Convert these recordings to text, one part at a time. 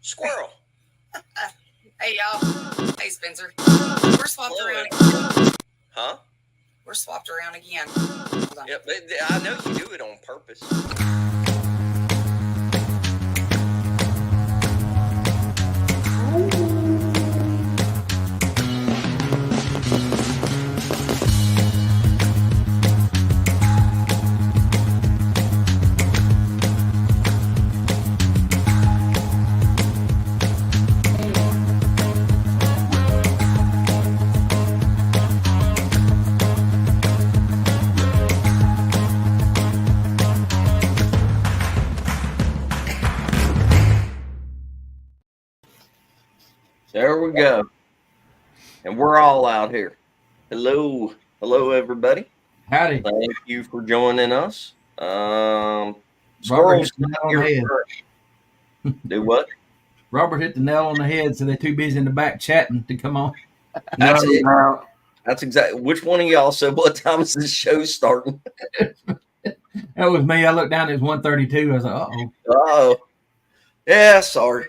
Squirrel. Hey, y'all. Hey, Spencer. We're swapped around again. Huh? We're swapped around again. Yeah, but I know you do it on purpose. There we go. And we're all out here. Hello. Hello, everybody. Howdy. Thank you for joining us. Robert Squirrels hit the nail on the head. Do what? Robert hit the nail on the head, so they're too busy in the back chatting to come on. That's it. That's exactly. Which one of y'all said, what time is this show starting? That was me. I looked down, it was 1:32. I was like, uh-oh. Oh. Yeah, sorry.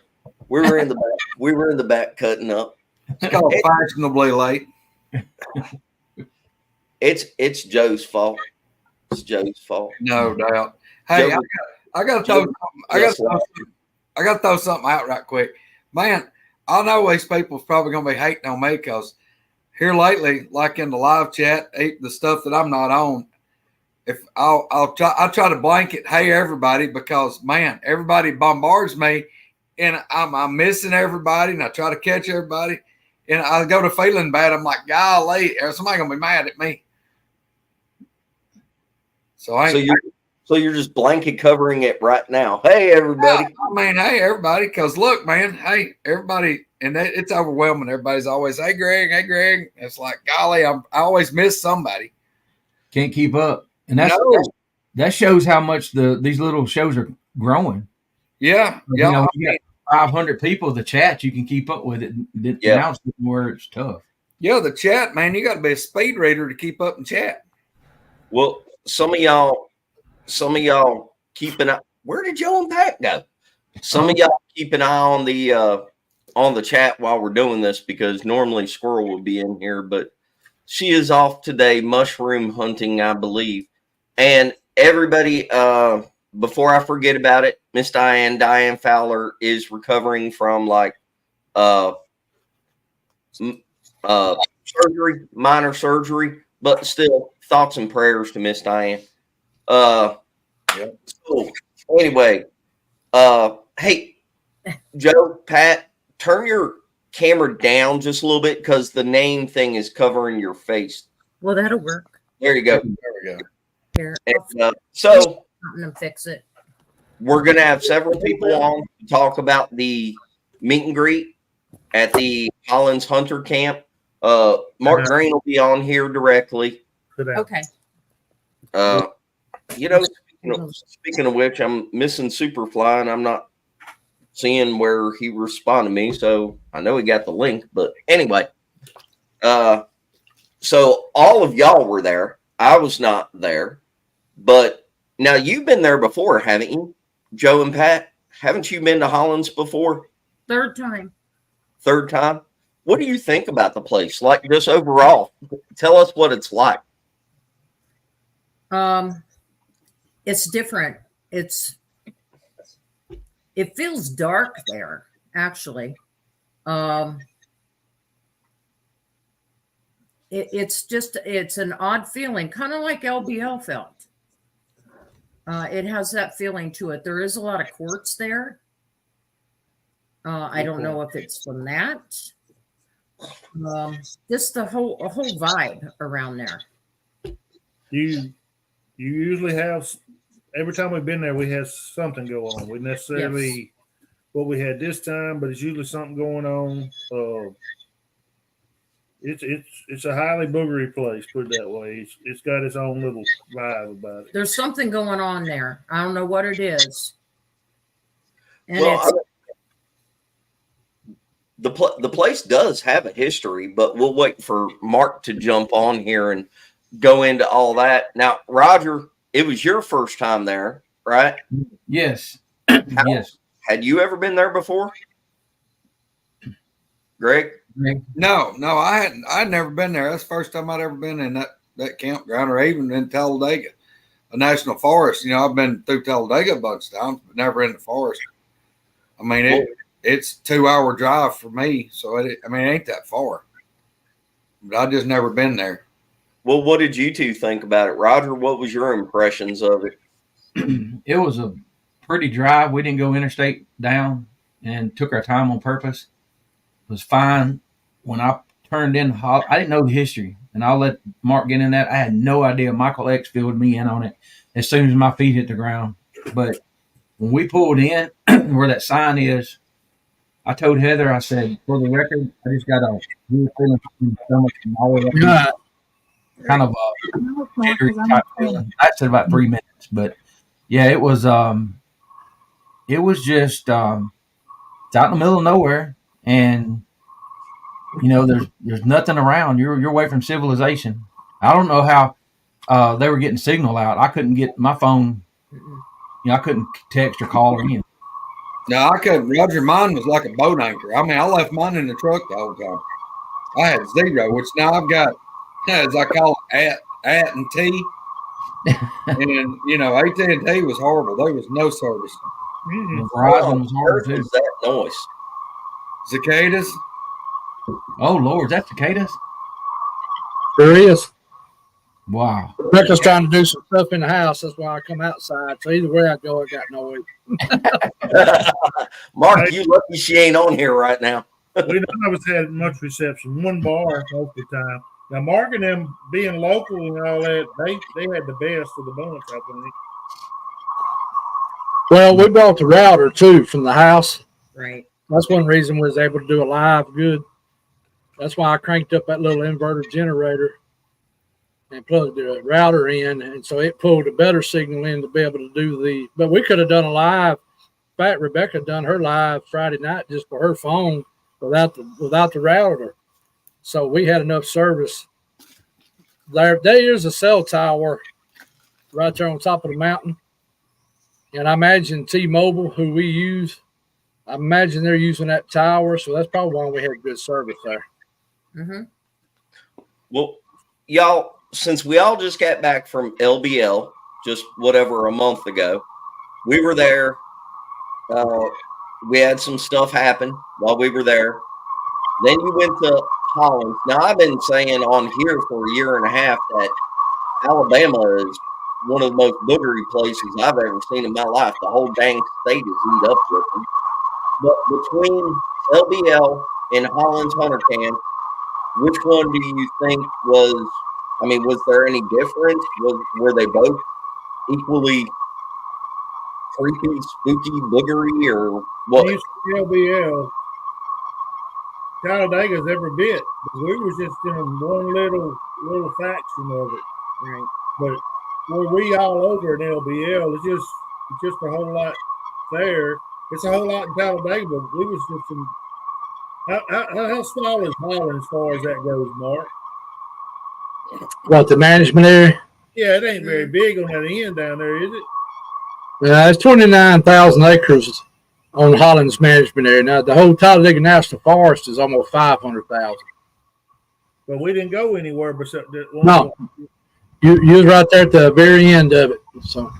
We were in the back. We were in the back cutting up. It's called fashionably late. It's Joe's fault. It's Joe's fault. No doubt. Hey, Joe, I got to throw something out right quick, man. I know these people's probably gonna be hating on me because here lately, like in the live chat, the stuff that I'm not on, if I'll try to blanket, hey everybody, because man, everybody bombards me, and I'm missing everybody, and I try to catch everybody, and I go to feeling bad. I'm like, golly, somebody gonna be mad at me. So you're just blanket covering it right now. Hey everybody. I mean, hey everybody, because look, man, hey everybody, and it's overwhelming. Everybody's always, hey Greg, hey Greg. It's like, golly, I always miss somebody. Can't keep up, and that shows how much these little shows are growing. Yeah, you know, you got 500 people in the chat, you can keep up with it. Now it's where it's tough. Yeah, the chat, man, you got to be a speed reader to keep up in chat. Well, some of y'all keep an eye. Where did Joe and Pat go? Some of y'all keep an eye on the chat while we're doing this, because normally Squirrel will be in here, but she is off today mushroom hunting, I believe. And everybody, before I forget about it, Miss Diane Fowler is recovering from minor surgery, but still thoughts and prayers to Miss Diane. So anyway, hey, Joe, Pat, turn your camera down just a little bit because the name thing is covering your face. Well, that'll work. There you go. There we go. Here, And, so I'm gonna fix it. we're gonna have several people on to talk about the meet and greet at the Hollins Hunter Camp. Mark Green will be on here directly. Okay. You know, speaking of which, I'm missing Superfly, and I'm not seeing where he responded to me, so I know he got the link. But anyway, so all of y'all were there. I was not there, but now you've been there before, haven't you, Joe and Pat? Haven't you been to Hollins before? Third time. Third time? What do you think about the place? Like, just overall, tell us what it's like. It's different. It feels dark there, actually. It's an odd feeling, kind of like LBL felt. It has that feeling to it. There is a lot of quartz there. I don't know if it's from that. Just a whole vibe around there. You usually have, every time we've been there, we have something go on. We necessarily what we had this time, but it's usually something going on. It's a highly boogery place, put it that way. It's got its own little vibe about it. There's something going on there. I don't know what it is. And the place does have a history, but we'll wait for Mark to jump on here and go into all that. Now, Roger, it was your first time there, right? Yes. Yes. Had you ever been there before, Greg? No, I hadn't. I'd never been there. That's the first time I'd ever been in that campground, or even in Talladega, a national forest. You know, I've been through Talladega a bunch of times, but never in the forest. I mean, it's 2-hour drive for me, so it ain't that far. But I just never been there. Well, what did you two think about it, Roger? What was your impressions of it? It was a pretty drive. We didn't go interstate down and took our time on purpose. It was fine. When I turned in, I didn't know the history, and I'll let Mark get in that. I had no idea. Michael X filled me in on it as soon as my feet hit the ground. But when we pulled in where that sign is, I told Heather, I said, for the record, I just got a weird feeling in my stomach from all the way up. Kind of a jittery type feeling. I said about 3 minutes, but yeah, it was just it's out in the middle of nowhere, and you know there's nothing around. You're away from civilization. I don't know how they were getting signal out. I couldn't get my phone. You know, I couldn't text or call or anything. No, I couldn't. Roger, mine was like a boat anchor. I mean, I left mine in the truck the whole time. I had 0, which now I've got, as I call it, at and T. And, you know, AT&T was horrible. There was no service. Verizon was horrible too. Is that noise? Cicadas? Oh Lord, that's cicadas. There is. Wow. Rebecca's trying to do some stuff in the house. That's why I come outside. So either way I go, I got noise. Mark, you lucky she ain't on here right now. We none of us had much reception. One bar most of the time. Now, Mark and them being local and all that, they had the best of the bunch, I think. Well, we brought the router too from the house. Right. That's one reason we was able to do a live good. That's why I cranked up that little inverter generator and plugged the router in, and so it pulled a better signal in to be able to do the. But we could have done a live. In fact, Rebecca done her live Friday night just for her phone without the router. So we had enough service. There is a cell tower right there on top of the mountain. And I imagine T-Mobile, who we use, I imagine they're using that tower. So that's probably why we had good service there. Mm-hmm. Well, y'all, since we all just got back from LBL, just whatever, a month ago, we were there. We had some stuff happen while we were there. Then you went to Hollins. Now, I've been saying on here for a year and a half that Alabama is one of the most boogery places I've ever seen in my life. The whole dang state is eat up with them. But between LBL and Hollins Hunter Camp, which one do you think was there any difference? Were they both equally creepy, spooky, boogery, or what? LBL, Talladega's every bit. We was just in one little faction of it, right? But where we all over in LBL, it's just a whole lot there. It's a whole lot in Talladega, but we was just in. How small is Hollins as far as that goes, Mark? What, the management area? Yeah, it ain't very big on that end down there, is it? Yeah, it's 29,000 acres on Hollins management area. Now, the whole Talladega National Forest is almost 500,000. But we didn't go anywhere but No. You was right there at the very end of it. So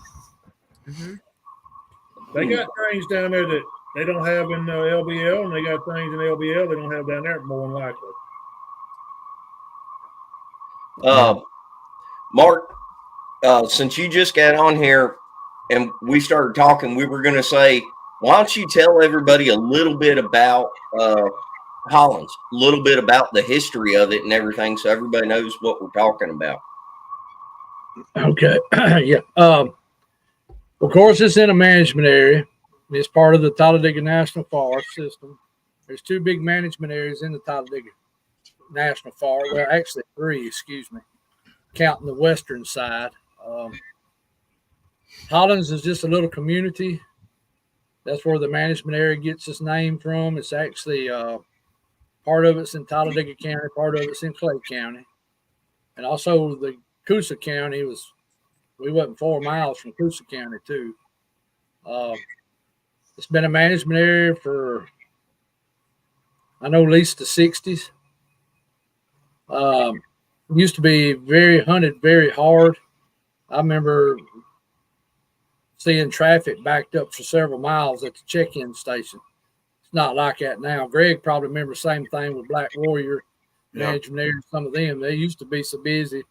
they got things down there that they don't have in LBL, and they got things in LBL they don't have down there more than likely. Mark, since you just got on here and we started talking, we were going to say, why don't you tell everybody a little bit about Hollins, a little bit about the history of it and everything, so everybody knows what we're talking about. okay, yeah. Of course, it's in a management area. It's part of the Talladega National Forest system. There's 2 big management areas in the Talladega National Forest. Well, actually 3, excuse me, counting the western side. Hollins is just a little community. That's where the management area gets its name from. It's actually part of it's in Talladega County, part of it's in Clay County, and also the Coosa County we wasn't 4 miles from Coosa County too. It's been a management area for, I know, at least the 60s. Used to be very hunted very hard. I remember seeing traffic backed up for several miles at the check-in station. It's not like that now. Greg probably remembers the same thing with Black Warrior management area. Some of them, they used to be so busy.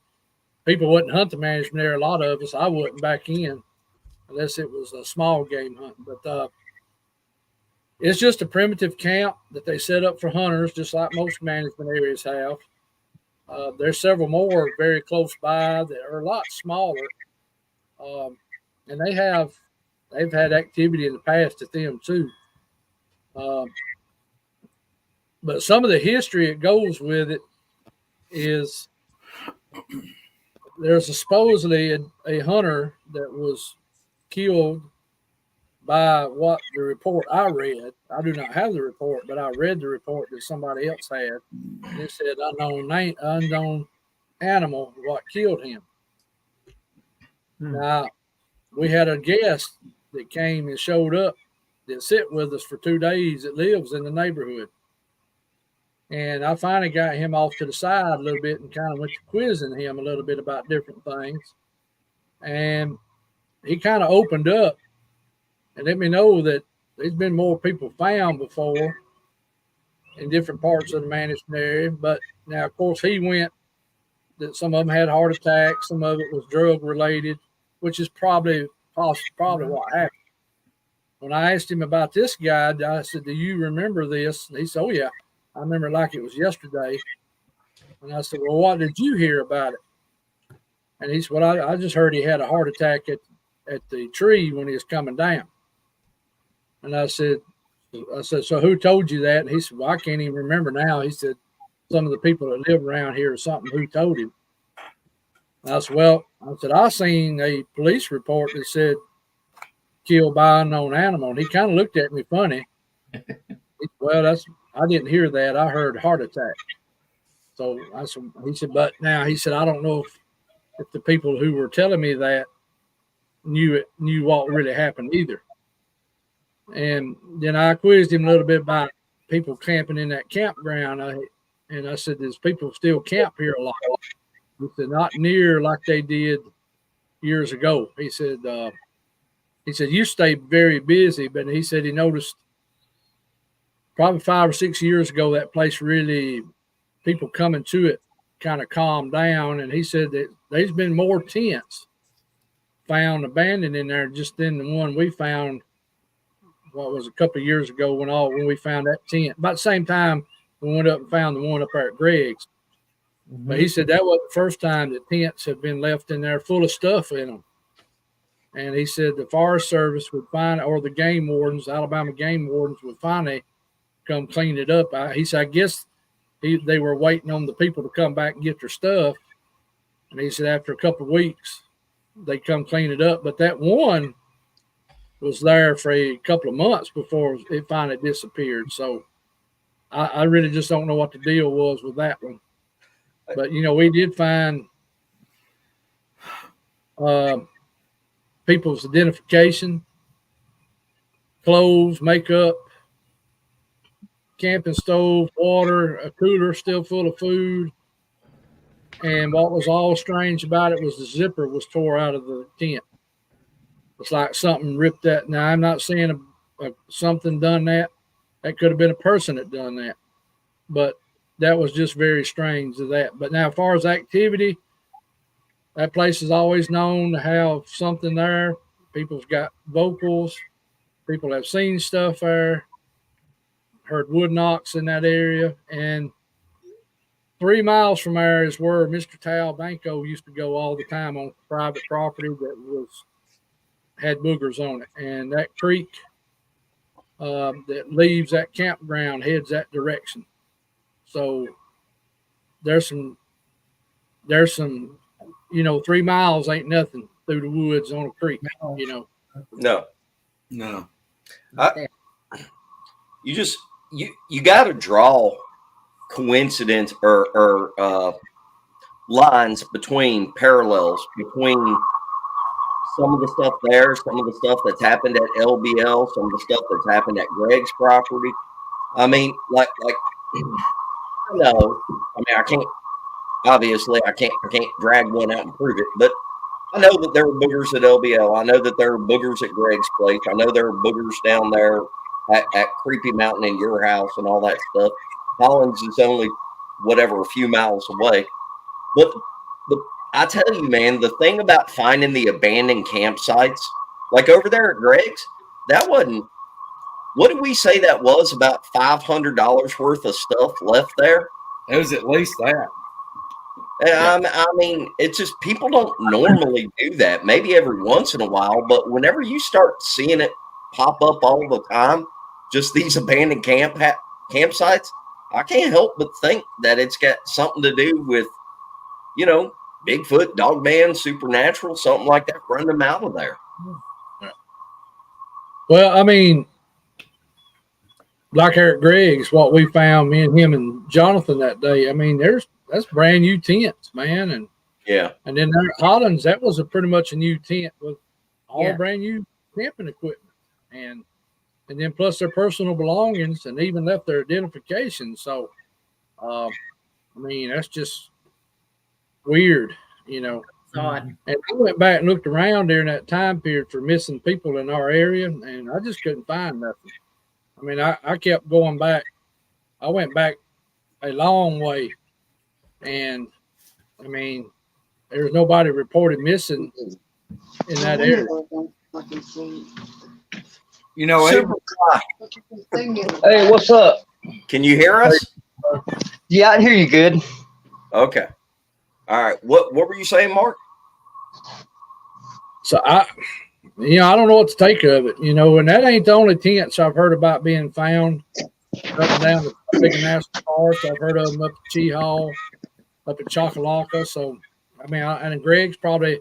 People wouldn't hunt the management area. A lot of us, I wouldn't back in unless it was a small game hunt. But it's just a primitive camp that they set up for hunters, just like most management areas have. There's several more very close by that are a lot smaller, and they've had activity in the past at them too. But some of the history that goes with it is there's supposedly a hunter that was killed by what the report I read. I do not have the report, but I read the report that somebody else had. And it said unknown animal what killed him. Now, we had a guest that came and showed up that sit with us for 2 days that lives in the neighborhood. And I finally got him off to the side a little bit and kind of went to quizzing him a little bit about different things. And he kind of opened up and let me know that there's been more people found before in different parts of the management area. But now, of course, he went that some of them had heart attacks, some of it was drug related, which is probably what happened. When I asked him about this guy, I said, "Do you remember this?" And he said, "Oh yeah, I remember like it was yesterday." And I said, "Well, what did you hear about it?" And he said, "Well, I just heard he had a heart attack at the tree when he was coming down." And I said, "So who told you that?" And he said, "Well, I can't even remember now." He said, "Some of the people that live around here or something, who told him?" And I said, "Well," I said, "I seen a police report that said killed by unknown animal." And he kind of looked at me funny. He said, "Well, I didn't hear that. I heard heart attack." So he said, "But now," he said, "I don't know if the people who were telling me that knew what really happened either." And then I quizzed him a little bit about people camping in that campground. And I said, "Does people still camp here a lot?" He said, "Not near like they did years ago." He said, "You stay very busy," but he said he noticed probably 5 or 6 years ago, that place really, people coming to it kind of calmed down. And he said that there's been more tents found abandoned in there just than the one we found, what was a couple of years ago when we found that tent. About the same time we went up and found the one up there at Greg's. Mm-hmm. But he said that was the first time that tents have been left in there full of stuff in them. And he said the Forest Service would find, or the game wardens, Alabama game wardens would finally come clean it up. He said, I guess they were waiting on the people to come back and get their stuff. And he said after a couple of weeks, they come clean it up. But that one was there for a couple of months before it finally disappeared. So I really just don't know what the deal was with that one. But, we did find people's identification, clothes, makeup, camping stove, water, a cooler still full of food. And what was all strange about it was the zipper was tore out of the tent. It's like something ripped that. Now, I'm not saying something done that. That could have been a person that done that. But that was just very strange to that. But now, as far as activity, that place is always known to have something there. People's got vocals. People have seen stuff there. Heard wood knocks in that area. And 3 miles from there is where Mr. Tal Banco used to go all the time on private property that had boogers on it. And that creek that leaves that campground heads that direction. So there's some 3 miles ain't nothing through the woods on a creek, No. You got to draw coincidence or lines between parallels between some of the stuff there, some of the stuff that's happened at LBL, some of the stuff that's happened at Greg's property. I mean, like I know. I mean, I can't. Obviously, I can't drag one out and prove it, but I know that there are boogers at LBL. I know that there are boogers at Greg's place. I know there are boogers down there at Creepy Mountain in your house and all that stuff. Hollins is only whatever a few miles away, but I tell you, man, the thing about finding the abandoned campsites, like over there at Greg's, that wasn't. What did we say that was? About $500 worth of stuff left there. It was at least that. I mean, it's just people don't normally do that. Maybe every once in a while, but whenever you start seeing it pop up all the time, just these abandoned campsites, I can't help but think that it's got something to do with, you know, Bigfoot, Dogman, Supernatural, something like that. Run them out of there. Well, I mean, like Eric Greg's, what we found, me and him and Jonathan that day. I mean, that's brand new tents, man, and yeah. And then there at Hollins, that was pretty much a new tent with all brand new camping equipment, and then plus their personal belongings, and even left their identification. So, I mean, that's just weird, you know. Odd. And I went back and looked around during that time period for missing people in our area, and I just couldn't find nothing. I mean, I kept going back. I went back a long way, and I mean, there's nobody reported missing in that area. You know, Hey, what's up? Can you hear us? Yeah, I hear you good. Okay. All right. What were you saying, Mark? So I don't know what to take of it, you know, and that ain't the only tents I've heard about being found up and down the big national parks. I've heard of them up at Chee-Haw, up at Chocolaca. So, I mean, and Greg's probably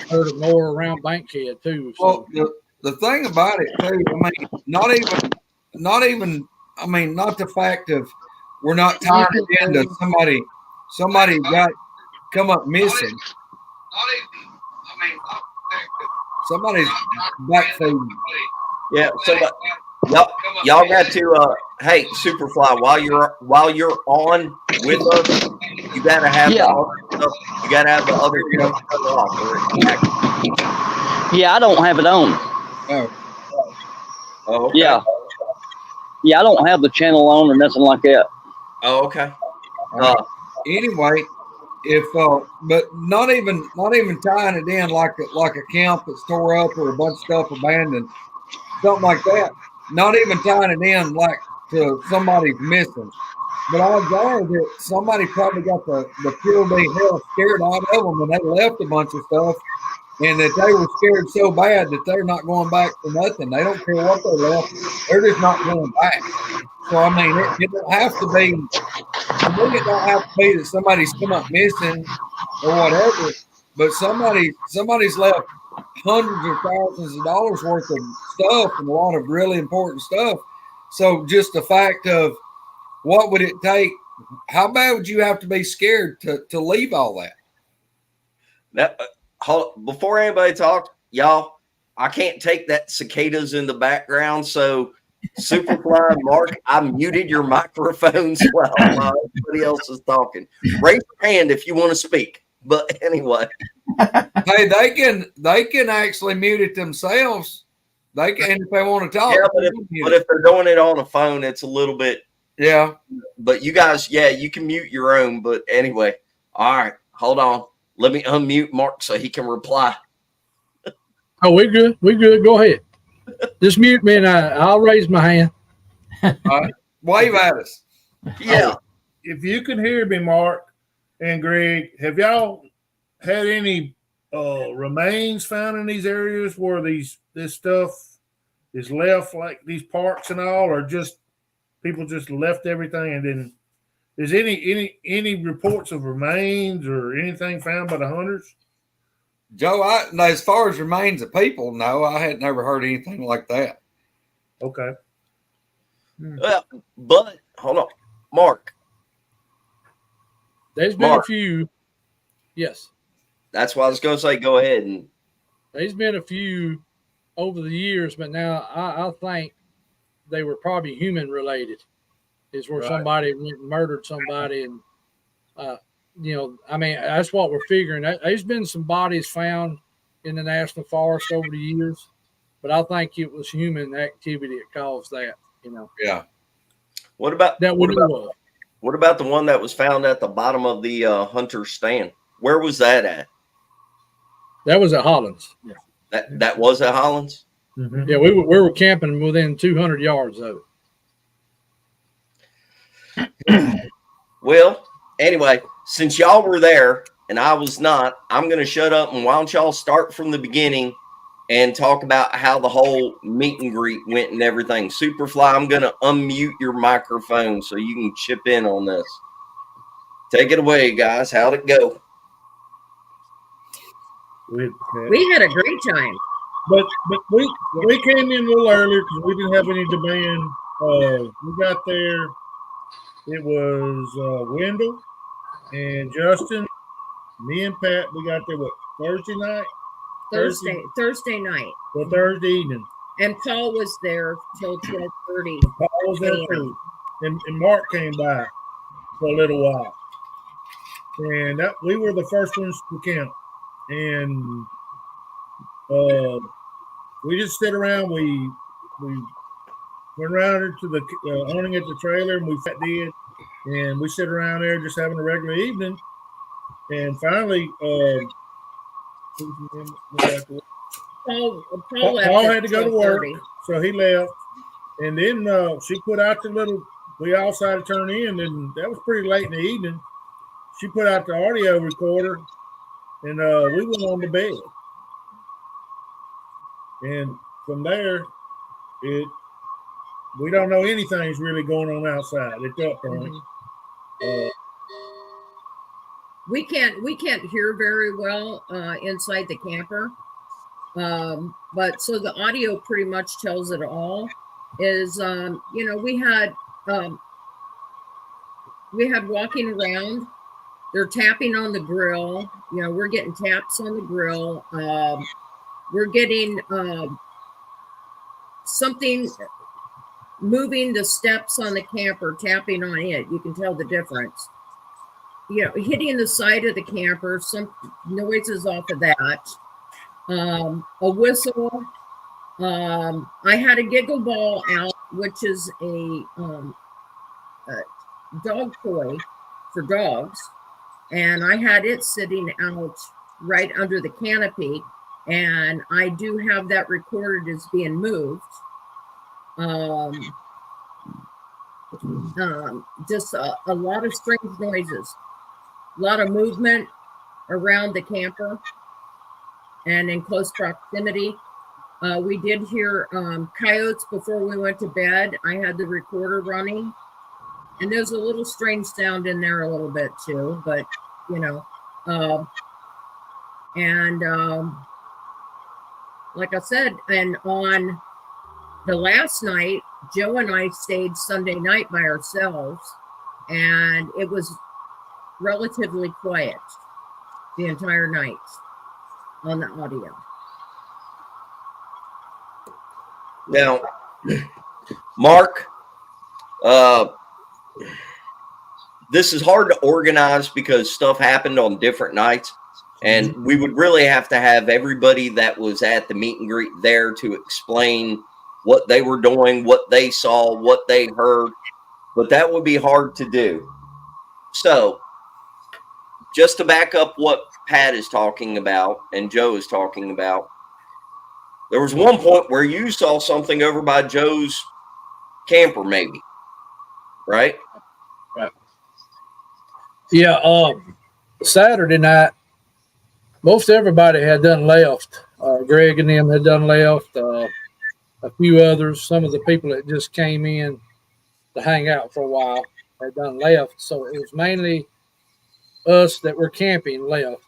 heard of more around Bankhead too. So. Well, the thing about it too, I mean, not the fact of we're not tying it into somebody got come up missing. Somebody's backfeeding. Yeah, y'all got to hey, Superfly, while you're on with us, you gotta have the other stuff, you gotta have the other stuff cut off. Yeah, I don't have it on. Oh, okay. Yeah, I don't have the channel on or nothing like that. Oh, okay. Anyway, if but not even tying it in like a camp that's tore up or a bunch of stuff abandoned, something like that. Not even tying it in like to somebody's missing. But I guarantee that somebody probably got the pure day hell scared out of them, and they left a bunch of stuff, and that they were scared so bad that they're not going back for nothing. They don't care what they left; they're just not going back. So I mean, it don't have to be. To me, it don't have to be that somebody's come up missing or whatever, but somebody's left hundreds of thousands of dollars worth of stuff and a lot of really important stuff. So just the fact of what would it take? How bad would you have to be scared to leave all that? Before anybody talks, y'all, I can't take that cicadas in the background, so Superfly and Mark, I muted your microphones while everybody else is talking. Raise your hand if you want to speak. But anyway, hey, they can actually mute it themselves. They can if they want to talk. Yeah, but if they're doing it on a phone, it's a little bit. Yeah. But you guys, you can mute your own. But anyway, all right, hold on. Let me unmute Mark so he can reply. Oh, we're good. We're good. Go ahead. Just mute me and I'll raise my hand. Wave at us. Yeah. If you can hear me, Mark and Greg, have y'all had any remains found in these areas where this stuff is left, like these parks and all, or just people just left everything? And then is any reports of remains or anything found by the hunters? Joe, as far as remains of people, no, I had never heard anything like that. Okay. Well, but hold on, Mark. There's been a few. Yes. That's what I was going to say. Go ahead and There's been a few over the years, but now I think they were probably human related. Is where somebody went and murdered somebody, and I mean, that's what we're figuring. There's been some bodies found in the national forest over the years, but I think it was human activity that caused that. Yeah. What about That what would about what about the one that was found at the bottom of the hunter's stand? Where was that at? That was at Hollins. That was at Hollins. Mhm. Yeah, we were camping within 200 yards of it. Well, anyway, since y'all were there and I was not, I'm going to shut up, and why don't y'all start from the beginning and talk about how the whole meet and greet went and everything. Superfly, I'm going to unmute your microphone so you can chip in on this. Take it away, guys. How'd it go? We We had a great time. But we came in a little earlier because we didn't have any demand. We got there. It was Wendell and Justin, me and Pat. We got there Thursday night. Thursday night. Well, Thursday evening. And Paul was there till 12:30. Paul was there too, and Mark came by for a little while. And we were the first ones to camp, and we just sit around. We went around to the awning at the trailer, and we did, and we sit around there just having a regular evening. And finally, Paul had to go to work, so he left. And then she put out the little. We all decided to turn in, and that was pretty late in the evening. She put out the audio recorder, and we went on to bed. And from there, we don't know anything's really going on outside at that point. We can't hear very well inside the camper, but so the audio pretty much tells it all. Is we had walking around. They're tapping on the grill. We're getting taps on the grill. We're getting something moving the steps on the camper, tapping on it. You can tell the difference. Hitting the side of the camper, some noises off of that. A whistle. I had a giggle ball out, which is a dog toy for dogs. And I had it sitting out right under the canopy. And I do have that recorded as being moved. Just a lot of strange noises, a lot of movement around the camper and in close proximity. We did hear coyotes before we went to bed. I had the recorder running, and there's a little strange sound in there a little bit too, but like I said, and on the last night, Joe and I stayed Sunday night by ourselves, and it was relatively quiet the entire night on the audio. Now, Mark, this is hard to organize because stuff happened on different nights. And we would really have to have everybody that was at the meet and greet there to explain what they were doing, what they saw, what they heard. But that would be hard to do. So just to back up what Pat is talking about and Joe is talking about, there was one point where you saw something over by Joe's camper, maybe, right? Right. Yeah. Saturday night, most everybody had done left. Greg and them had done left. A few others, some of the people that just came in to hang out for a while had done left. So it was mainly us that were camping left.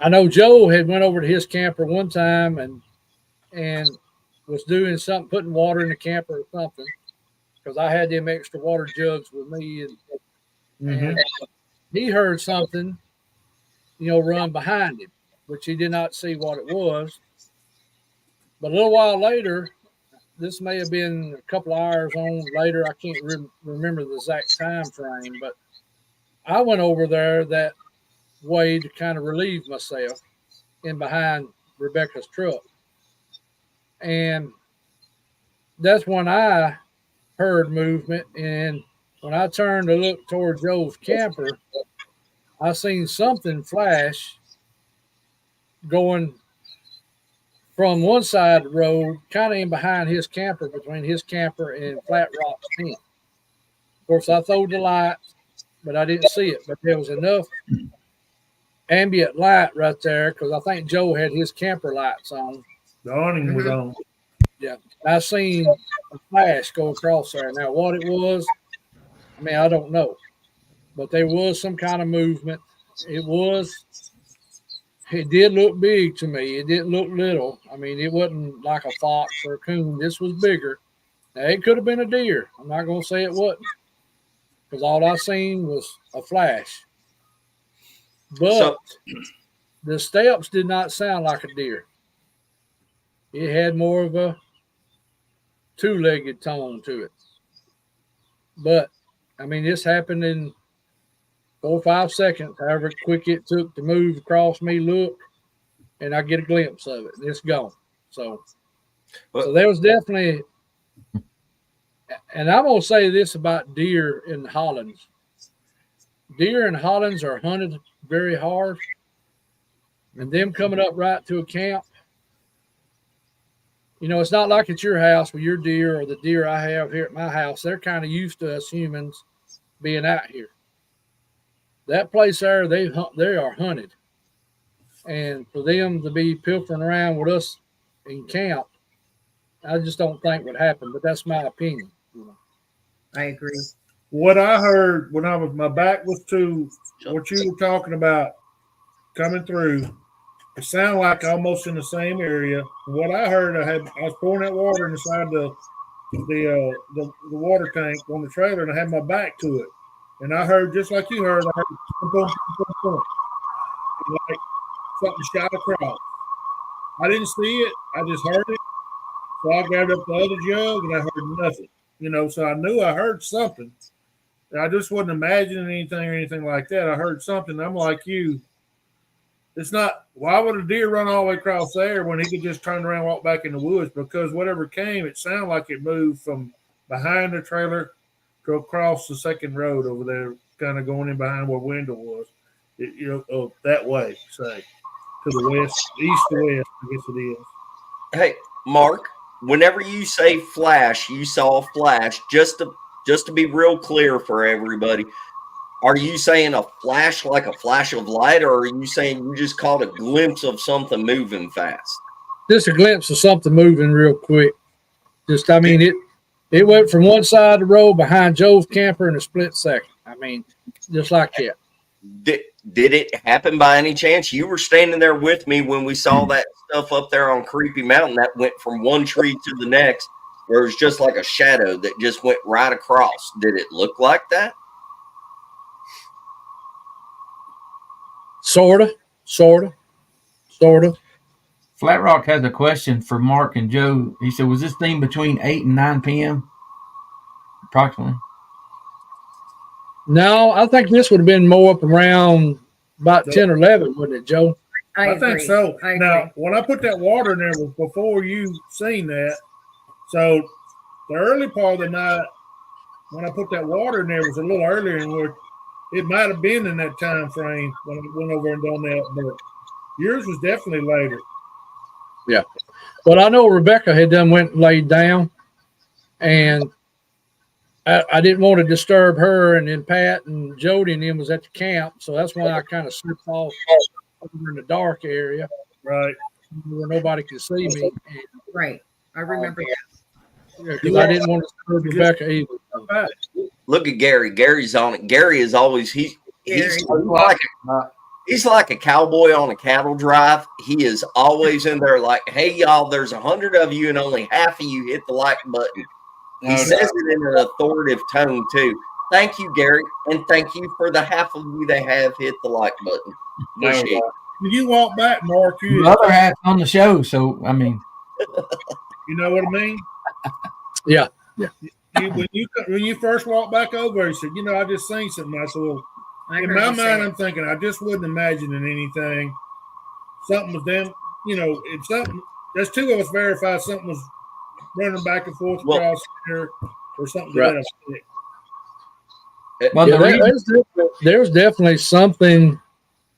I know Joe had went over to his camper one time and was doing something, putting water in the camper or something, because I had them extra water jugs with me, and he heard something, run behind him. which he did not see what it was. But a little while later, this may have been a couple of hours on later. I can't remember the exact time frame, but I went over there that way to kind of relieve myself in behind Rebecca's truck. And that's when I heard movement. And when I turned to look toward Joe's camper, I seen something flash going from one side of the road, kind of in behind his camper, between his camper and Flat Rock's tent. Of course, I throwed the light, but I didn't see it. But there was enough ambient light right there because I think Joe had his camper lights on. The awning was on. Yeah, I seen a flash go across there. Now, what it was, I mean, I don't know, but there was some kind of movement. It did look big to me. It didn't look little. I mean, it wasn't like a fox or a coon. This was bigger. Now, it could have been a deer. I'm not going to say it wasn't, because all I seen was a flash. But the steps did not sound like a deer. It had more of a two-legged tone to it. But, I mean, this happened in 4 or 5 seconds, however quick it took to move across me, look, and I get a glimpse of it, and it's gone. So there was definitely, and I'm going to say this about deer in Hollins. Deer in Hollins are hunted very hard, and them coming up right to a camp, you know, it's not like at your house with your deer or the deer I have here at my house. They're kind of used to us humans being out here. That place there, they are hunted. And for them to be pilfering around with us in camp, I just don't think would happen. But that's my opinion. I agree. What I heard when my back was to what you were talking about coming through, it sounded like almost in the same area. What I heard, I was pouring that water inside the water tank on the trailer, and I had my back to it. And I heard, just like you heard, I heard boom, boom, boom, boom, like something shot across. I didn't see it. I just heard it. So I grabbed up the other jug, and I heard nothing. You know, so I knew I heard something. And I just wasn't imagining anything like that. I heard something. I'm like you. It's not, why would a deer run all the way across there when he could just turn around and walk back in the woods? Because whatever came, it sounded like it moved from behind the trailer to across the second road over there, kind of going in behind where Wendell was. That way, say, to the west, east to west, I guess it is. Hey, Mark, whenever you say flash, you saw a flash, just to be real clear for everybody, are you saying a flash like a flash of light, or are you saying you just caught a glimpse of something moving fast? Just a glimpse of something moving real quick. Just, I mean, it went from one side of the road behind Joe's camper in a split second. I mean, just like that. Did it happen by any chance? You were standing there with me when we saw that stuff up there on Creepy Mountain that went from one tree to the next, where it was just like a shadow that just went right across. Did it look like that? Sort of. Flat Rock has a question for Mark and Joe. He said, was this thing between 8 and 9 p.m.? Approximately. No, I think this would have been more up around about 10 or 11, wouldn't it, Joe? I think so. Now, when I put that water in there was before you seen that. So the early part of the night, when I put that water in there, was a little earlier than where it might have been in that time frame when I went over and done that, but yours was definitely later. Yeah. But I know Rebecca had done went and laid down, and I didn't want to disturb her, and then Pat and Jody and them was at the camp, so that's why I kind of slipped off over in the dark area. Right. Where nobody could see me. Right. I remember that. Yeah, because I didn't want to disturb Rebecca either. Look at Gary. Gary's on it. Gary is always he's like a cowboy on a cattle drive. He is always in there like, hey, y'all, there's 100 of you and only half of you hit the like button. He says it in an authoritative tone, too. Thank you, Gary, and thank you for the half of you that have hit the like button. Appreciate it. you walk back, Mark, The other half's on the show, so I mean, you know what I mean? Yeah. When you first walked back over, he said, I just seen something. I said, well, I in heard my you say mind, it. I'm thinking, I just wasn't imagining anything. Something was them, if something, there's two of us verified something was running back and forth across here or something to Right. that effect. well, Yeah, the reason, there's definitely something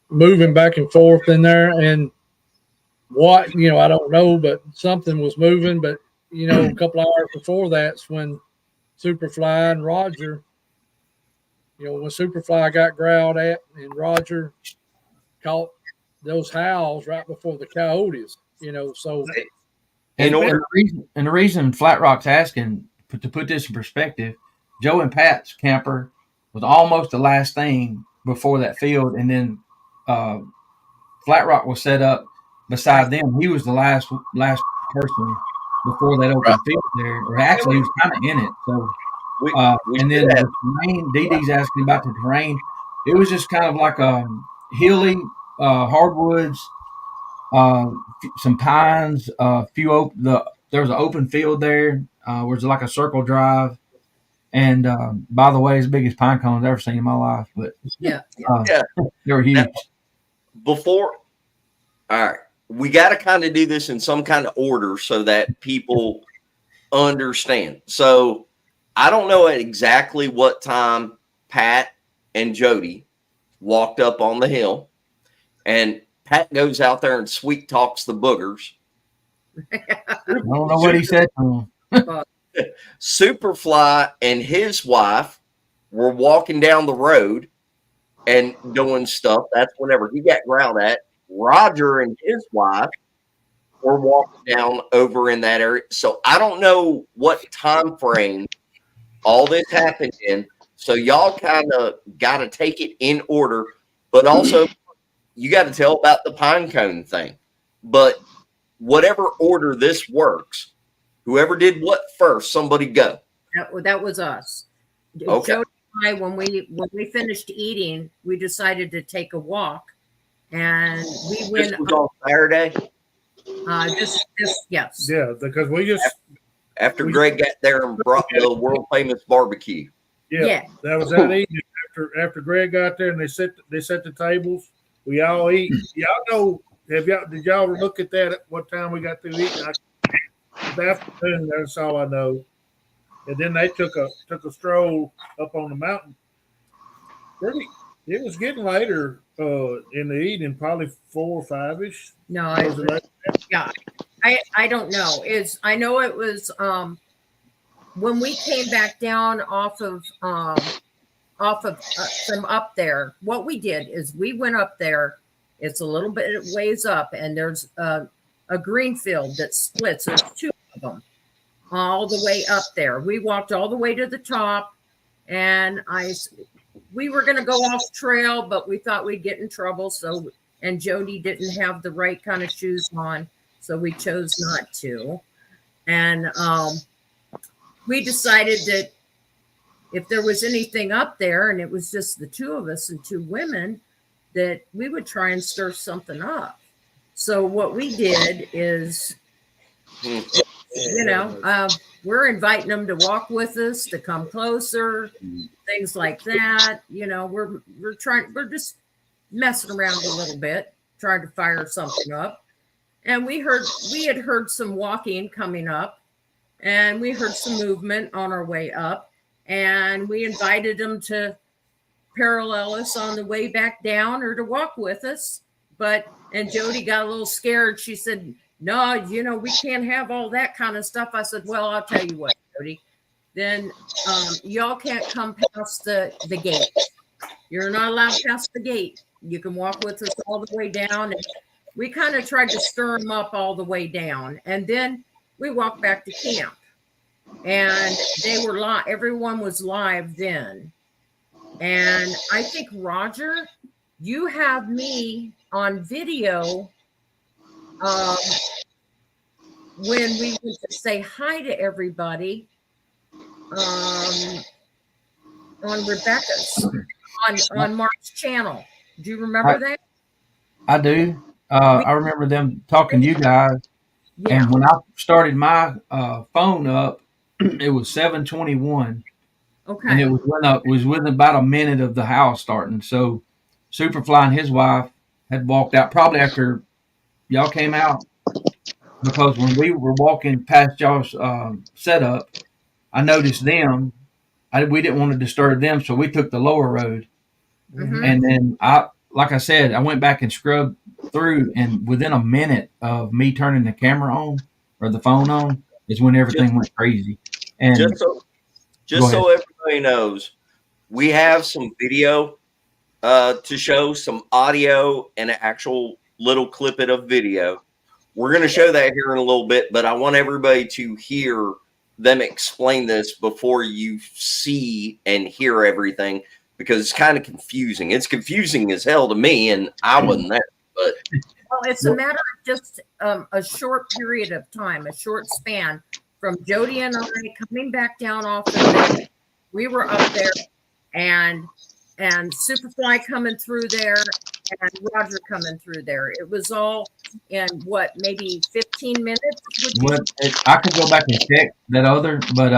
moving back and forth in there, and what I don't know, but something was moving. But a couple hours before that's when Superfly and Roger, when Superfly got growled at, and Roger caught those howls right before the coyotes. So and been- the reason Flat Rock's asking to put this in perspective, Joe and Pat's camper was almost the last thing before that field, and then Flat Rock was set up beside them. He was the last person before that open field there, or actually he was kind of in it. So, We and then should have. the terrain, Dee Dee's asking about the terrain. It was just kind of like hilly, hardwoods, some pines, there was an open field there, where there's like a circle drive. And by the way, it's the biggest pine cone I've ever seen in my life. But Yeah. Yeah. they were huge. All right, we got to kind of do this in some kind of order so that people understand. So I don't know at exactly what time Pat and Jody walked up on the hill, and Pat goes out there and sweet talks the boogers. I don't know what he said to him. Superfly and his wife were walking down the road and doing stuff. That's whenever he got growled at. Roger and his wife were walking down over in that area. So I don't know what time frame all this happened in. So y'all kind of got to take it in order, but also you got to tell about the pine cone thing. But whatever order this works, whoever did what first, somebody go. That was us. Okay. Jody and I, when we finished eating, we decided to take a walk, and we This went was on Saturday this yes. Yeah, because we just after Greg got there and brought the world famous barbecue. Yeah. that was that evening after Greg got there and they set the tables. We all eat. Y'all know? Did y'all look at that at what time we got through eating? It's afternoon. That's all I know. And then they took a stroll up on the mountain. It was getting later in the evening, probably 4 or 5-ish. No, Was it late? yeah. I don't know. I know it was when we came back down off of from up there. What we did is we went up there. It's a little bit ways up, and there's a green field that splits. There's two of them all the way up there. We walked all the way to the top, and we were going to go off trail, but we thought we'd get in trouble. So, and Jody didn't have the right kind of shoes on, so we chose not to. And we decided that if there was anything up there, and it was just the two of us and two women, that we would try and stir something up. So what we did is, we're inviting them to walk with us, to come closer, things like that. We're just messing around a little bit, trying to fire something up. And we had heard some walking coming up, and we heard some movement on our way up, and we invited them to parallel us on the way back down or to walk with us. And Jody got a little scared. She said, "No, we can't have all that kind of stuff." I said, "Well, I'll tell you what, Jody, then y'all can't come past the gate. You're not allowed past the gate. You can walk with us all the way down." And we kind of tried to stir them up all the way down. And then we walked back to camp, and they were live. Everyone was live then. And I think, Roger, you have me on video when we went to say hi to everybody on Rebecca's on Mark's channel. Do you remember that? I do. I remember them talking to you guys, Yeah. and when I started my phone up, it was 7:21, Okay. and it was within about a minute of the house starting. So Superfly and his wife had walked out probably after y'all came out, because when we were walking past y'all's setup, I noticed them. We didn't want to disturb them, so we took the lower road. Mhm. And then like I said, I went back and scrubbed through, and within a minute of me turning the camera on or the phone on is when everything went crazy. And Just so, Go ahead. everybody knows, we have some video to show, some audio, and an actual little clippet of video. We're going to show that here in a little bit, but I want everybody to hear them explain this before you see and hear everything, because it's kind of confusing. It's confusing as hell to me, and I wasn't there. But Well, it's a matter of just a short period of time, a short span from Jody and I coming back down off the hill. We were up there, and Superfly coming through there, and Roger coming through there. It was all in what, maybe 15 minutes? I could go back and check that other, but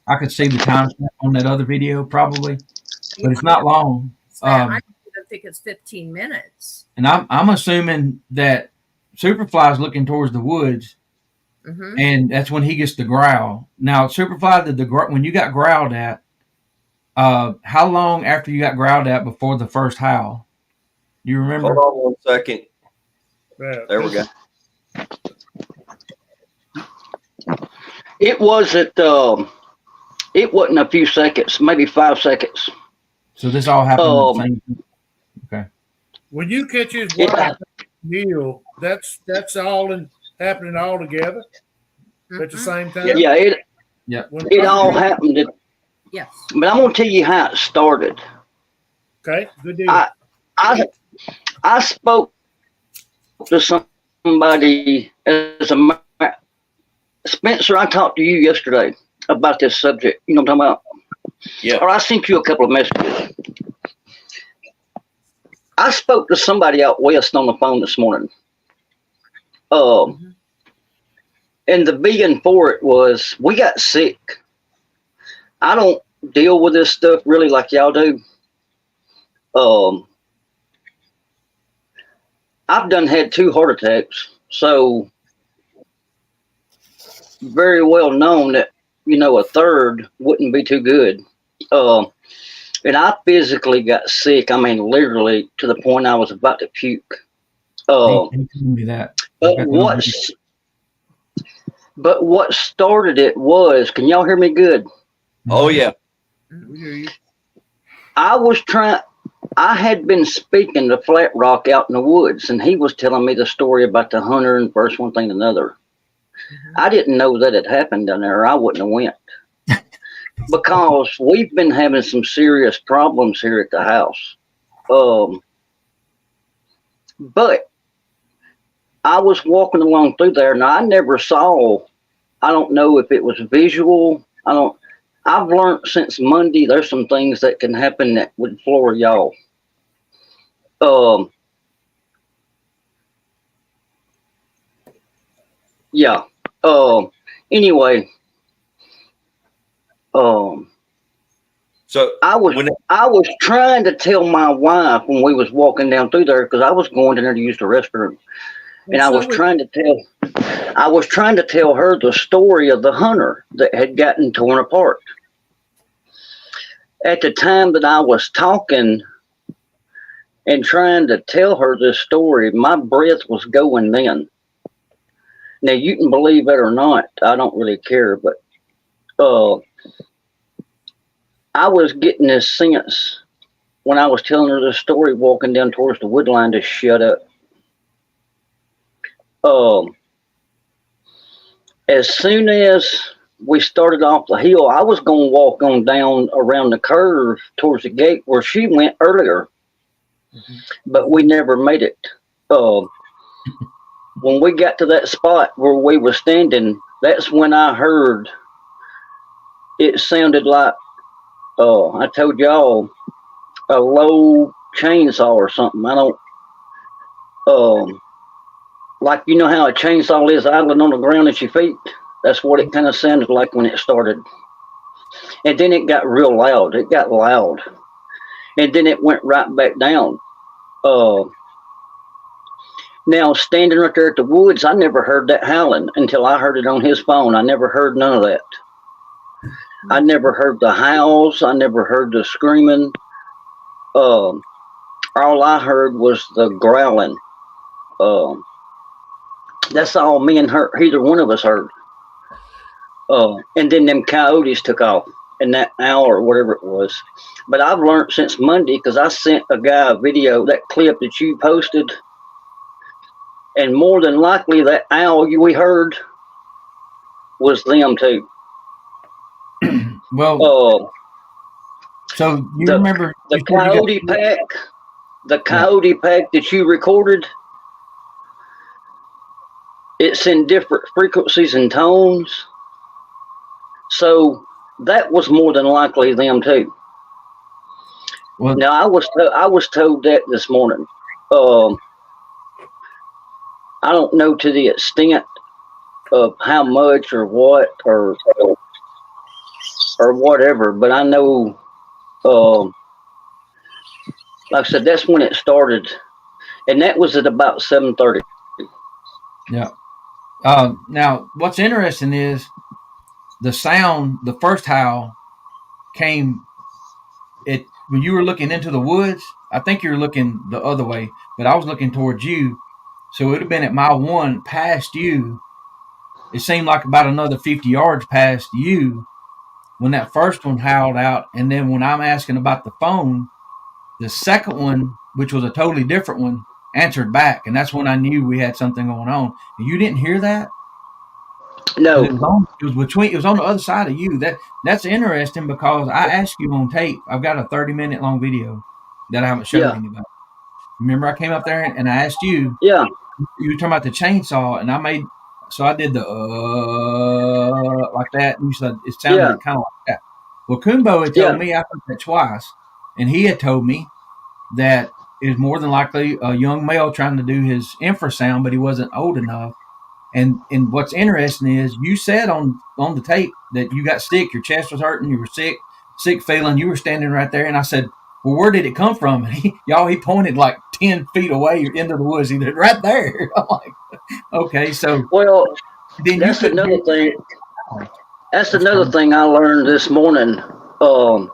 I could see the timestamp on that other video probably, but it's not long. I don't even think it's 15 minutes. And I'm assuming that Superfly is looking towards the woods, Mhm. and that's when he gets the growl. Now, Superfly, when you got growled at, how long after you got growled at before the first howl? You remember? hold on 1 second. Yeah. There we go. It wasn't. It wasn't a few seconds, maybe 5 seconds. So this all happened at the same time? Okay. When you catch his Yeah. wife, Neil, that's all happening all together at the same time. Yeah, When it all happened. Yes. But I'm gonna tell you how it started. Okay, good deal. I spoke to somebody as a Spencer. I talked to you yesterday about this subject. You know what I'm talking about? Yeah. Or I sent you a couple of messages. I spoke to somebody out west on the phone this morning. And the being for it was, we got sick. I don't deal with this stuff really like y'all do. I've done had 2 heart attacks, so very well known that, a third wouldn't be too good. And I physically got sick. I mean, literally to the point I was about to puke. He told me that. But what started it was, can y'all hear me good? Oh yeah. We hear you. I had been speaking to Flat Rock out in the woods, and he was telling me the story about the hunter and first one thing and another. I didn't know that had happened down there, or I wouldn't have went. Because we've been having some serious problems here at the house. But I was walking along through there, and I never saw, I don't know if it was visual. I've learned since Monday there's some things that can happen that would floor y'all. Yeah. Anyway. So I was trying to tell my wife when we was walking down through there, because I was going in there to use the restroom, and I was trying to tell her the story of the hunter that had gotten torn apart. At the time that I was talking and trying to tell her this story, my breath was going then. Now, you can believe it or not, I don't really care, but I was getting this sense when I was telling her the story walking down towards the wood line to shut up. As soon as we started off the hill, I was going to walk on down around the curve towards the gate where she went earlier, but we never made it. When we got to that spot where we were standing, that's when I heard it sounded like, I told y'all, a low chainsaw or something. Like you know how a chainsaw is idling on the ground at your feet? That's what it kind of sounded like when it started. And then it got real loud. It got loud. And then it went right back down. Now, standing right there at the woods, I never heard that howling until I heard it on his phone. I never heard none of that. I never heard the howls. I never heard the screaming. All I heard was the growling. That's all me and her, either one of us heard. And then them coyotes took off in that hour or whatever it was. But I've learned since Monday, because I sent a guy a video, that clip that you posted, and more than likely that owl we heard was them too. Well, so you remember the coyote pack, that you recorded? It's in different frequencies and tones. So that was more than likely them too. Well, now I was told that this morning. I don't know to the extent of how much or what or whatever, but I know, like I said, that's when it started, and that was at about 7:30. Yeah. Now, what's interesting is the sound. The first howl came when you were looking into the woods. I think you were looking the other way, but I was looking towards you. So it would have been at mile 1 past you. It seemed like about another 50 yards past you when that first one howled out. And then when I'm asking about the phone, the second one, which was a totally different one, answered back. And that's when I knew we had something going on. And you didn't hear that? No. It was on the other side of you. That's interesting because I asked you on tape. I've got a 30-minute long video that I haven't showed anybody. Remember I came up there and I asked you. Yeah. You were talking about the chainsaw, and I did the like that, and you said it sounded kind of like that. Well, Kumbo had told me I heard that twice, and he had told me that it was more than likely a young male trying to do his infrasound, but he wasn't old enough. And what's interesting is you said on the tape that you got sick, your chest was hurting, you were sick feeling, you were standing right there, and I said, well, where did it come from? And he pointed like 10 feet away into the woods. He did right there. I'm like, okay, so then that's another thing. That's another thing I learned this morning. I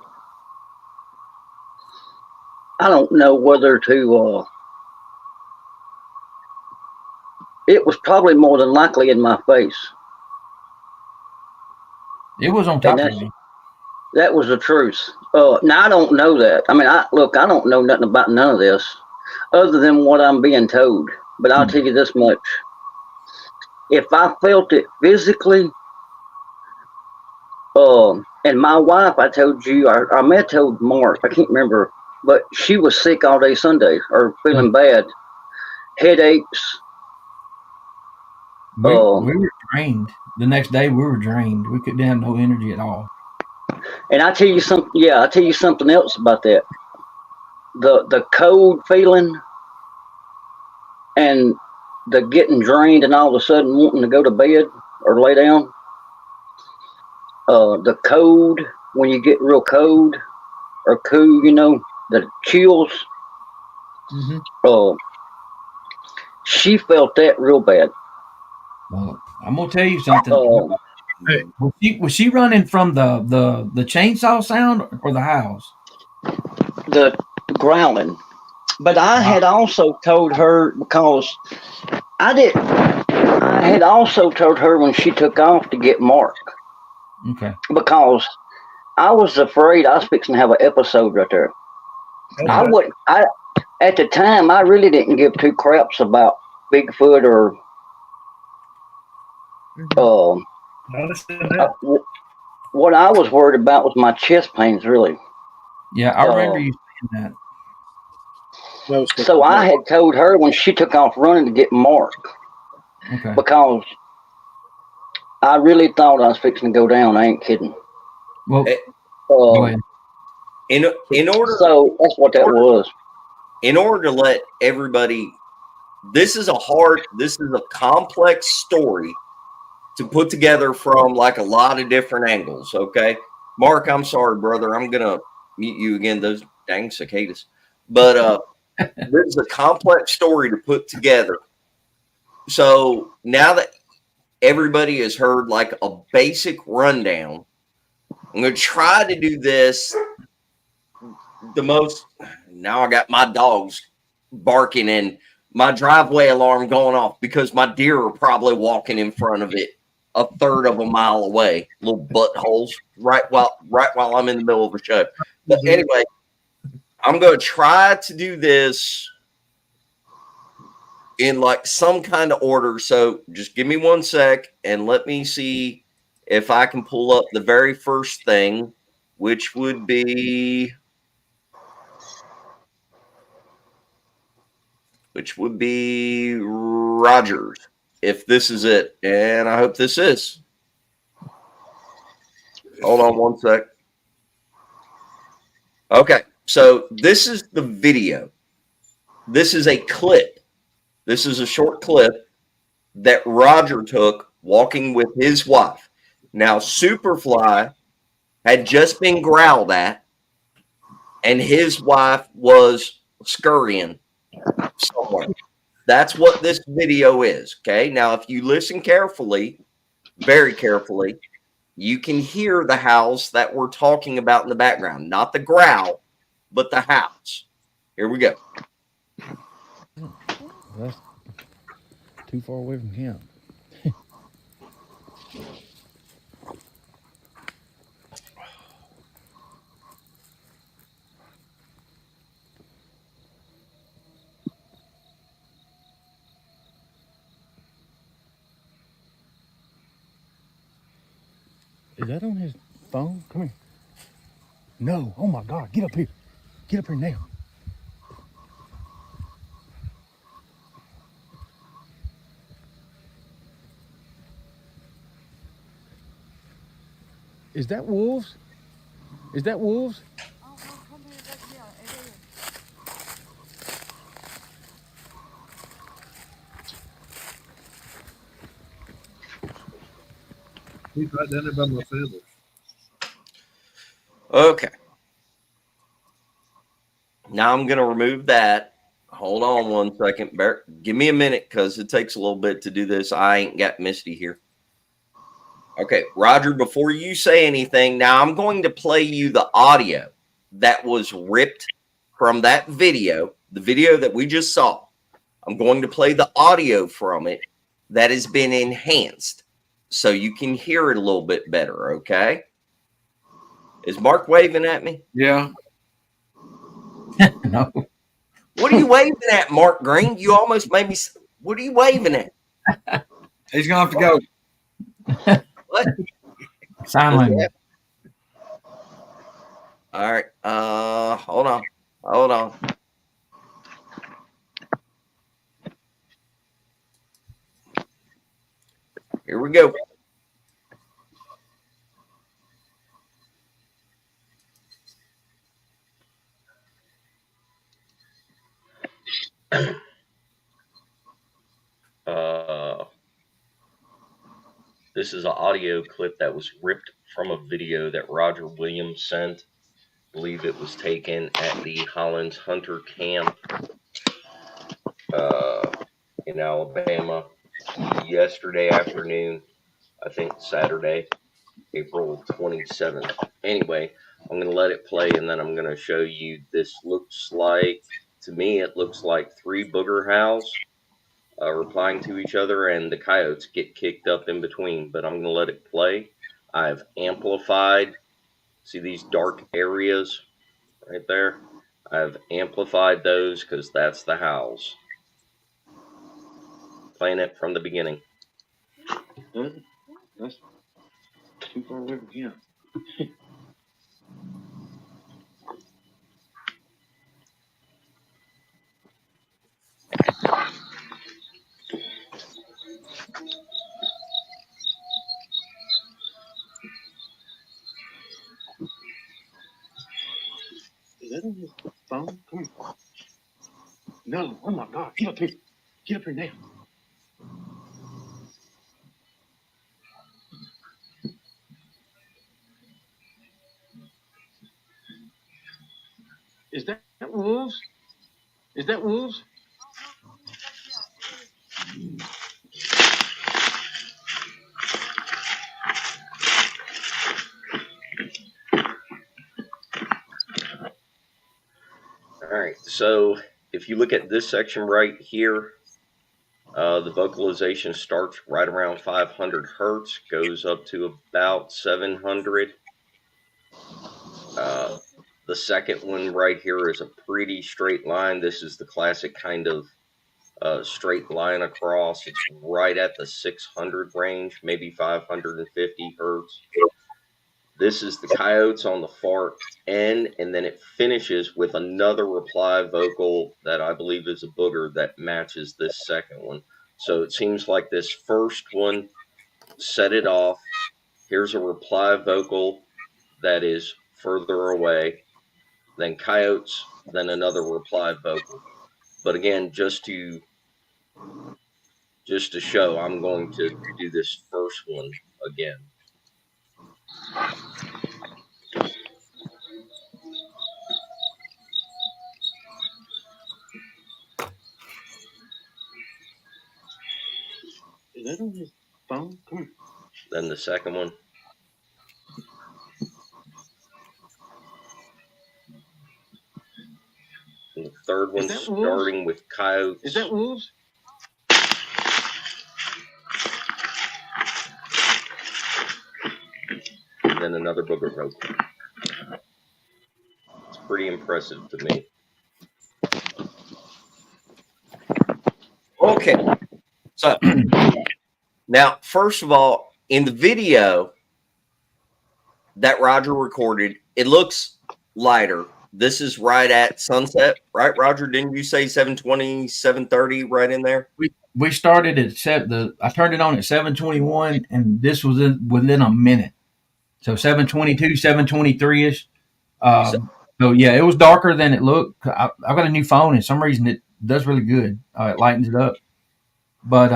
don't know whether to. It was probably more than likely in my face. It was on top of me. That was the truth. Now, I don't know that. I mean, I don't know nothing about none of this other than what I'm being told. But I'll tell you this much. If I felt it physically, and my wife, I told you, I may have told Mark, I can't remember, but she was sick all day Sunday or feeling bad. Headaches. We were drained. The next day, we were drained. We couldn't have no energy at all. And I tell you something. Yeah, I tell you something else about that. The cold feeling, and the getting drained, and all of a sudden wanting to go to bed or lay down. The cold when you get real cold or cool, the chills. Mm-hmm. She felt that real bad. Well, I'm gonna tell you something. Was she running from the chainsaw sound or the howls? The growling. But I had also told her, because I had also told her when she took off to get Mark. Okay. Because I was afraid I was fixing to have an episode right there. Okay. At the time, I really didn't give two craps about Bigfoot or what I was worried about was my chest pains, really. Yeah, I remember you saying that. So I had told her when she took off running to get Mark. Okay. Because I really thought I was fixing to go down. I ain't kidding. Well, go ahead. In order, so that's what that was. In order to let everybody this is a complex story to put together from like a lot of different angles. Okay, Mark, I'm sorry, brother. I'm gonna mute you again. Those dang cicadas. But this is a complex story to put together. So now that everybody has heard like a basic rundown, I'm gonna try to do this the most. Now I got my dogs barking and my driveway alarm going off because my deer are probably walking in front of it a third of a mile away, little buttholes, right while I'm in the middle of a show. But anyway, I'm going to try to do this in like some kind of order. So just give me 1 sec and let me see if I can pull up the very first thing, which would be Rogers, if this is it. And I hope this is. Hold on 1 sec. Okay, so this is the video. This is a clip. This is a short clip that Roger took walking with his wife. Now, Superfly had just been growled at, and his wife was scurrying somewhere. That's what this video is. Okay. Now, if you listen carefully, very carefully, you can hear the house that we're talking about in the background. Not the growl, but the house. Here we go. That's too far away from camp. Is that on his phone? Come here. No. Oh my God. Get up here. Get up here now. Is that wolves? Is that wolves? He's right down there by my feathers. Okay. Now I'm going to remove that. Hold on 1 second. Give me a minute because it takes a little bit to do this. I ain't got Misty here. Okay, Roger, before you say anything, now I'm going to play you the audio that was ripped from that video, the video that we just saw. I'm going to play the audio from it that has been enhanced so you can hear it a little bit better, okay? Is Mark waving at me? Yeah. No. What are you waving at, Mark Green? You almost made me. What are you waving at? He's going to have to go. What? Sign language. All right. Hold on. Hold on. Here we go. This is an audio clip that was ripped from a video that Roger Williams sent. I believe it was taken at the Hollins Hunter Camp in Alabama yesterday afternoon, I think Saturday, April 27th. Anyway, I'm going to let it play and then I'm going to show you. This looks like, to me, it looks like 3 booger howls replying to each other, and the coyotes get kicked up in between, but I'm going to let it play. I've amplified, see these dark areas right there? I've amplified those because that's the howls. Playing it from the beginning. That's too far away from camp. Is that on his phone? Come here. No. Oh my God. Get up here. Get up here now. Is that wolves? Is that wolves? All right. So if you look at this section right here, the vocalization starts right around 500 hertz, goes up to about 700. The second one right here is a pretty straight line. This is the classic kind of straight line across. It's right at the 600 range, maybe 550 hertz. This is the coyotes on the far end, and then it finishes with another reply vocal that I believe is a booger that matches this second one. So it seems like this first one set it off. Here's a reply vocal that is further away, then coyotes, then another reply vocal. But again, just to show, I'm going to do this first one again. Is that on his phone? Come here. Then the second one. And the third one starting with coyotes. Is that wolves? And then another booger vocal. It's pretty impressive to me. Okay. So now, first of all, in the video that Roger recorded, it looks lighter. This is right at sunset, right, Roger? Didn't you say 7:20, 7:30 right in there? We started at I turned it on at 7:21, and this was within a minute. So 7:22, 7:23 ish. So yeah, it was darker than it looked. I've got a new phone, and for some reason it does really good. It lightens it up. But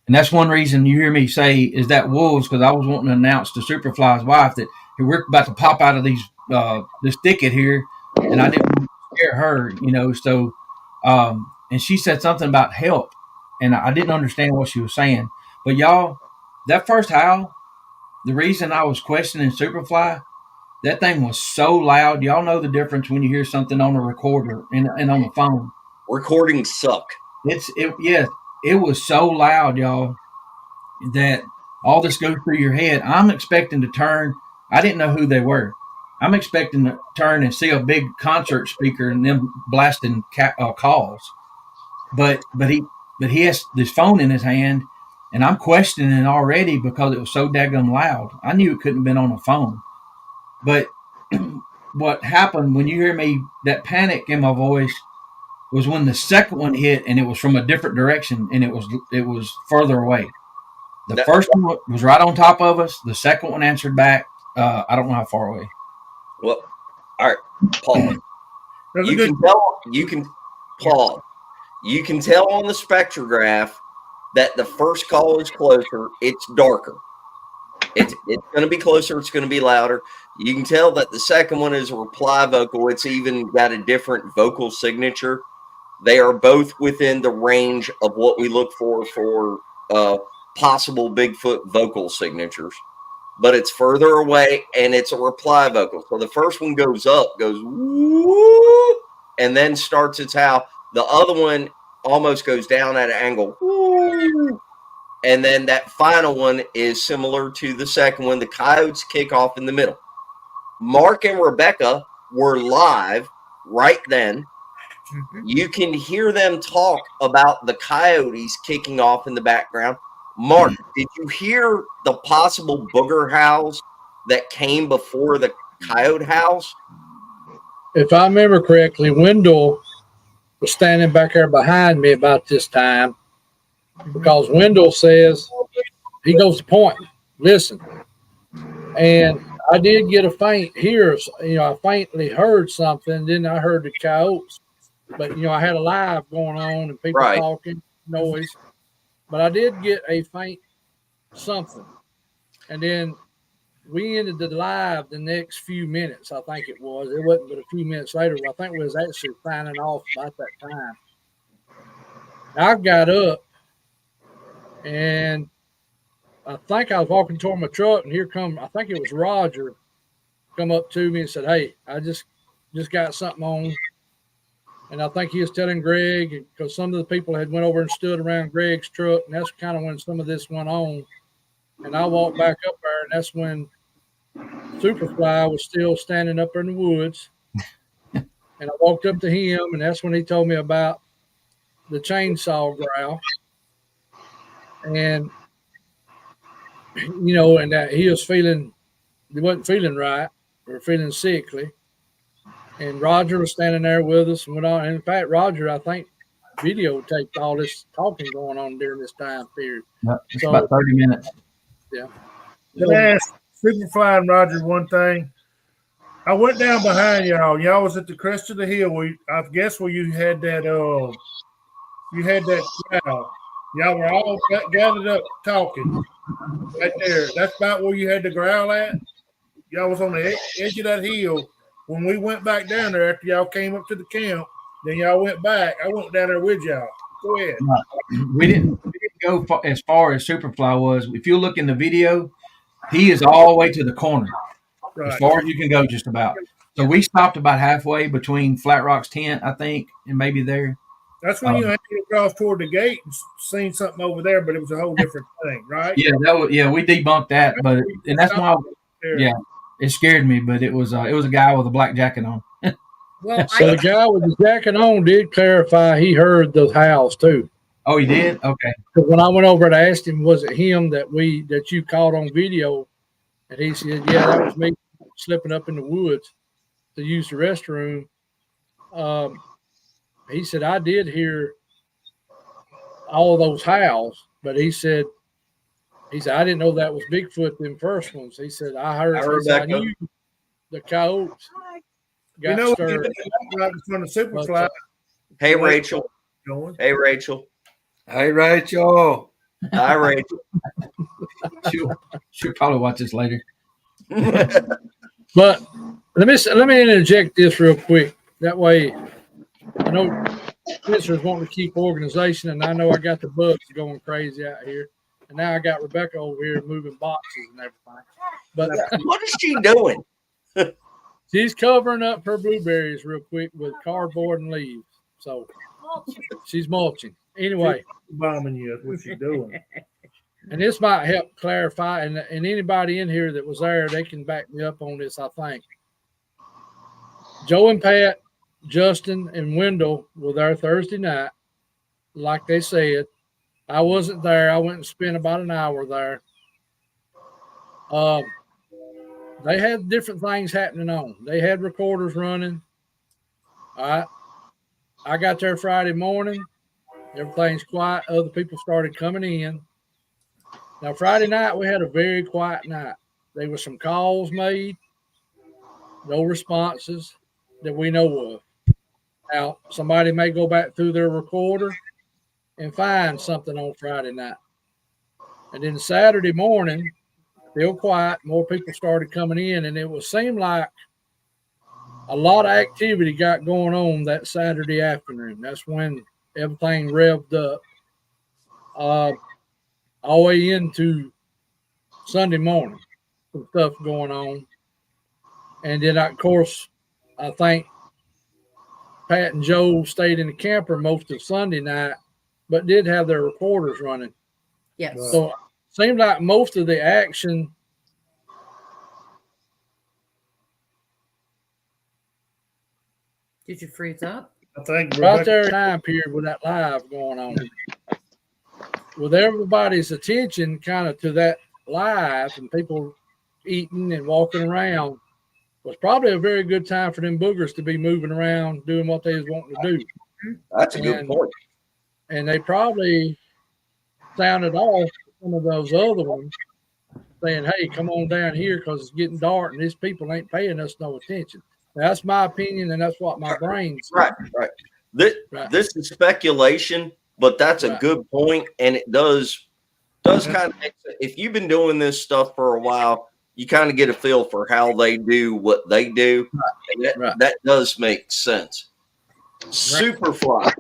and that's one reason you hear me say, "Is that wolves?" Because I was wanting to announce to Superfly's wife that hey, we're about to pop out of this thicket here, and I didn't want to scare her, you know. So and she said something about help, and I didn't understand what she was saying. But y'all, that first howl, the reason I was questioning Superfly, that thing was so loud. Y'all know the difference when you hear something on a recorder and on the phone. Recordings suck. It was so loud, y'all, that all this goes through your head. I'm expecting to turn. I didn't know who they were. I'm expecting to turn and see a big concert speaker and them blasting calls. But he has this phone in his hand, and I'm questioning already because it was so daggum loud. I knew it couldn't have been on a phone. But what happened when you hear me, that panic in my voice, was when the second one hit, and it was from a different direction, and it was further away. The first one was right on top of us. The second one answered back. I don't know how far away. Well, all right, Paul. You can tell. Paul. You can tell on the spectrograph that the first call is closer. It's darker. It's going to be closer. It's going to be louder. You can tell that the second one is a reply vocal. It's even got a different vocal signature. They are both within the range of what we look for possible Bigfoot vocal signatures. But it's further away, and it's a reply vocal. So the first one goes up, goes woo, and then starts its howl. The other one almost goes down at an angle, woo, and then that final one is similar to the second one. The coyotes kick off in the middle. Mark and Rebecca were live right then. Mm-hmm. You can hear them talk about the coyotes kicking off in the background. Mark, did you hear the possible booger howls that came before the coyote howls? If I remember correctly, Wendell was standing back there behind me about this time because Wendell says, he goes to point, listen. And I did get a faint hear, I faintly heard something. Then I heard the coyotes. But, I had a live going on and people talking. noise, but I did get a faint something. And then we ended the live the next few minutes, I think it was. It wasn't but a few minutes later. I think we was actually signing off about that time. I got up, and I think I was walking toward my truck, and here come, I think it was Roger, come up to me and said, "Hey, I just got something on." And I think he was telling Greg, because some of the people had went over and stood around Greg's truck, and that's kind of when some of this went on. And I walked back up there, and that's when Superfly was still standing up in the woods. And I walked up to him, and that's when he told me about the chainsaw growl. And, and that he wasn't feeling right or feeling sickly. And Roger was standing there with us and went on. And in fact, Roger, I think, videotaped all this talking going on during this time period. It's about 30 minutes. Yeah. Can I ask Superfly and Roger one thing? I went down behind y'all. Y'all was at the crest of the hill. I guess where you had that crowd. Y'all were all gathered up talking right there. That's about where you had the growl at. Y'all was on the edge of that hill. When we went back down there after y'all came up to the camp, then y'all went back. I went down there with y'all. Go ahead. We didn't go as far as Superfly was. If you look in the video, he is all the way to the corner, Right. as far as you can go, just about. So we stopped about halfway between Flat Rock's tent, I think, and maybe there. That's when you had to cross toward the gate and seen something over there, but it was a whole different thing, right? Yeah, we debunked that, and that's why. Yeah, it scared me, but it was a guy with a black jacket on. Well, So the guy with the jacket on did clarify he heard those howls too. Oh, he did? Okay. Because when I went over and asked him, was it him that you caught on video? And he said, yeah, that was me slipping up in the woods to use the restroom. He said, I did hear all those howls, but he said, I didn't know that was Bigfoot, them first ones. He said, I knew the coyotes got stirred. Right in front of Superfly. Hey, Rachel. Hey, Rachel. Hey, Rachel. Hi, Rachel. She'll probably watch this later. But let me interject this real quick. That way, I know Spencer's wanting to keep organization, and I know I got the bugs going crazy out here. And now I got Rebecca over here moving boxes and everything. But what is she doing? She's covering up her blueberries real quick with cardboard and leaves. So she's mulching. Anyway. Bombing you. That's what she's doing. And this might help clarify. And anybody in here that was there, they can back me up on this, I think. Joe and Pat, Justin, and Wendell were there Thursday night. Like they said. I wasn't there. I went and spent about an hour there. They had different things happening on. They had recorders running. All right. I got there Friday morning. Everything's quiet. Other people started coming in. Now, Friday night, we had a very quiet night. There were some calls made. No responses that we know of. Now, somebody may go back through their recorder and find something on Friday night. And then Saturday morning, still quiet, more people started coming in, and it would seem like a lot of activity got going on that Saturday afternoon. That's when everything revved up all the way into Sunday morning. Some stuff going on. And then, of course, I think Pat and Joe stayed in the camper most of Sunday night, but did have their recorders running. Yes. So it seemed like most of the action. Did you freeze up? I think Right there time period with that live going on. With everybody's attention kind of to that live and people eating and walking around was probably a very good time for them boogers to be moving around, doing what they was wanting to do. That's a good point. And they probably sounded off some of those other ones saying, hey, come on down here because it's getting dark and these people ain't paying us no attention. That's my opinion, and that's what my brain says. Right. This is speculation, but that's a Right. good point, and it does kind of, if you've been doing this stuff for a while, you kind of get a feel for how they do what they do, and Right. that does make sense. Superfly,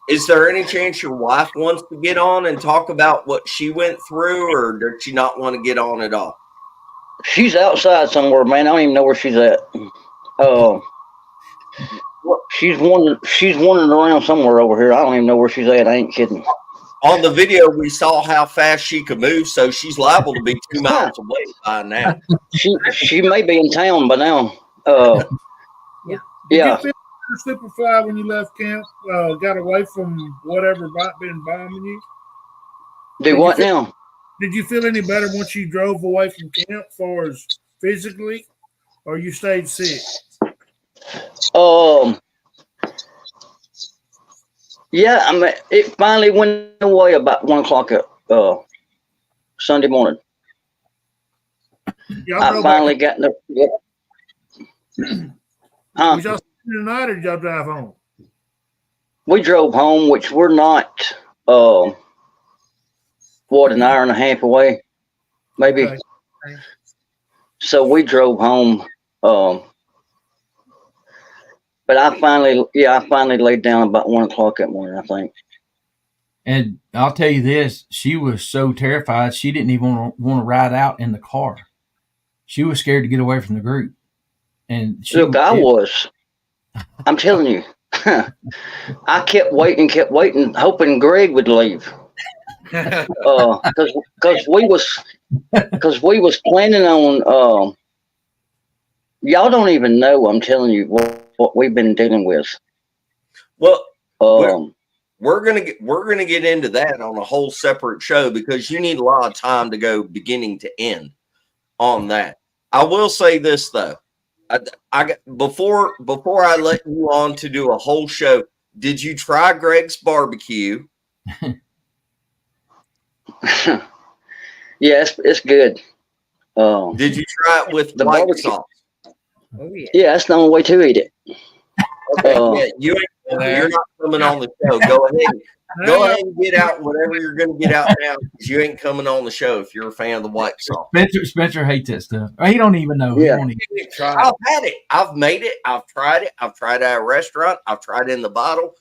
is there any chance your wife wants to get on and talk about what she went through, or does she not want to get on at all? She's outside somewhere, man. I don't even know where she's at. She's wandering around somewhere over here. I don't even know where she's at. I ain't kidding. On the video, we saw how fast she could move, so she's liable to be 2 miles away by now. She may be in town by now. Did Yeah. you feel Superfly when you left camp? Got away from whatever been bombing you? Do what now? Did you feel any better once you drove away from camp, as far as physically, or you stayed sick? Yeah, I mean, it finally went away about 1 o'clock Sunday morning. I finally got in the. Yep. Was y'all spending the night, or did y'all drive home? We drove home, which we're not. An hour and a half away, maybe. Okay. So we drove home. But I finally laid down about 1 o'clock that morning, I think. And I'll tell you this, she was so terrified, she didn't even want to ride out in the car. She was scared to get away from the group. And I was. I'm telling you. I kept waiting, hoping Greg would leave. Because we was planning on y'all don't even know, I'm telling you, what we've been dealing with. Well, we're gonna get into that on a whole separate show, because you need a lot of time to go beginning to end on that. I will say this though, I before I let you on to do a whole show, did you try Greg's barbecue? Yeah, it's good. Did you try it with the white barbecue sauce? Oh yeah. Yeah, that's the only way to eat it. Okay, yeah, you're not coming on the show. Go ahead and get out whatever you're going to get out now, because you ain't coming on the show if you're a fan of the white sauce. Spencer hates that stuff. He don't even know. Yeah. I've had it. I've made it. I've tried it. I've tried it at a restaurant. I've tried it in the bottle.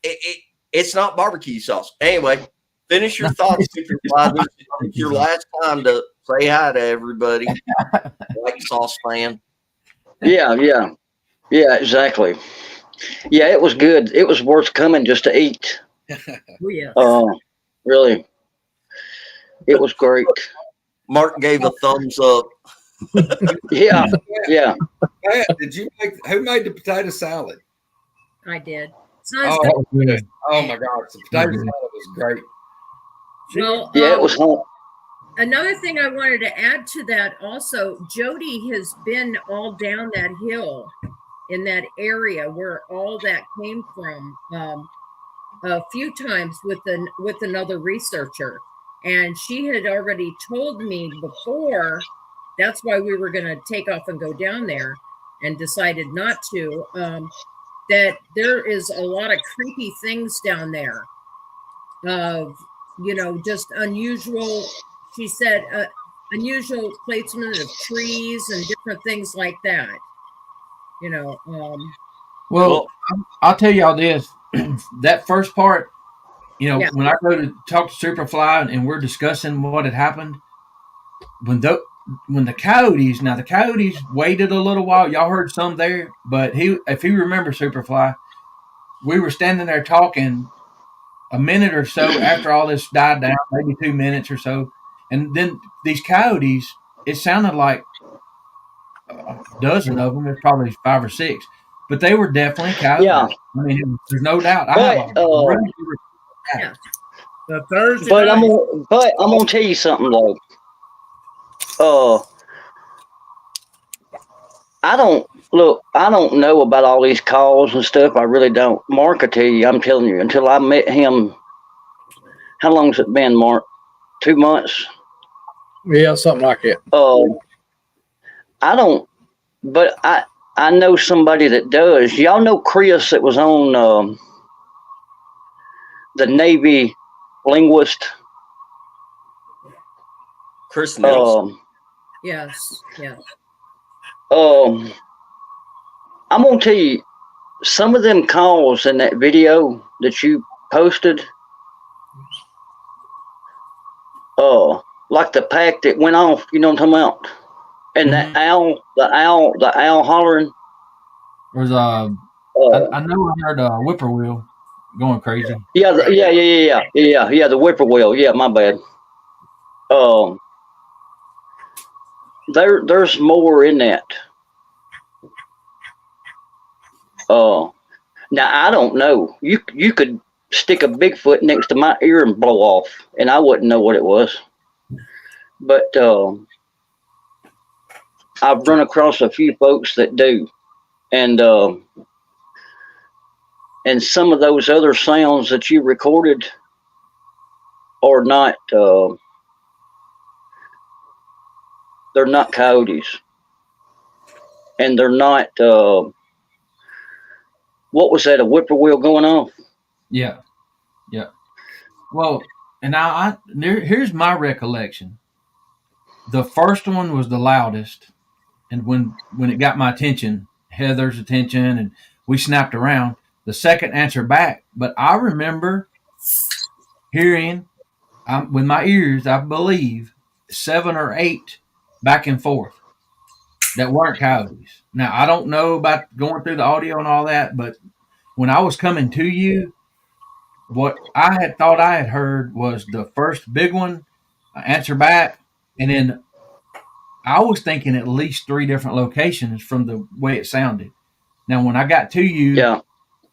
It's not barbecue sauce. Anyway, finish your thoughts. Superfly. This is your last time to say hi to everybody. White sauce fan. Yeah, exactly. Yeah, it was good. It was worth coming just to eat. Oh yeah. Really, it was great. Mark gave a thumbs up. Yeah. Matt, who made the potato salad? I did. Oh, good. Oh my gosh, the potato salad was great. Well, Yeah, it was home. Another thing I wanted to add to that also, Jody has been all down that hill in that area where all that came from a few times with another researcher. And she had already told me before, that's why we were going to take off and go down there, and decided not to, that there is a lot of creepy things down there of, just unusual. She said unusual placement of trees and different things like that. Well, I'll tell y'all this. That first part, Yeah. when I go to talk to Superfly and we're discussing what had happened, when the coyotes waited a little while. Y'all heard some there, but if you remember Superfly, we were standing there talking a minute or so after all this died down, maybe 2 minutes or so. And then these coyotes, it sounded like a dozen of them. There's probably 5 or 6, but they were definitely coyotes. Yeah. I mean, there's no doubt. The Thursday But night. I'm gonna tell you something though. I don't know about all these calls and stuff. I really don't. Mark will tell you. I'm telling you. Until I met him, how long's it been, Mark? 2 months. Yeah, something like that. I don't, but I know somebody that does. Y'all know Chris that was on the Navy linguist. Chris Nelson. Yes. Yeah. I'm gonna tell you, some of them calls in that video that you posted, like the pack that went off, you know what I'm talking about? And that the owl hollering. There's I know I heard a whippoorwill going crazy. Yeah, the whippoorwill. Yeah, my bad. There's more in that. Now I don't know. You could stick a Bigfoot next to my ear and blow off, and I wouldn't know what it was. But I've run across a few folks that do, and some of those other sounds that you recorded are not. They're not coyotes, and they're not. What was that? A whippoorwill going off? Yeah. Well, and now here's my recollection. The first one was the loudest, and when it got my attention, Heather's attention, and we snapped around. The second answered back, but I remember hearing with my ears, I believe, 7 or 8 back and forth that weren't coyotes. Now I don't know about going through the audio and all that, but when I was coming to you, what I had thought I had heard was the first big one answer back, and then I was thinking at least 3 different locations from the way it sounded. Now, when I got to you,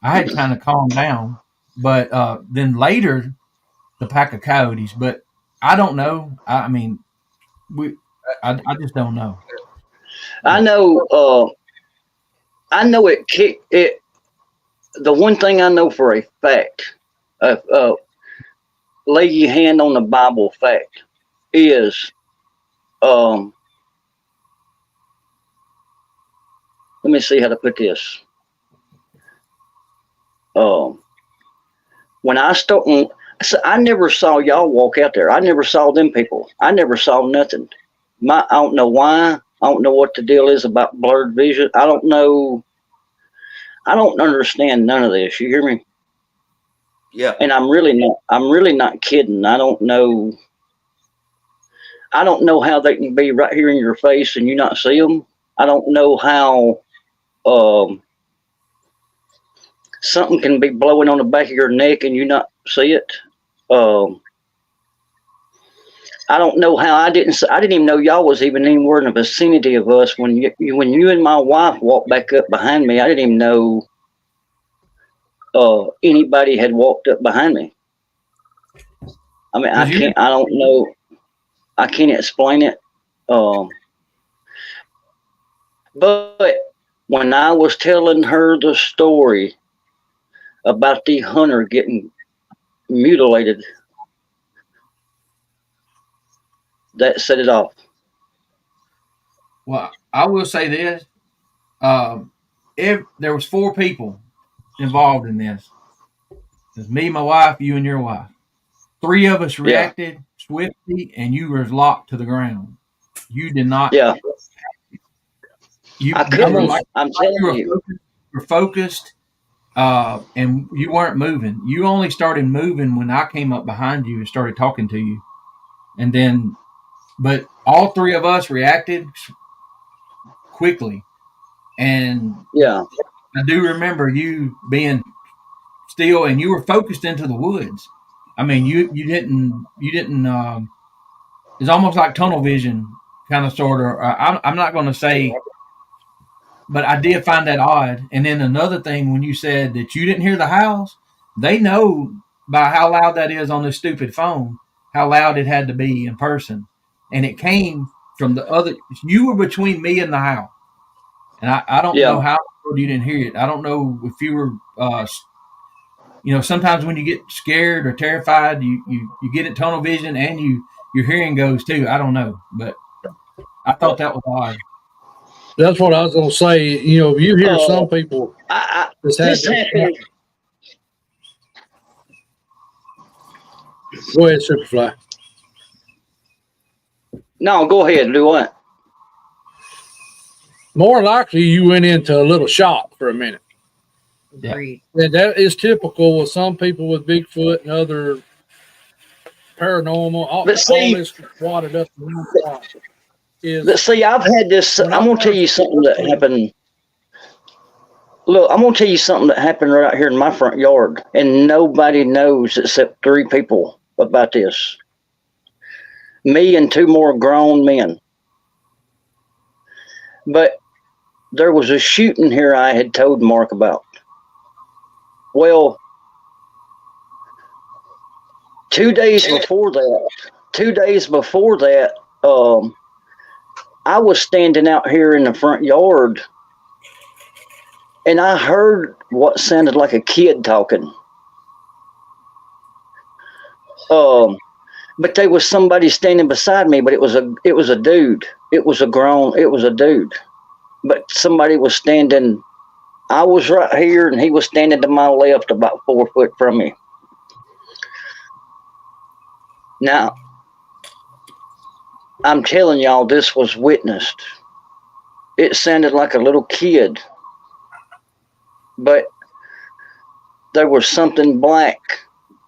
I had kind of calmed down, but then later, the pack of coyotes. But I don't know. I mean, I just don't know. I know. I know it kicked it. The one thing I know for a fact, lay your hand on the Bible fact, is let me see how to put this. When I never saw y'all walk out there. I never saw them people. I never saw nothing. I don't know why. I don't know what the deal is about blurred vision. I don't know. I don't understand none of this. You hear me? Yeah. And I'm really not kidding. I don't know how they can be right here in your face and you not see them. I don't know how something can be blowing on the back of your neck and you not see it. I don't know how I didn't even know y'all was even anywhere in the vicinity of us when you and my wife walked back up behind me. I didn't even know anybody had walked up behind me. I mean, I don't know. I can't explain it. But when I was telling her the story about the hunter getting mutilated, that set it off. Well, I will say this: if there was 4 people involved in this, it's me, my wife, you, and your wife. 3 of us reacted swiftly, and you were locked to the ground. You did not. Yeah. I couldn't. I'm telling you. You were focused, and you weren't moving. You only started moving when I came up behind you and started talking to you, and then. But all 3 of us reacted quickly, and I do remember you being still, and you were focused into the woods. I mean, you didn't. It's almost like tunnel vision, kind of, sort of. I'm not going to say, but I did find that odd. And then another thing, when you said that you didn't hear the howls, they know by how loud that is on this stupid phone, how loud it had to be in person. And it came from the other. You were between me and the howl, and I don't know how you didn't hear it. I don't know if you were. Sometimes when you get scared or terrified, you get in tunnel vision and your hearing goes too. I don't know, but I thought that was odd. That's what I was going to say. You hear some people. Go ahead, Superfly. No, go ahead. Do what? More likely, you went into a little shock for a minute. Agreed. And that is typical with some people with Bigfoot and other paranormal. All But see, this wadded up in one spot. but see, I've had this. When I'm I gonna tell first- you something that happened. Look, I'm gonna tell you something that happened right out here in my front yard, and nobody knows except 3 people about this. Me and 2 more grown men. But there was a shooting here I had told Mark about. Well, 2 days before that, I was standing out here in the front yard, and I heard what sounded like a kid talking. But there was somebody standing beside me, but it was a dude. It was a dude. But somebody was standing. I was right here, and he was standing to my left, about 4 foot from me. Now, I'm telling y'all, this was witnessed. It sounded like a little kid, but there was something black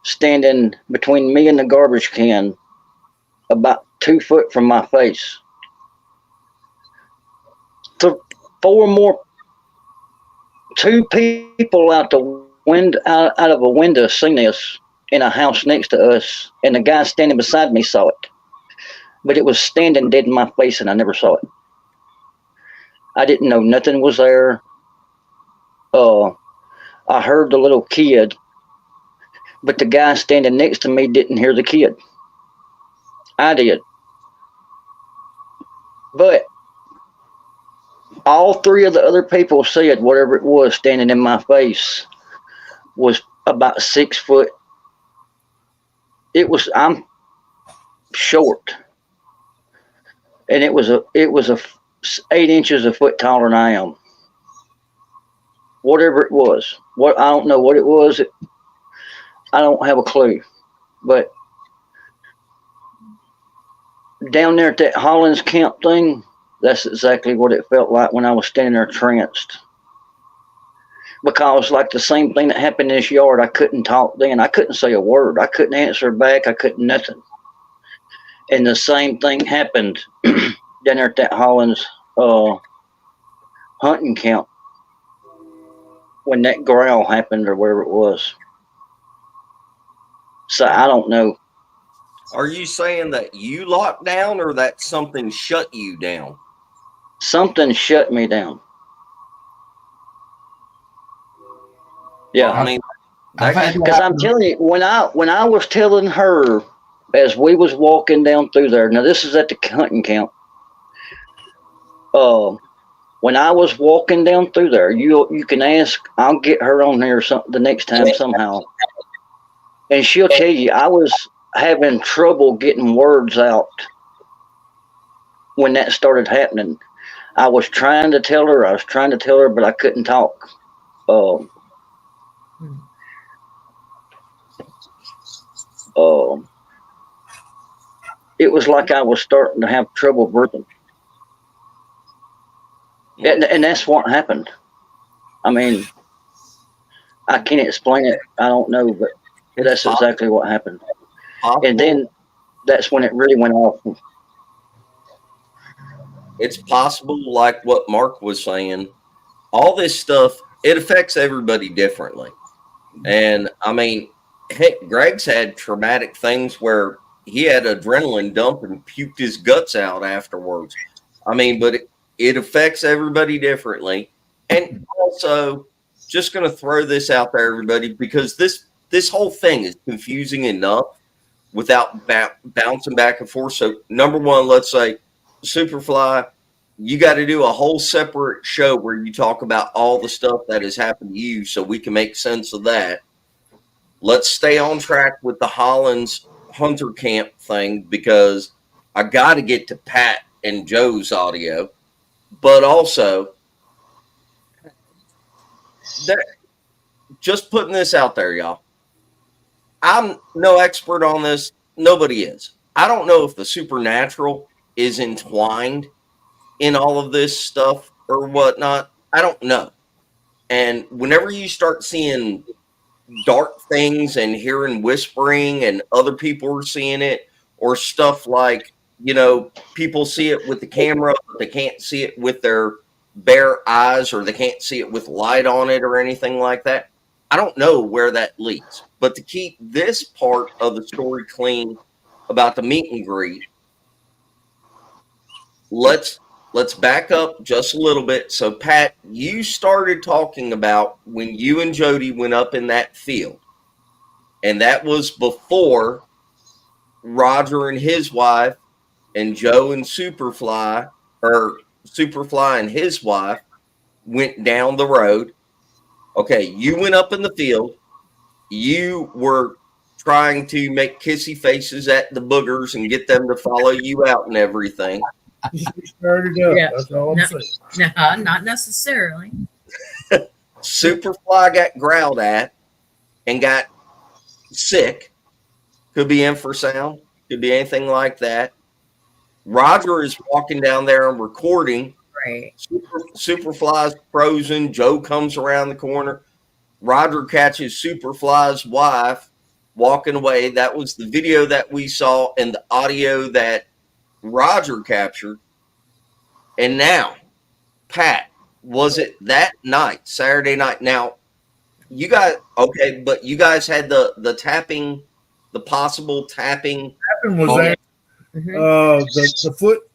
standing between me and the garbage can, about 2 foot from my face. 4 more, 2 people out the window, out of a window, seen this in a house next to us, and the guy standing beside me saw it. But it was standing dead in my face, and I never saw it. I didn't know nothing was there. I heard the little kid, but the guy standing next to me didn't hear the kid. I did. But all 3 of the other people said whatever it was standing in my face was about 6 foot. I'm short, and it was a 8 inches a foot taller than I am. Whatever it was, I don't know what it was. I don't have a clue, but down there at that Hollins camp thing, that's exactly what it felt like when I was standing there tranced. Because like the same thing that happened in this yard, I couldn't talk then. I couldn't say a word. I couldn't answer back. I couldn't nothing. And the same thing happened down there at that Hollins hunting camp when that growl happened or whatever it was. So I don't know. Are you saying that you locked down or that something shut you down? Something shut me down. Yeah. I mean, because I'm telling you, when I was telling her as we was walking down through there, now this is at the hunting camp. When I was walking down through there, you can ask. I'll get her on there the next time somehow, and she'll tell you I was having trouble getting words out when that started happening. I was trying to tell her, but I couldn't talk. It was like I was starting to have trouble breathing. And that's what happened. I mean, I can't explain it. I don't know, but that's exactly what happened. And then that's when it really went off. It's possible, like what Mark was saying, all this stuff, it affects everybody differently. And I mean, heck, Greg's had traumatic things where he had adrenaline dump and puked his guts out afterwards. I mean, but it affects everybody differently. And also, just going to throw this out there, everybody, because this whole thing is confusing enough without bouncing back and forth. So, number one, let's say, Superfly, you got to do a whole separate show where you talk about all the stuff that has happened to you so we can make sense of that. Let's stay on track with the Hollins Hunter Camp thing because I got to get to Pat and Joe's audio. But also, just putting this out there, y'all. I'm no expert on this. Nobody is. I don't know if the supernatural is entwined in all of this stuff or whatnot. I don't know. And whenever you start seeing dark things and hearing whispering and other people are seeing it, or stuff like, people see it with the camera, but they can't see it with their bare eyes, or they can't see it with light on it or anything like that. I don't know where that leads. But to keep this part of the story clean about the meet and greet, let's back up just a little bit. So, Pat, you started talking about when you and Jody went up in that field, and that was before Roger and his wife and Joe and Superfly, or Superfly and his wife, went down the road. Okay, you went up in the field. You were trying to make kissy faces at the boogers and get them to follow you out and everything. She started up. Yeah. That's all I'm No. saying. No, not necessarily. Superfly got growled at and got sick. Could be infrasound. Could be anything like that. Roger is walking down there and recording. Right. Superfly's frozen. Joe comes around the corner. Roger catches Superfly's wife walking away. That was the video that we saw and the audio that Roger captured. And now, Pat, was it that night, Saturday night? Now, you guys, okay, but you guys had the tapping, the possible tapping. Happened was that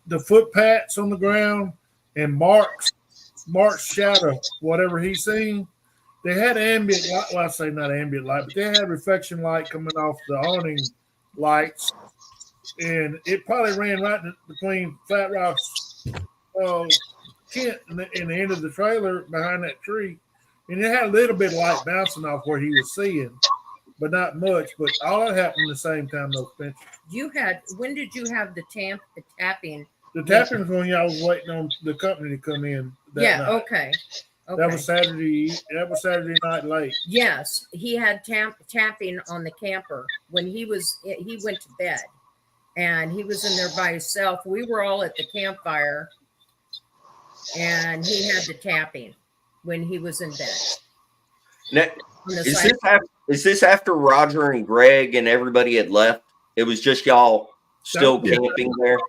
the foot pats on the ground and Mark's shadow, whatever he's seen. They had ambient light. Well, I say not ambient light, but they had reflection light coming off the awning lights, and it probably ran right between Flat Rock's tent and the end of the trailer behind that tree, and it had a little bit of light bouncing off where he was seeing, but not much. But all that happened at the same time, though, Spencer. When did you have the tapping? The tapping was when y'all was waiting on the company to come in. That night. Okay. That was Saturday night late. Yes, he had tapping on the camper when he went to bed, and he was in there by himself. We were all at the campfire, and he had the tapping when he was in bed. Now, is this after Roger and Greg and everybody had left? It was just y'all still camping there?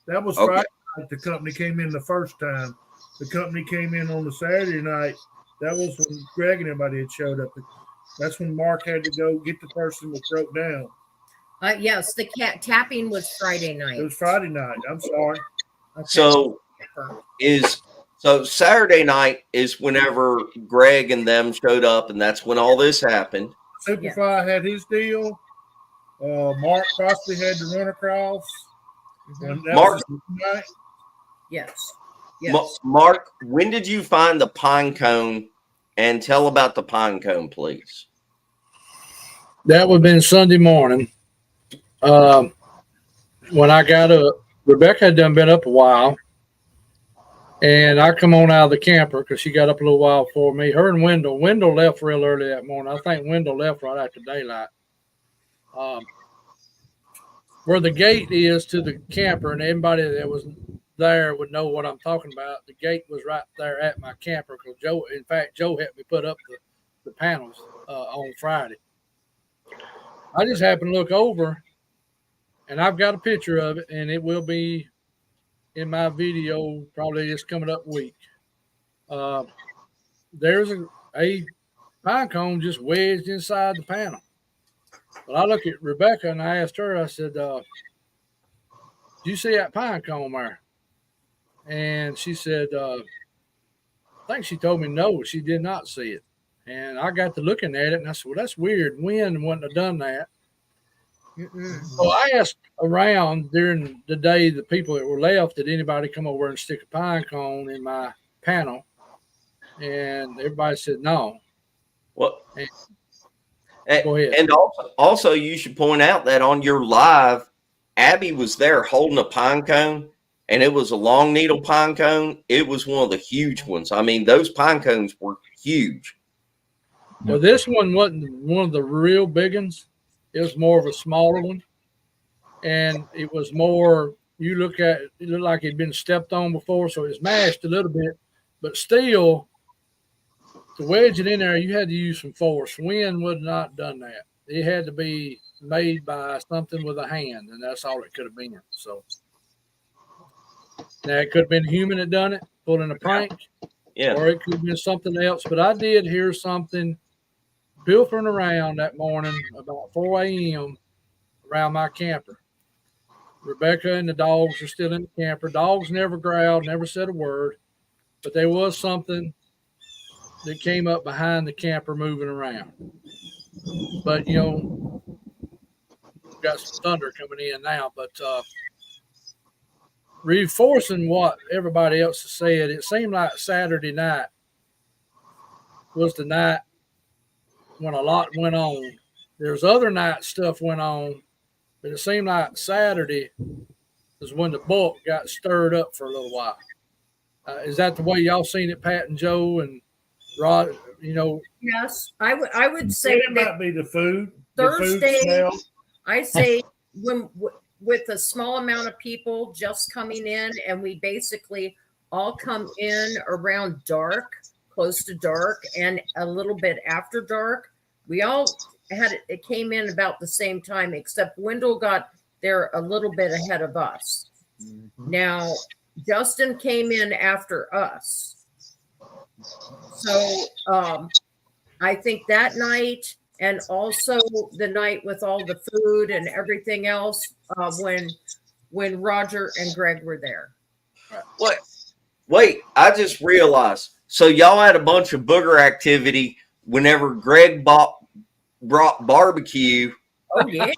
That was Friday night. The company came in the first time. The company came in on the Saturday night. That was when Greg and everybody had showed up. That's when Mark had to go get the person that broke down. Yes, the tapping was Friday night. It was Friday night. I'm sorry. Okay. So Saturday night is whenever Greg and them showed up, and that's when all this happened. Superfly had his deal. Mark possibly had to run across. Mark, yes. Mark, when did you find the pine cone? And tell about the pine cone, please. That would have been Sunday morning. When I got up, Rebecca had done been up a while. And I come on out of the camper because she got up a little while before me. Her and Wendell left real early that morning. I think Wendell left right after daylight. Where the gate is to the camper, and everybody that was there would know what I'm talking about. The gate was right there at my camper because Joe helped me put up the panels on Friday. I just happened to look over, and I've got a picture of it, and it will be in my video probably this coming up week. There's a pine cone just wedged inside the panel. But I look at Rebecca and I asked her, I said, do you see that pine cone there? And she said, I think she told me no, she did not see it. And I got to looking at it and I said, well, that's weird. Wind wouldn't have done that. So I asked around during the day, the people that were left, did anybody come over and stick a pine cone in my panel? And everybody said no. Well, go ahead. And also, you should point out that on your live, Abby was there holding a pine cone, and it was a long needle pine cone. It was one of the huge ones. I mean, those pine cones were huge. Well, this one wasn't one of the real big ones. It was more of a smaller one, and it was more. You look at it, it looked like it'd been stepped on before, so it's mashed a little bit, but still, to wedge it in there, you had to use some force. Wind would not have done that. It had to be made by something with a hand, and that's all it could have been. So now it could have been human that done it, pulling a prank, Yeah. or it could have been something else. But I did hear something pilfering around that morning about 4 a.m. around my camper. Rebecca and the dogs are still in the camper. Dogs never growled, never said a word, but there was something that came up behind the camper moving around. But, you know, we've got some thunder coming in now, but reinforcing what everybody else has said, it seemed like Saturday night was the night when a lot went on. There's other night stuff went on, but it seemed like Saturday is when the book got stirred up for a little while. Is that the way y'all seen it, Pat and Joe and Rod? You know, Yes, I would say It that might be the food. Thursday, The food smell. I say when with a small amount of people just coming in, and we basically all come in around dark, close to dark, and a little bit after dark. We all had it came in about the same time, except Wendell got there a little bit ahead of us. Now, Justin came in after us. So I think that night, and also the night with all the food and everything else, when Roger and Greg were there. What? Wait, I just realized. So y'all had a bunch of booger activity whenever Greg brought barbecue Oh yeah,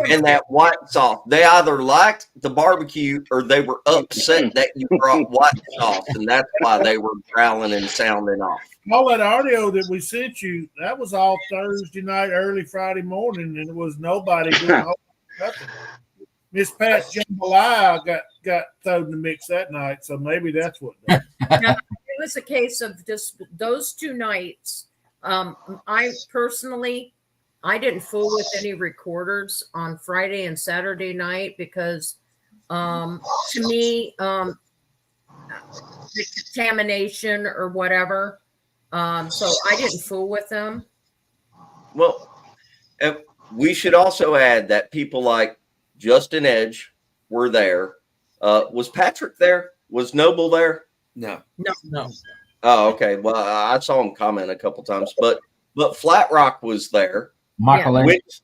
and that white sauce. They either liked the barbecue or they were upset that you brought white sauce, and that's why they were growling and sounding off. All that audio that we sent you, that was all Thursday night, early Friday morning, and it was nobody doing nothing. Miss Pat Jambalaya got thrown in the mix that night, so maybe that's what. it was a case of just those 2 nights. I personally, I didn't fool with any recorders on Friday and Saturday night because, to me, the contamination or whatever. So I didn't fool with them. Well, we should also add that people like Justin Edge were there. Was Patrick there? Was Noble there? No. No. Oh, okay. Well, I saw him comment a couple times, but Flat Rock was there. Michael X.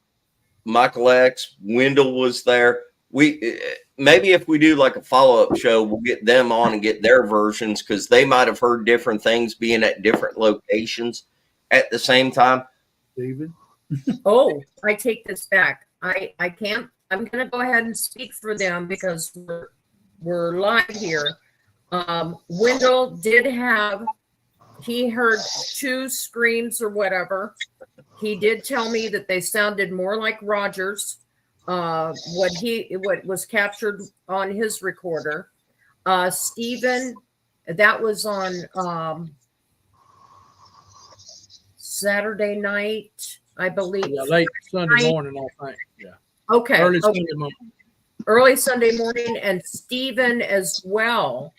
Michael X. Wendell was there. We maybe if we do like a follow-up show, we'll get them on and get their versions because they might have heard different things being at different locations at the same time. Steven? Oh, I take this back. I can't. I'm going to go ahead and speak for them because we're live here. Wendell did have. He heard 2 screams or whatever. He did tell me that they sounded more like Roger's. What was captured on his recorder. Stephen, that was on Saturday night, I believe. Yeah, late Sunday morning, I think. Yeah. Okay. Sunday morning. Early Sunday morning, and Stephen as well.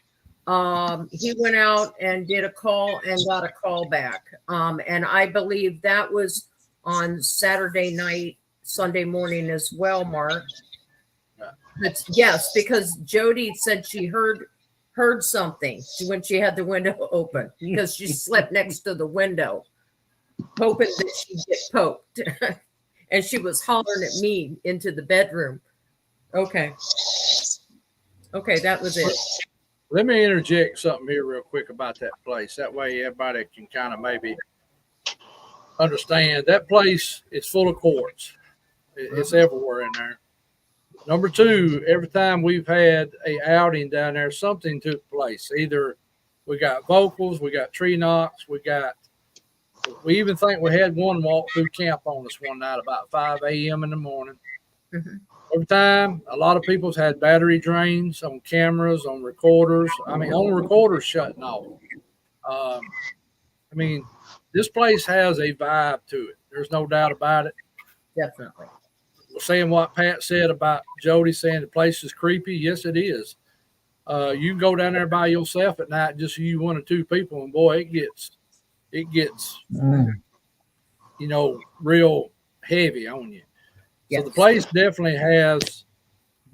He went out and did a call and got a call back. And I believe that was on Saturday night, Sunday morning as well, Mark. But yes, because Jody said she heard something when she had the window open because she slept next to the window, hoping that she'd get poked. And she was hollering at me into the bedroom. Okay, that was it. Let me interject something here real quick about that place. That way everybody can kind of maybe understand. That place is full of quartz. It's everywhere in there. Number 2, every time we've had a outing down there, something took place. Either we got vocals, we got tree knocks, we even think we had one walk through camp on us one night about 5 a.m. in the morning. Mm-hmm. Every time, a lot of people's had battery drains on cameras, on recorders. I mean, on recorders shutting off. I mean, this place has a vibe to it. There's no doubt about it. Definitely. Saying what Pat said about Jody saying the place is creepy. Yes, it is. You can go down there by yourself at night, just you, one or two people, and boy, it gets, you know, real heavy on you. Yes. So the place definitely has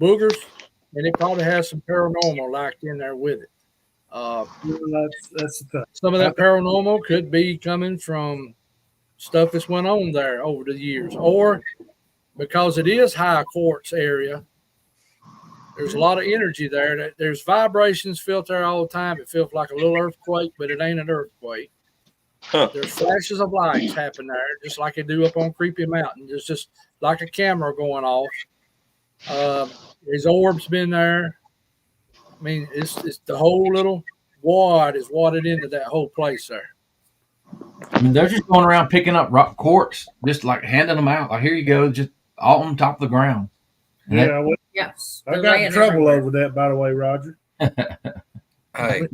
boogers, and it probably has some paranormal locked in there with it. That's the thing. Some of that paranormal could be coming from stuff that's went on there over the years, or because it is high quartz area, there's a lot of energy there. There's vibrations felt there all the time. It feels like a little earthquake, but it ain't an earthquake. Huh. There's flashes of lights happen there, just like they do up on Creepy Mountain. There's just like a camera going off. There's orbs been there. I mean, it's the whole little wad is wadded into that whole place there. I mean, they're just going around picking up rock quartz, just like handing them out. Like, here you go, just all on top of the ground. And Yeah, well, Yes. I They're got in laying trouble everywhere. over that, by the way, Roger. Hey,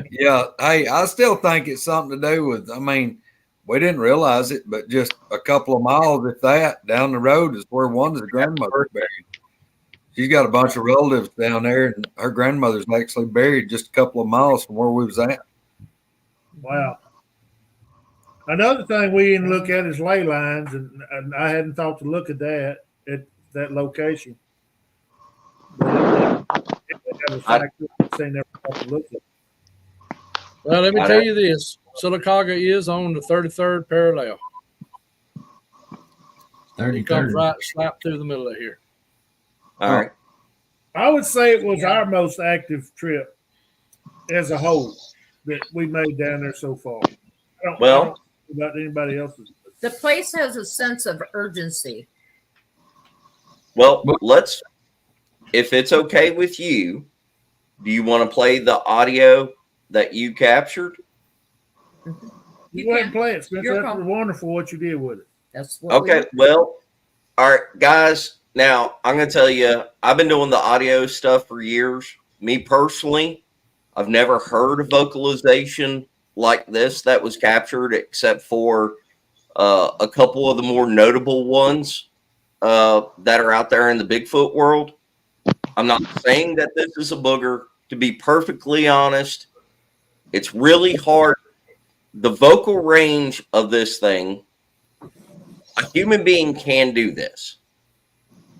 yeah, hey, I still think it's something to do with. I mean, we didn't realize it, but just a couple of miles, if that, down the road is where one of the grandmother's buried. She's got a bunch of relatives down there, and her grandmother's actually buried just a couple of miles from where we was at. Wow. Another thing we didn't look at is ley lines, and I hadn't thought to look at that at that location. But it was a factor they never thought to look at. Well, let me tell you this: Sylacauga is on the 33rd parallel. It comes 33rd. right slap through the middle of here. All right. I would say it was our most active trip as a whole that we made down there so far. I don't know about anybody else's. The place has a sense of urgency. Well, let's, if it's okay with you, do you want to play the audio that you captured? You went and play it, Spencer. Your That's call. wonderful what you did with it. That's what Okay, well, all right, guys. Now, I'm going to tell you, I've been doing the audio stuff for years. Me personally, I've never heard a vocalization like this that was captured, except for a couple of the more notable ones that are out there in the Bigfoot world. I'm not saying that this is a booger. To be perfectly honest, it's really hard. The vocal range of this thing, a human being can do this.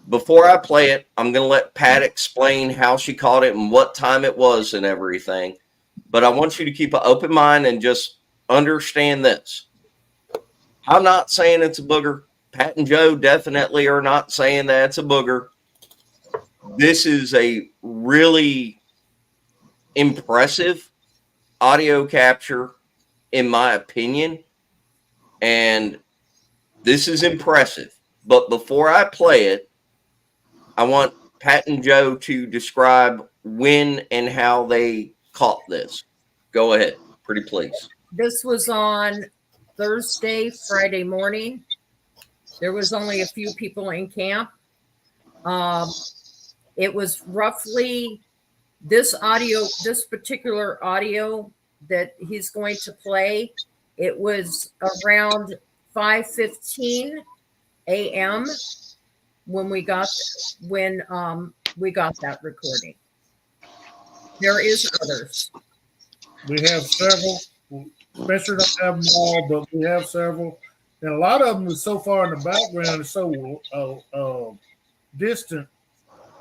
Before I play it, I'm going to let Pat explain how she caught it and what time it was and everything. But I want you to keep an open mind and just understand this. I'm not saying it's a booger. Pat and Joe definitely are not saying that it's a booger. This is a really impressive audio capture, in my opinion. And this is impressive. But before I play it, I want Pat and Joe to describe when and how they caught this. Go ahead, pretty please. This was on Thursday, Friday morning. There was only a few people in camp. It was roughly this particular audio that he's going to play. It was around 5:15 a.m. when we got that recording. There is others. We have several. Spencer don't have them all, but we have several. And a lot of them is so far in the background, it's so distant.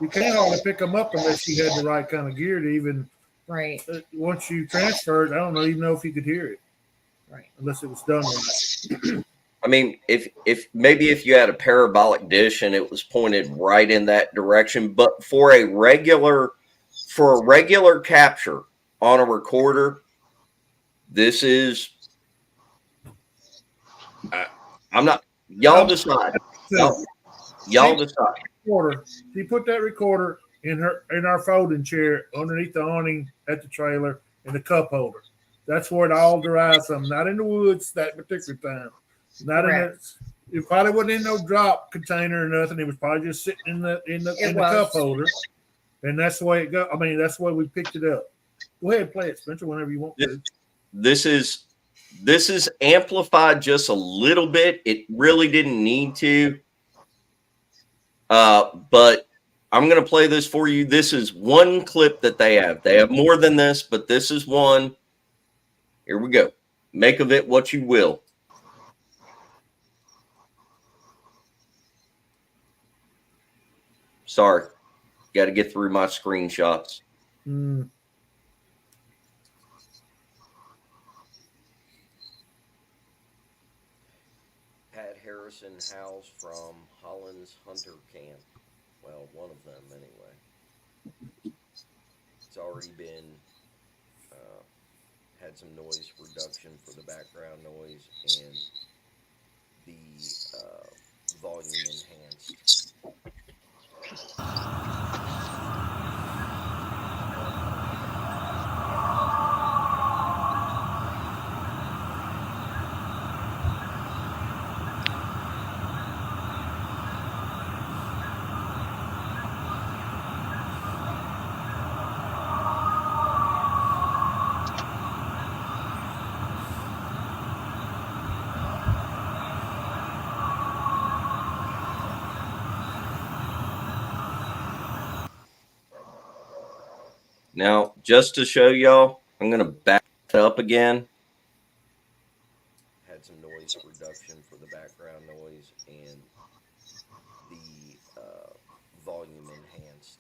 You can't hardly pick them up unless you had the right kind of gear to even. Right. Once you transferred, I don't even know if you could hear it. Right. Unless it was done right. I mean, if you had a parabolic dish and it was pointed right in that direction, but for a regular capture on a recorder, this is. I'm not. Y'all decide. Y'all decide. She put that recorder in our folding chair underneath the awning at the trailer in the cup holder. That's where it all derives from. Not in the woods that particular time. Not Correct. in it probably wasn't in no drop container or nothing. It was probably just sitting in the cup holder. And that's the way it go. I mean, that's the way we picked it up. Go ahead and play it, Spencer, whenever you want to. This is This is amplified just a little bit. It really didn't need to. But I'm going to play this for you. This is one clip that they have. They have more than this, but this is one. Here we go. Make of it what you will. Sorry. Got to get through my screenshots. Pat Harrison Howes from Hollins Hunter Camp. Well, one of them anyway. It's already been had some noise reduction for the background noise and the volume enhanced. Now, just to show y'all, I'm going to back it up again. Had some noise reduction for the background noise and the volume enhanced.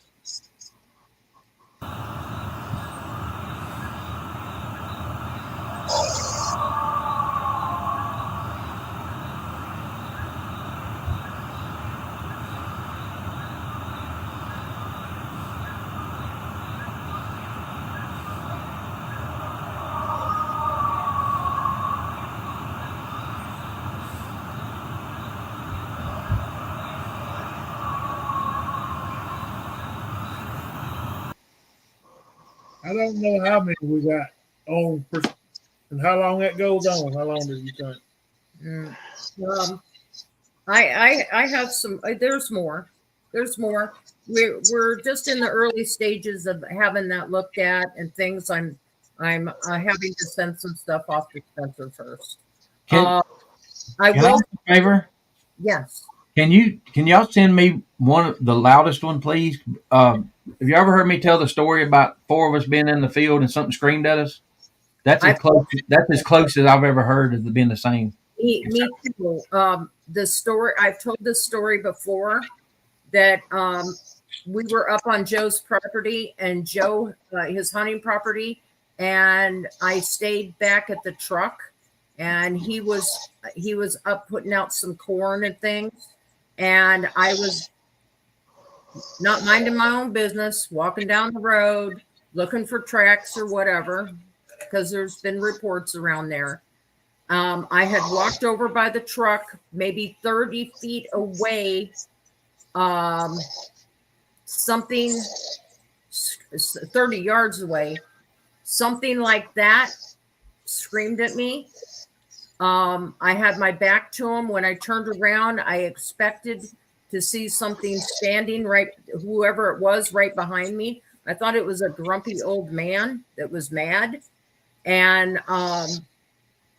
I don't know how many we got on and how long that goes on. How long do you think? I have some. There's more. There's more. We're just in the early stages of having that looked at and things. I'm having to send some stuff off to Spencer first. I will. A favor? Yes. Can y'all send me the loudest one, please? Have you ever heard me tell the story about 4 of us being in the field and something screamed at us? That's as close as I've ever heard as being the same. Me too. The story I've told this story before that we were up on Joe's property and Joe his hunting property, and I stayed back at the truck, and he was up putting out some corn and things, and I was not minding my own business, walking down the road, looking for tracks or whatever, because there's been reports around there. I had walked over by the truck, maybe 30 feet away, something 30 yards away, something like that screamed at me. I had my back to him. When I turned around, I expected to see something standing whoever it was, right behind me. I thought it was a grumpy old man that was mad, and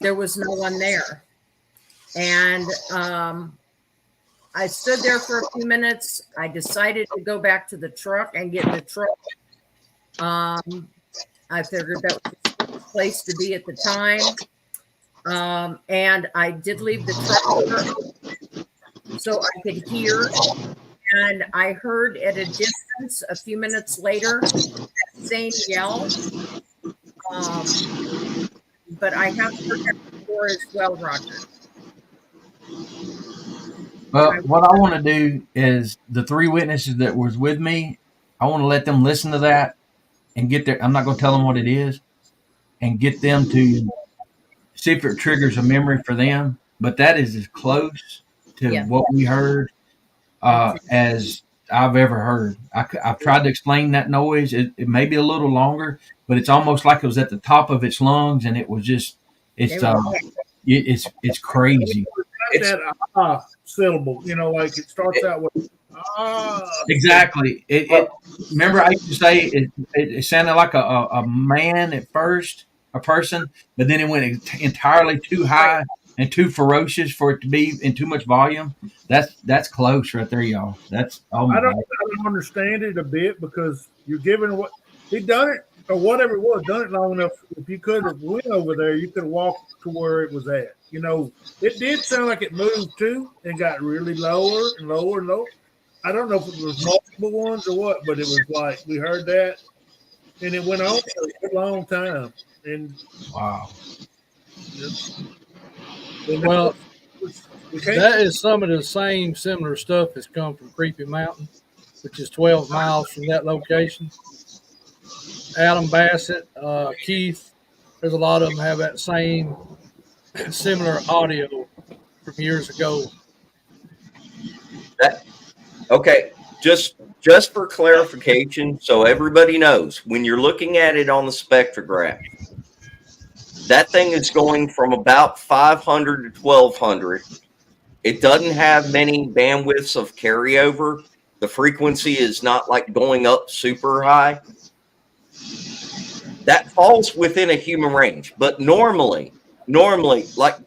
there was no one there. And I stood there for a few minutes. I decided to go back to the truck and get in the truck. I figured that was the place to be at the time. And I did leave the truck so I could hear. And I heard at a distance a few minutes later that same yell. But I have heard that before as well, Roger. Well, what I want to do is the 3 witnesses that was with me, I want to let them listen to that and get their, I'm not going to tell them what it is, and get them to see if it triggers a memory for them. But that is as close to what we heard as I've ever heard. I've tried to explain that noise. It may be a little longer, but it's almost like it was at the top of its lungs, and it was just it's crazy. It's that syllable, like it starts out with exactly. Remember I used to say it sounded like a man at first, a person, but then it went entirely too high and too ferocious for it to be in too much volume. That's close right there, y'all. That's oh my I God. don't understand it a bit because you're giving what he done it or whatever it was, done it long enough. If you could have went over there, you could have walked to where it was at. You know, it did sound like it moved too and got really lower and lower and lower. I don't know if it was multiple ones or what, but it was like we heard that and it went on for a long time. And Wow. Well, we can't that is some of the same similar stuff that's come from Creepy Mountain, which is 12 miles from that location. Adam Bassett, Keith, there's a lot of them have that same similar audio from years ago. Okay, just for clarification, so everybody knows, when you're looking at it on the spectrograph, that thing is going from about 500 to 1200. It doesn't have many bandwidths of carryover. The frequency is not like going up super high. That falls within a human range. But normally, like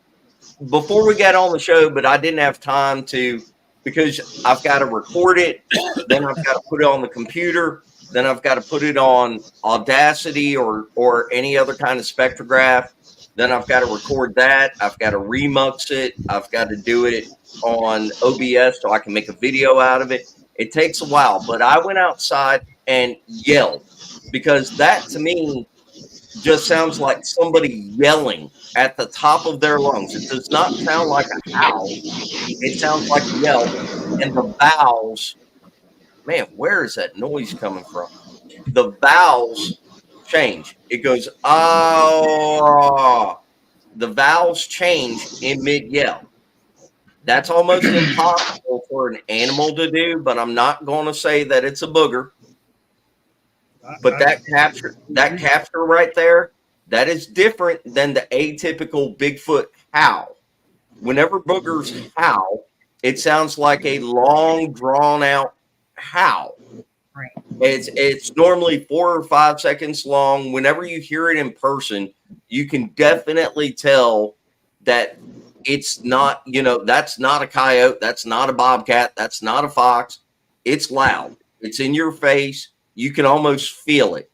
before we got on the show, but I didn't have time to, because I've got to record it, then I've got to put it on the computer, then I've got to put it on Audacity or any other kind of spectrograph. Then I've got to record that. I've got to remux it. I've got to do it on OBS so I can make a video out of it. It takes a while, but I went outside and yelled because that to me just sounds like somebody yelling at the top of their lungs. It does not sound like a howl. It sounds like a yell. And the vowels, man, where is that noise coming from? The vowels change. It goes, oh, the vowels change in mid yell. That's almost impossible for an animal to do, but I'm not going to say that it's a booger. But that capture right there, that is different than the atypical Bigfoot howl. Whenever boogers howl, it sounds like a long, drawn out howl. Right. It's normally 4 or 5 seconds long. Whenever you hear it in person, you can definitely tell that it's not, that's not a coyote, that's not a bobcat, that's not a fox. It's loud. It's in your face. You can almost feel it.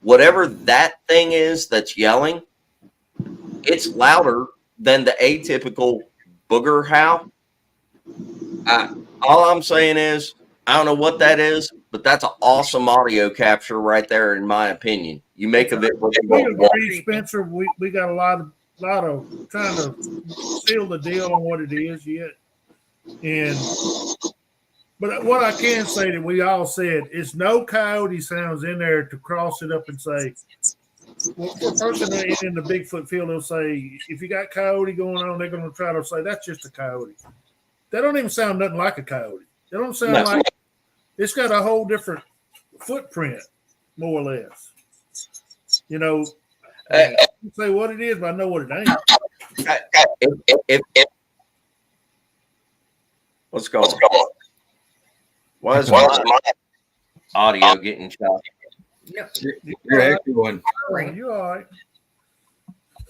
Whatever that thing is that's yelling, it's louder than the atypical booger howl. All I'm saying is, I don't know what that is, but that's an awesome audio capture right there, in my opinion. You make of it what you want. Spencer, we got a lot of trying to seal the deal on what it is yet. But what I can say that we all said is no coyote sounds in there to cross it up and say, well, for a person in the Bigfoot field, they'll say, if you got coyote going on, they're going to try to say, that's just a coyote. They don't even sound nothing like a coyote. They don't sound like, it's got a whole different footprint, more or less. I can't say what it is, but I know what it ain't. What's going on? Why is my audio getting shot? You're echoing. You're all right.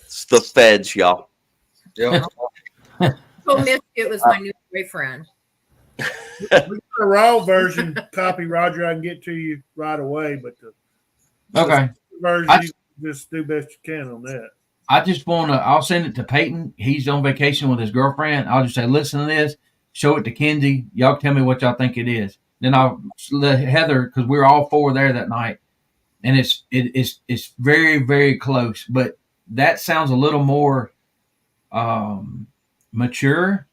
It's the feds, y'all. Yeah. Oh, missed it was my new boyfriend. We got a raw version copy, Roger. I can get to you right away, but the version, you just do best you can on that. I just I'll send it to Peyton. He's on vacation with his girlfriend. I'll just say, listen to this, show it to Kenzie. Y'all tell me what y'all think it is. Then I'll let Heather, because we were all 4 there that night, and it's very, very close. But that sounds a little more mature.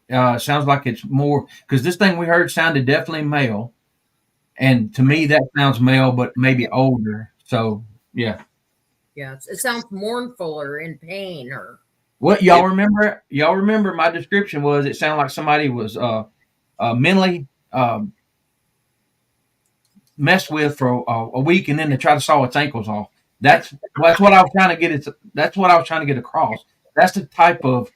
Sounds like it's more, because this thing we heard sounded definitely male, and to me that sounds male, but maybe older. So yeah. Yeah, it sounds mournful or in pain or. What y'all remember? Y'all remember my description was it sounded like somebody was mentally messed with for a week, and then they try to saw its ankles off. That's what I was trying to get. That's what I was trying to get across. That's the type of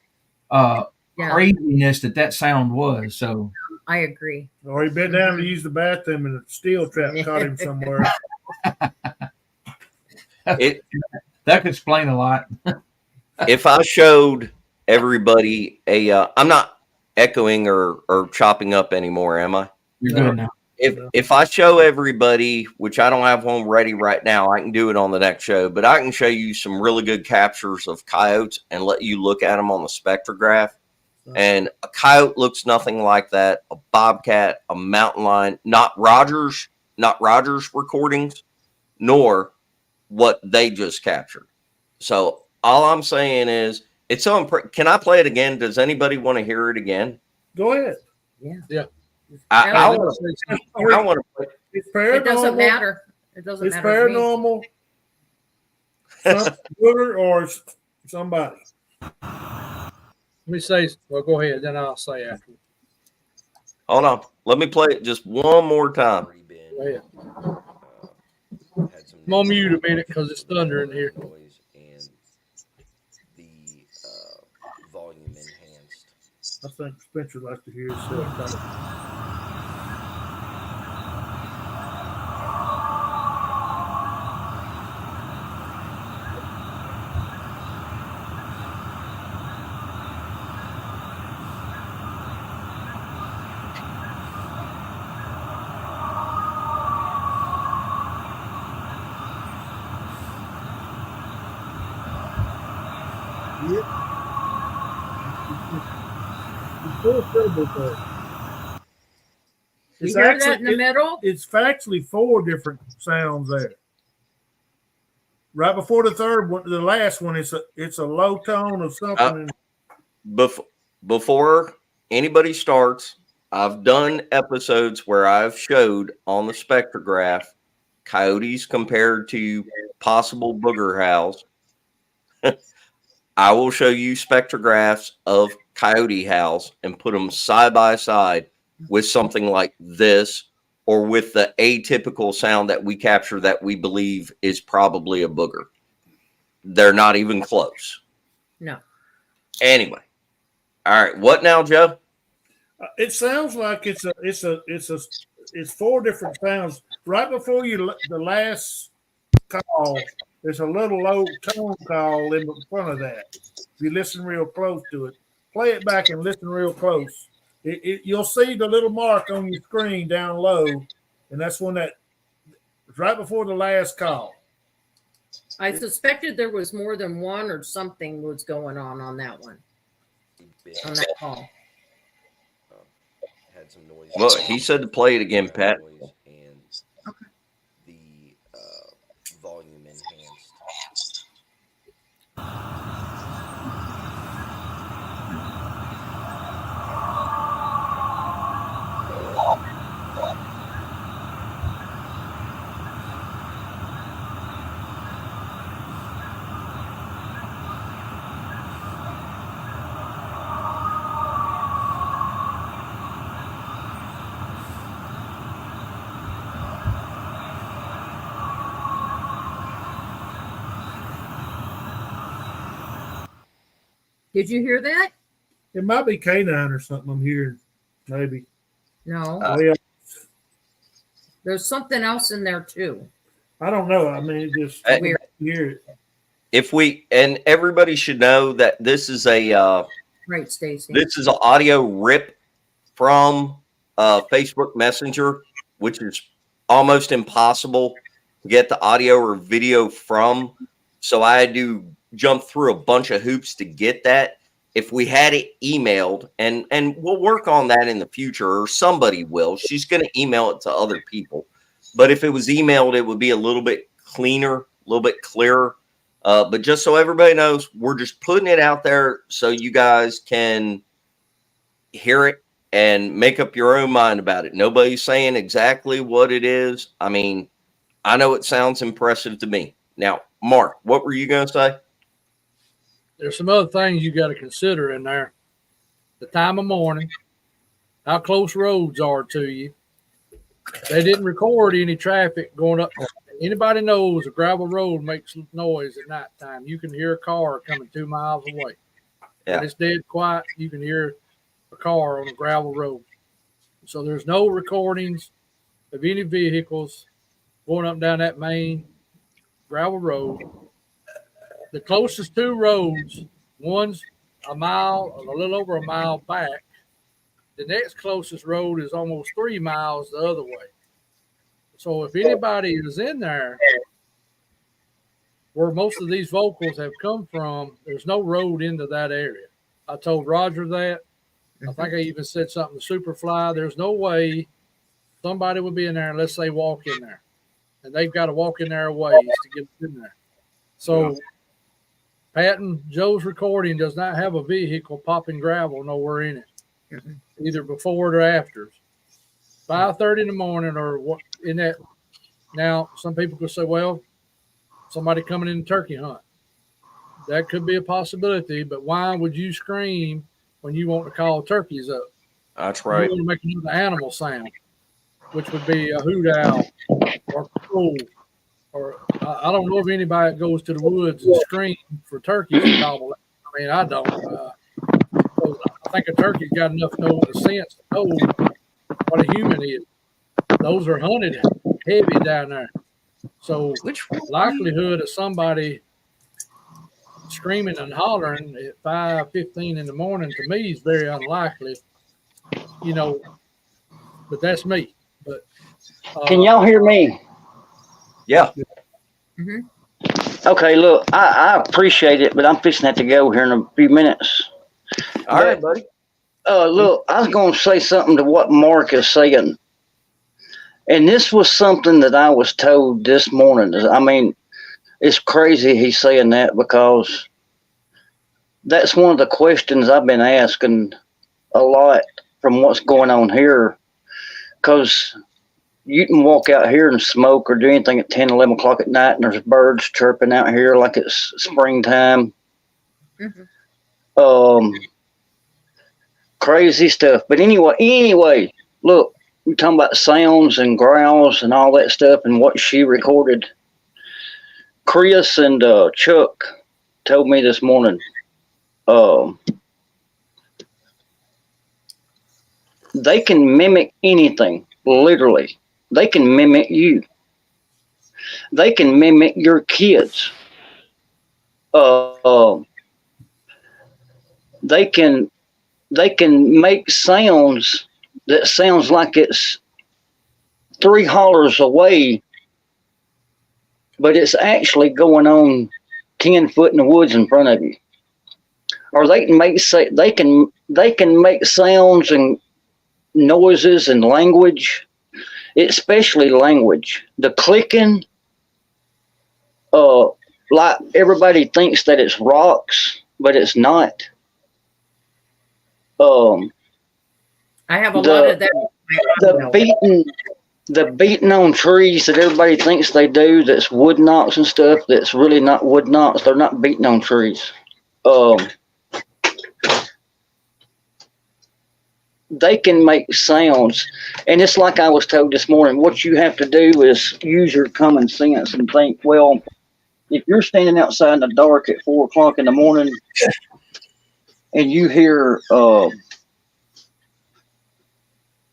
craziness that sound was. So I agree. Or he bent down to use the bathroom and a steel trap caught him somewhere. It That could explain a lot. if I showed everybody I'm not echoing or chopping up anymore, am I? You're No. good now. If I show everybody, which I don't have one ready right now, I can do it on the next show, but I can show you some really good captures of coyotes and let you look at them on the spectrograph. And a coyote looks nothing like that. A bobcat, a mountain lion, not Rogers recordings, nor what they just captured. So all I'm saying is, it's so can I play it again? Does anybody want to hear it again? Go ahead. Yeah. I No, want to play. It's paranormal. it doesn't matter. It doesn't It's matter. to me. paranormal. Some Booger or somebody. Let me say, well, go ahead, then I'll say after. Hold on. Let me play it just one more time. Go ahead. I'm on mute a minute because it's thunder in here. And the volume enhanced. I think Spencer likes to hear himself. Yep. It's full syllable thing. You hear that in the middle? It's factually 4 different sounds there. Right before the third one, the last one, it's a low tone of something. Before anybody starts, I've done episodes where I've showed on the spectrograph coyotes compared to possible booger howls. I will show you spectrographs of coyote howls and put them side by side with something like this, or with the atypical sound that we capture that we believe is probably a booger. They're not even close. No. Anyway. All right. What now, Joe? It sounds like it's 4 different sounds. Right before the last call, there's a little low tone call in front of that. If you listen real close to it, play it back and listen real close. You'll see the little mark on your screen down low, and that's when it's right before the last call. I suspected there was more than one or something was going on that one. On that call. Had some noise. Well, he said to play it again, Pat. Okay. The volume enhanced. Did you hear that? It might be canine or something I'm hearing, maybe. No. Well, There's something else in there too. I don't know. I mean, it just Weird. hear it. If we, and everybody should know that this is a Right, Stacy. this is an audio rip from Facebook Messenger, which is almost impossible to get the audio or video from. So I had to jump through a bunch of hoops to get that. If we had it emailed, and we'll work on that in the future, or somebody will. She's going to email it to other people. But if it was emailed, it would be a little bit cleaner, a little bit clearer. But just so everybody knows, we're just putting it out there so you guys can hear it and make up your own mind about it. Nobody's saying exactly what it is. I mean, I know it sounds impressive to me. Now, Mark, what were you going to say? There's some other things you got to consider in there. The time of morning, how close roads are to you. They didn't record any traffic going up. Anybody knows a gravel road makes noise at nighttime. You can hear a car coming 2 miles away. Yeah. When it's dead quiet, you can hear a car on a gravel road. So there's no recordings of any vehicles going up and down that main gravel road. The closest two roads, one's a mile, a little over a mile back. The next closest road is almost 3 miles the other way. So if anybody is in there where most of these vocals have come from, there's no road into that area. I told Roger that. I think I even said something to Superfly. There's no way somebody would be in there unless they walk in there. And they've got to walk in there a ways to get in there. So Patton, Joe's recording does not have a vehicle popping gravel nowhere in it, either before or after. 5:30 in the morning or what in that. Now, some people could say, well, somebody coming in to turkey hunt. That could be a possibility, but why would you scream when you want to call turkeys up? That's right. You want to make another animal sound, which would be a hoot owl or crow. Or I don't know of anybody that goes to the woods and screams for turkeys to gobble. I mean, I don't. I think a turkey's got enough sense to know what a human is. Those are hunted heavy down there. So likelihood of somebody screaming and hollering at 5:15 in the morning to me is very unlikely, but that's me. But Can y'all hear me? Yeah. Okay, look, I appreciate it, but I'm fixing to have to go here in a few minutes. All right, buddy. Look, I was going to say something to what Mark is saying. And this was something that I was told this morning. I mean, it's crazy he's saying that because that's one of the questions I've been asking a lot from what's going on here. Because you can walk out here and smoke or do anything at 10, 11 o'clock at night, and there's birds chirping out here like it's springtime. Crazy stuff. But anyway, look, we're talking about sounds and growls and all that stuff and what she recorded. Chris and Chuck told me this morning they can mimic anything, literally. They can mimic you. They can mimic your kids. They can make sounds that sounds like it's 3 hollers away, but it's actually going on 10 foot in the woods in front of you. Or they can make sounds and noises and language, especially language. The clicking, like everybody thinks that it's rocks, but it's not. I have a lot of that. The beating on trees that everybody thinks they do, that's wood knocks and stuff, that's really not wood knocks. They're not beating on trees. They can make sounds. And it's like I was told this morning, what you have to do is use your common sense and think, well, if you're standing outside in the dark at 4 o'clock in the morning and you hear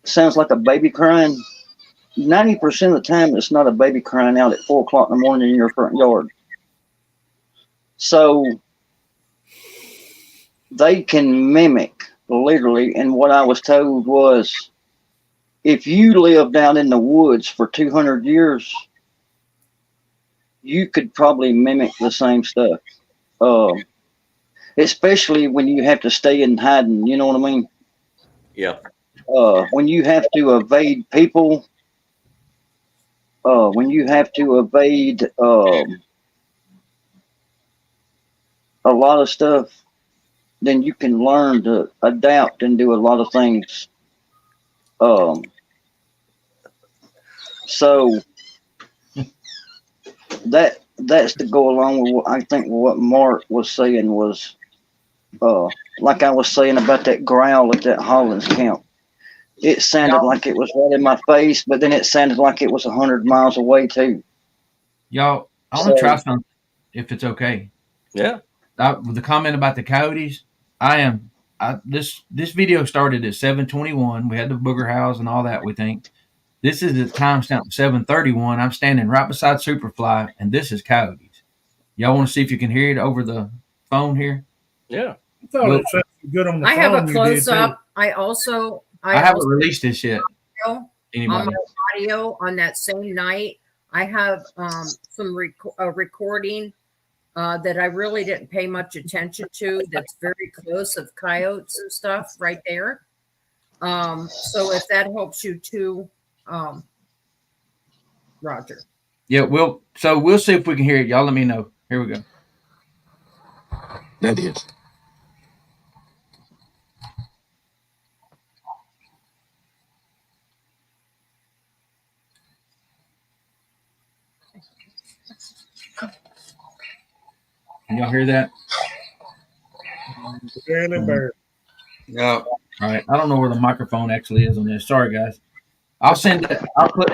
sounds like a baby crying, 90% of the time it's not a baby crying out at 4 o'clock in the morning in your front yard. So they can mimic, literally. And what I was told was, if you lived out in the woods for 200 years, you could probably mimic the same stuff. Especially when you have to stay in hiding, you know what I mean? Yeah. When you have to evade people, when you have to evade a lot of stuff, then you can learn to adapt and do a lot of things. So that's to go along with what I think what Mark was saying was, like I was saying about that growl at that Hollins camp. It sounded like it was right in my face, but then it sounded like it was 100 miles away too. Y'all, I want to try something, if it's okay. Yeah. With the comment about the coyotes, this video started at 7:21. We had the booger house and all that, we think. This is the timestamp 7:31. I'm standing right beside Superfly, and this is coyotes. Y'all want to see if you can hear it over the phone here? Yeah. I thought Well, it sounded good on the I phone. have a you did, close too. up. I also haven't released this yet. on Anybody? my audio on that same night. I have some recording that I really didn't pay much attention to. That's very close of coyotes and stuff right there. So if that helps you too, Roger. Yeah, we'll see if we can hear it. Y'all let me know. Here we go. That is. Can y'all hear that? Barely bird. Yeah. All right. I don't know where the microphone actually is on this. Sorry, guys. I'll send it. I'll put.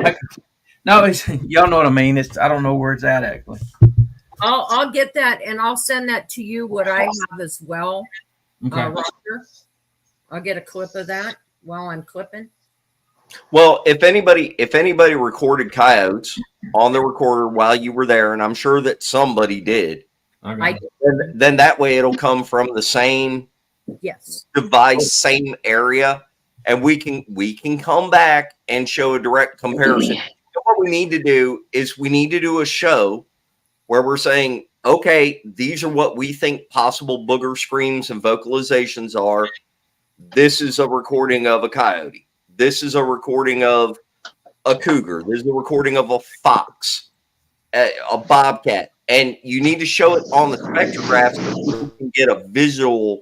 No, it's y'all know what I mean. I don't know where it's at actually. I'll get that and I'll send that to you. What I have as well, Okay. Roger. I'll get a clip of that while I'm clipping. Well, if anybody recorded coyotes on the recorder while you were there, and I'm sure that somebody did, Okay. then that way it'll come from the same Yes. device, same area, and we can come back and show a direct comparison. So what we need to do is we need to do a show where we're saying, okay, these are what we think possible booger screams and vocalizations are. This is a recording of a coyote. This is a recording of a cougar. This is a recording of a fox, a bobcat. And you need to show it on the spectrograph so you can get a visual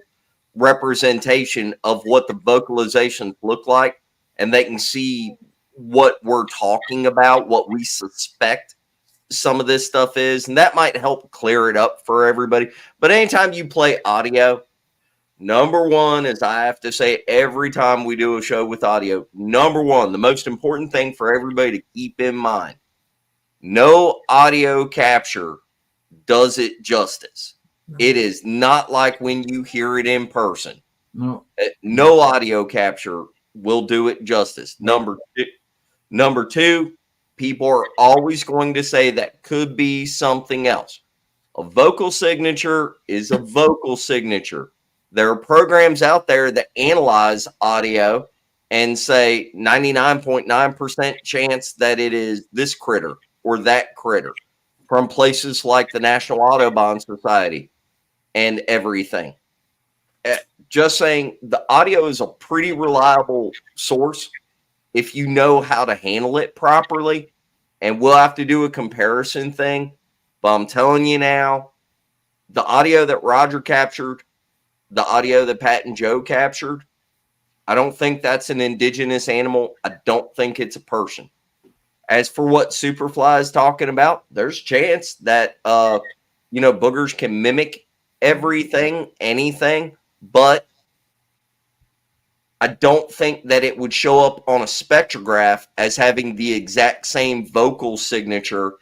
representation of what the vocalizations look like. And they can see what we're talking about, what we suspect some of this stuff is. And that might help clear it up for everybody. But anytime you play audio, number one is I have to say every time we do a show with audio, number one, the most important thing for everybody to keep in mind, no audio capture does it justice. It is not like when you hear it in person. No. No audio capture will do it justice. Number two, people are always going to say that could be something else. A vocal signature is a vocal signature. There are programs out there that analyze audio and say 99.9% chance that it is this critter or that critter from places like the National Audubon Society and everything. Just saying the audio is a pretty reliable source if you know how to handle it properly. And we'll have to do a comparison thing. But I'm telling you now, the audio that Roger captured, the audio that Pat and Joe captured, I don't think that's an indigenous animal. I don't think it's a person. As for what Superfly is talking about, there's a chance that boogers can mimic everything, anything, but I don't think that it would show up on a spectrograph as having the exact same vocal signature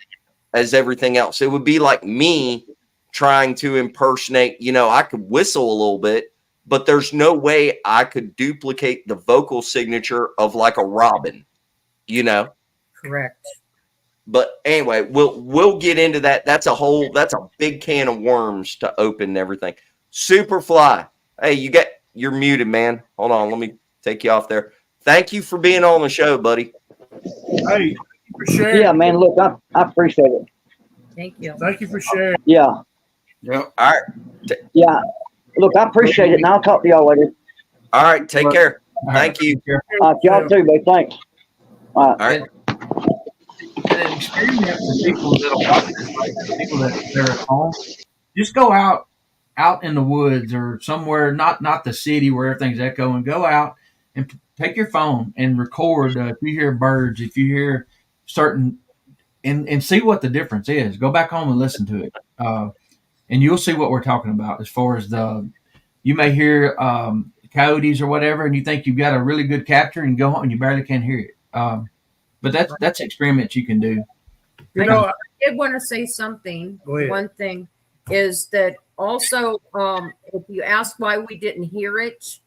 as everything else. It would be like me trying to impersonate, I could whistle a little bit, but there's no way I could duplicate the vocal signature of like a robin, Correct. But anyway, we'll get into that. That's a big can of worms to open and everything. Superfly. Hey, you're muted, man. Hold on, let me take you off there. Thank you for being on the show, buddy. Hey, for sharing. Yeah, man. Look, I appreciate it. Thank you. Thank you for sharing. Yeah. Yep. All right. Yeah. Look, I appreciate it, and I'll talk to y'all later. All right, take care. All Thank right. you. Y'all too, babe. Thanks. All right. All right. An experiment for people that are watching this, like the people that are at home, just go out in the woods or somewhere, not the city where everything's echoing. Go out and take your phone and record. If you hear birds, if you hear certain, and see what the difference is. Go back home and listen to it, and you'll see what we're talking about. As far as you may hear coyotes or whatever, and you think you've got a really good capture, and go home and you barely can hear it. But that's experiments you can do. I did want to say something. Go ahead. One thing is that also, if you ask why we didn't hear it,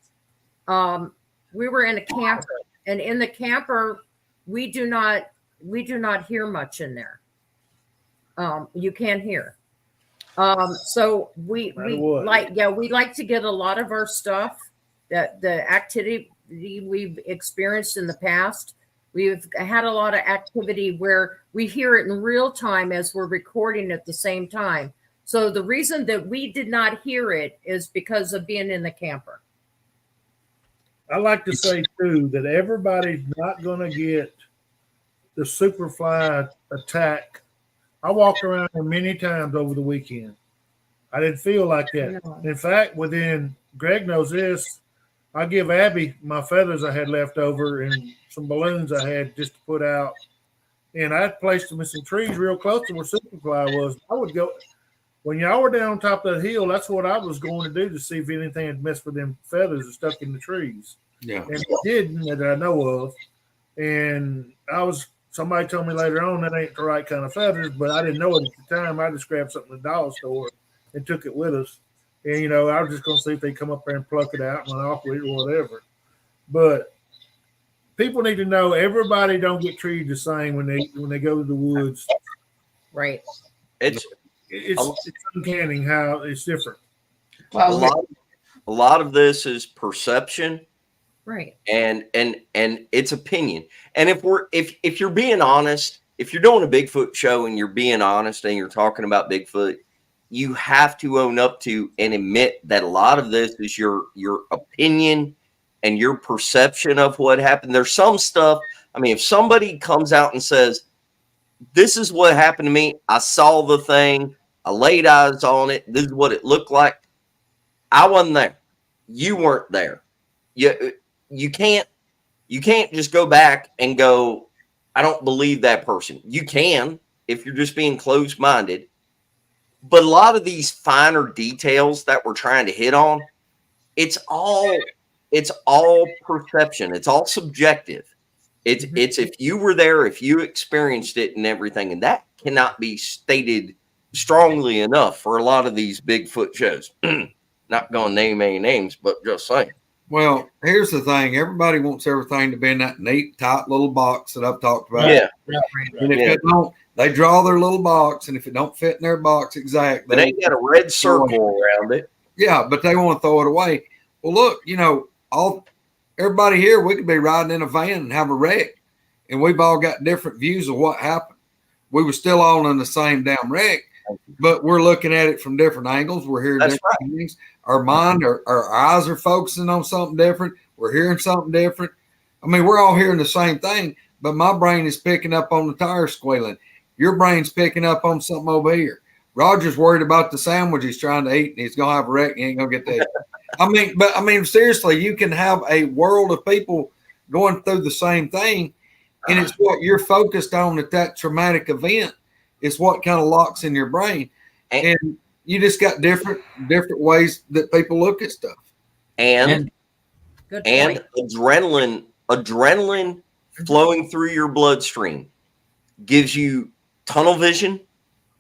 we were in a camper, and in the camper, we do not hear much in there. You can't hear. So we like to get a lot of our stuff, that the activity we've experienced in the past. We've had a lot of activity where we hear it in real time as we're recording at the same time. So the reason that we did not hear it is because of being in the camper. I like to say too that everybody's not going to get the superfly attack. I walked around there many times over the weekend. I didn't feel like that. No. In fact, Greg knows this, I give Abby my feathers I had left over and some balloons I had just to put out. And I placed them in some trees real close to where Superfly was. I would go, when y'all were down on top of that hill, that's what I was going to do to see if anything had messed with them feathers and stuck in the trees. Yeah. And it didn't, that I know of. And somebody told me later on that ain't the right kind of feathers, but I didn't know it at the time. I just grabbed something at the dollar store and took it with us. And, I was just going to see if they come up there and pluck it out and went off with it or whatever. But people need to know everybody don't get treated the same when they go to the woods. Right. It's uncanny how it's different. a lot of this is perception, Right. and it's opinion. And if you're being honest, if you're doing a Bigfoot show and you're being honest and you're talking about Bigfoot, you have to own up to and admit that a lot of this is your opinion and your perception of what happened. There's some stuff. I mean, if somebody comes out and says, this is what happened to me, I saw the thing, I laid eyes on it, this is what it looked like, I wasn't there. You weren't there. You can't just go back and go, I don't believe that person. You can, if you're just being closed-minded. But a lot of these finer details that we're trying to hit on, it's all perception. It's all subjective. It's if you were there, if you experienced it and everything, and that cannot be stated strongly enough for a lot of these Bigfoot shows. Not going to name any names, but just saying. Well, here's the thing. Everybody wants everything to be in that neat, tight little box that I've talked about. Yeah. And if it don't, they draw their little box, and if it don't fit in their box exactly, But ain't got a red circle around it. Yeah, but they want to throw it away. Well, look, everybody here, we could be riding in a van and have a wreck, and we've all got different views of what happened. We were still all in the same damn wreck, but we're looking at it from different angles. We're hearing different things. Our mind, our eyes are focusing on something different. We're hearing something different. I mean, we're all hearing the same thing, but my brain is picking up on the tires squealing. Your brain's picking up on something over here. Roger's worried about the sandwich he's trying to eat, and he's going to have a wreck, and he ain't going to get to eat. I mean, seriously, you can have a world of people going through the same thing, and it's what you're focused on at that traumatic event. It's what kind of locks in your brain. And you just got different ways that people look at stuff. And adrenaline flowing through your bloodstream gives you tunnel vision,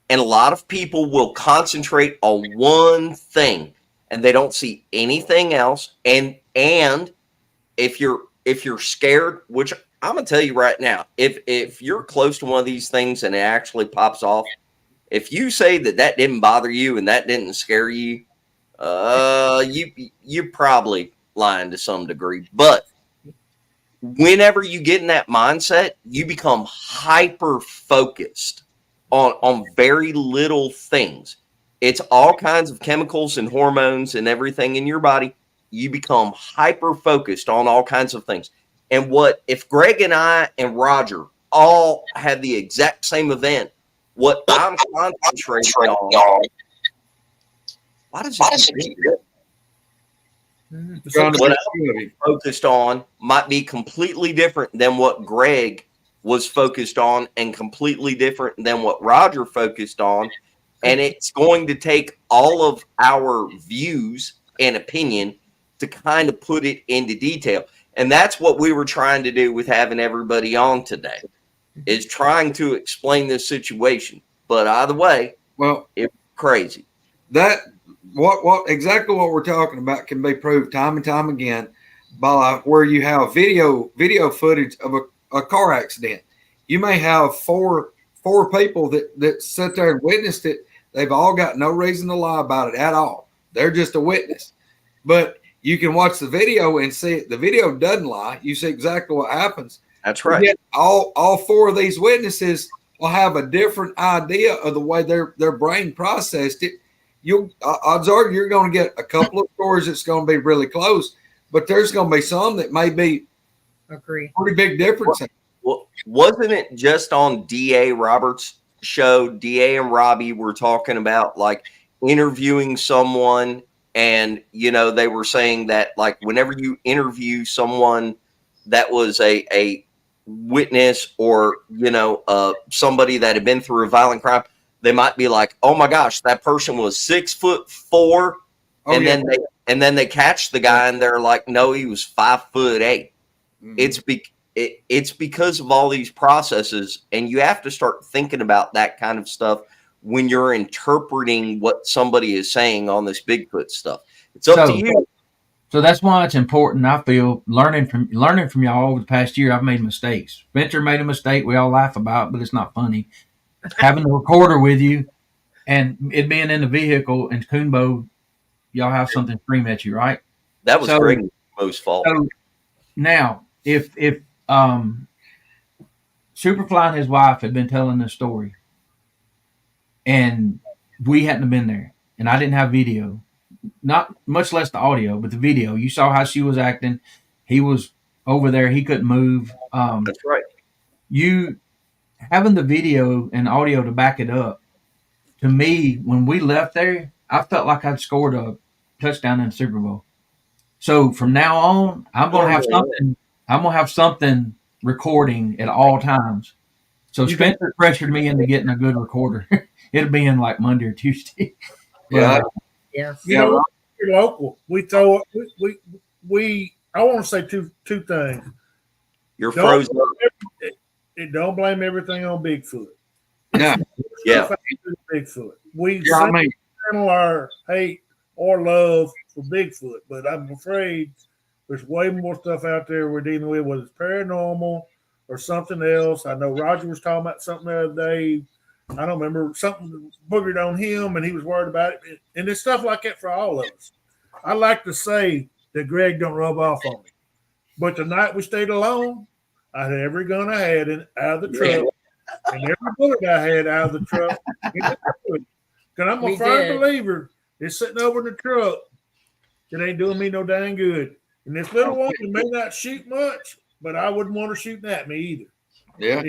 and a lot of people will concentrate on one thing and they don't see anything else. And if you're scared, which I'm gonna tell you right now, if you're close to one of these things and it actually pops off, if you say that didn't bother you and that didn't scare you, you're probably lying to some degree. But whenever you get in that mindset, you become hyper focused on very little things. It's all kinds of chemicals and hormones and everything in your body. You become hyper focused on all kinds of things. And if Greg and I and Roger all had the exact same event, what I'm concentrating on, why does it what I'm focused on might be completely different than what Greg was focused on, and completely different than what Roger focused on. And it's going to take all of our views and opinion to kind of put it into detail. And that's what we were trying to do with having everybody on today, is trying to explain this situation. But either way, well, it's crazy. That what exactly what we're talking about can be proved time and time again by where you have video footage of a car accident. You may have four people that sit there and witnessed it. They've all got no reason to lie about it at all. They're just a witness. But you can watch the video and see it. The video doesn't lie. You see exactly what happens. That's right. Yet all four of these witnesses will have a different idea of the way their brain processed it. Odds are you're going to get a couple of stories that's going to be really close, but there's going to be some that may be Agree. pretty big difference. Well, wasn't it just on D.A. Roberts' show? D.A. and Robbie were talking about like interviewing someone, and they were saying that like whenever you interview someone that was a witness or somebody that had been through a violent crime, they might be like, oh my gosh, that person was 6'4", and then they catch the guy and they're like, no, he was 5'8". Mm-hmm. It's because of all these processes, and you have to start thinking about that kind of stuff when you're interpreting what somebody is saying on this Bigfoot stuff. It's up to you. So that's why it's important. I feel learning from y'all over the past year. I've made mistakes. Spencer made a mistake we all laugh about, but it's not funny. Having the recorder with you and it being in the vehicle and Coonbo, y'all have something scream at you, right? That was Greg Mo's fault. So now, if Superfly and his wife had been telling this story, and we hadn't been there, and I didn't have video, not much less the audio, but the video, you saw how she was acting. He was over there; he couldn't move. That's right. You having the video and audio to back it up. To me, when we left there, I felt like I'd scored a touchdown in the Super Bowl. So from now on, I'm gonna have something. I'm gonna have something recording at all times. So Spencer pressured me into getting a good recorder. It'll be in like Monday or Tuesday. Yeah. Yes. We're local. We throw we. I want to say two things. You're frozen up. Don't blame everything on Bigfoot. Yeah. Yeah. Bigfoot. We channel our hate or love for Bigfoot, but I'm afraid there's way more stuff out there we're dealing with, whether it's paranormal or something else. I know Roger was talking about something the other day. I don't remember, something boogered on him and he was worried about it. And there's stuff like that for all of us. I like to say that Greg don't rub off on me. But the night we stayed alone, I had every gun I had out of the truck and every bullet I had out of the truck. Because I'm a firm believer it's sitting over in the truck. It ain't doing me no dang good. And this little one may not shoot much, but I wouldn't want her shooting at me either. Yeah.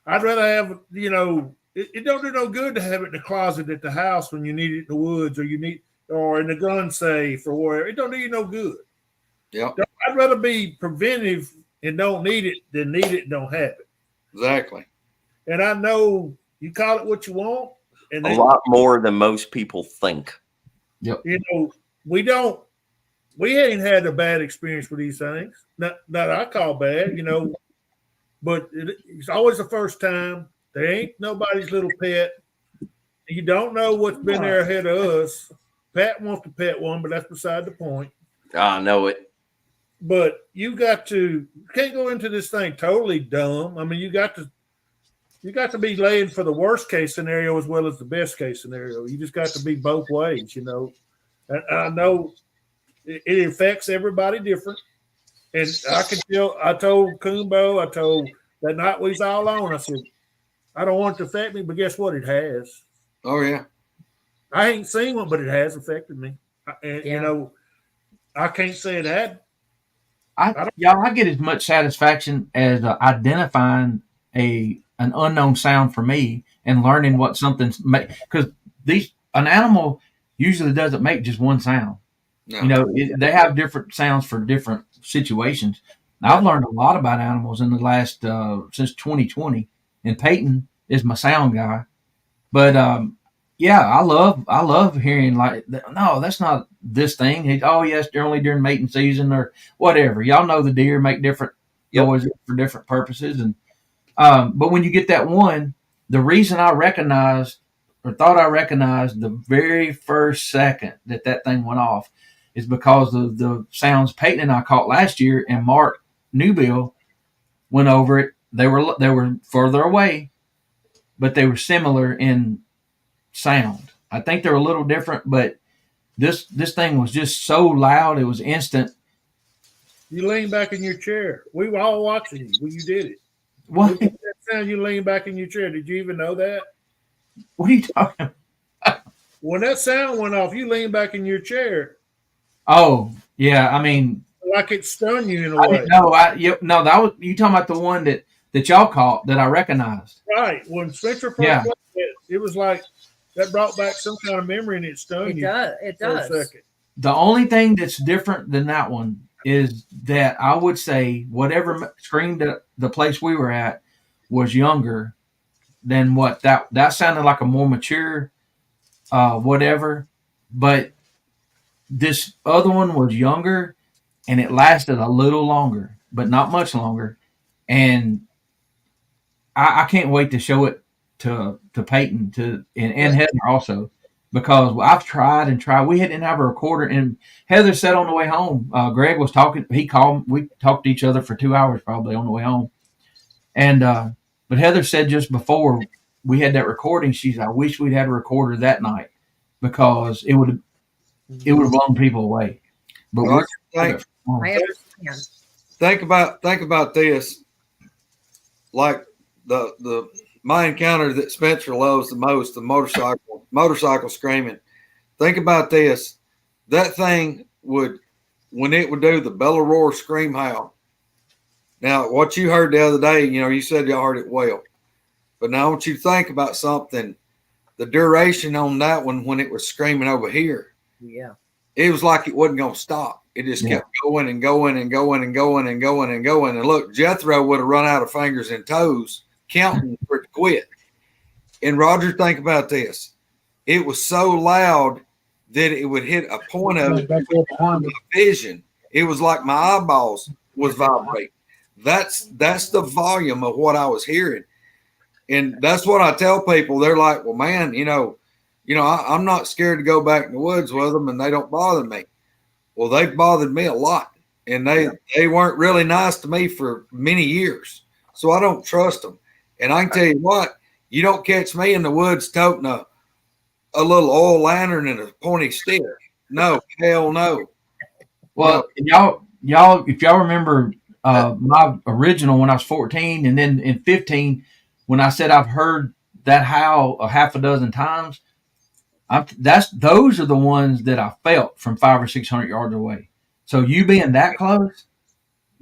I'd rather have, it don't do no good to have it in the closet at the house when you need it in the woods or in the gun safe or wherever. It don't do you no good. Yeah. I'd rather be preventive and don't need it than need it and don't have it. Exactly. And I know you call it what you want. And a lot more than most people think. Yep. We ain't had a bad experience with these things. Not I call bad, but it's always the first time. There ain't nobody's little pet. You don't know what's been there ahead of us. Pat wants to pet one, but that's beside the point. I know it. But you can't go into this thing totally dumb. I mean, you got to be laying for the worst case scenario as well as the best case scenario. You just got to be both ways, And I know it affects everybody different. And I could tell, I told Coonbo, that night we was all on, I said, I don't want it to affect me, but guess what? It has. Oh, yeah. I ain't seen one, but it has affected me. And, I can't say that. I get as much satisfaction as identifying an unknown sound for me and learning what something's make, because an animal usually doesn't make just one sound. No. They have different sounds for different situations. I've learned a lot about animals in the last since 2020, and Peyton is my sound guy. But I love hearing like, no, that's not this thing. Yes, they're only during mating season or whatever. Y'all know the deer make different noises for different purposes, and but when you get that one, the reason I thought I recognized the very first second that thing went off is because of the sounds Peyton and I caught last year, and Mark Newbill went over it. They were further away, but they were similar in sound. I think they're a little different, but this thing was just so loud. It was instant. You lean back in your chair. We were all watching you when you did it. What? That sound, you lean back in your chair. Did you even know that? What are you talking about? When that sound went off, you leaned back in your chair. Oh, yeah. I mean, like it stunned you in a I way. didn't know. No, that was you talking about the one that y'all caught that I recognized. Right. When Spencer first Yeah. played it was like that brought back some kind of memory and it stunned It you does. It for a does. second. The only thing that's different than that one is that I would say whatever screamed at the place we were at was younger than what that sounded like a more mature whatever. But this other one was younger and it lasted a little longer, but not much longer. And I can't wait to show it to Peyton and Heather also, because I've tried and tried. We didn't have a recorder, and Heather said on the way home, Greg was talking. He called. We talked to each other for 2 hours probably on the way home, and but Heather said just before we had that recording, she's, I wish we'd had a recorder that night because it would have blown people away. But Well, we're I understand. think about this. Like the my encounter that Spencer loves the most, the motorcycle screaming. Think about this. That thing would, when it would do the bellow roar scream howl. Now, what you heard the other day, you said y'all heard it well. But now I want you to think about something. The duration on that one when it was screaming over here. Yeah. It was like it wasn't going to stop. It just kept going and going and going and going and going and going. And look, Jethro would have run out of fingers and toes counting for it to quit. And Roger, think about this. It was so loud that it would hit a point of vision. It was like my eyeballs was vibrating. That's the volume of what I was hearing. And that's what I tell people. They're like, well, man, I'm not scared to go back in the woods with them and they don't bother me. Well, they've bothered me a lot, and they weren't really nice to me for many years. So I don't trust them. And I can tell you what, you don't catch me in the woods toting a little oil lantern and a pointy stick. No, hell no. Well, y'all, if y'all remember my original when I was 14, and then in 15, when I said I've heard that howl a half a dozen times, those are the ones that I felt from 500 or 600 yards away. So you being that close,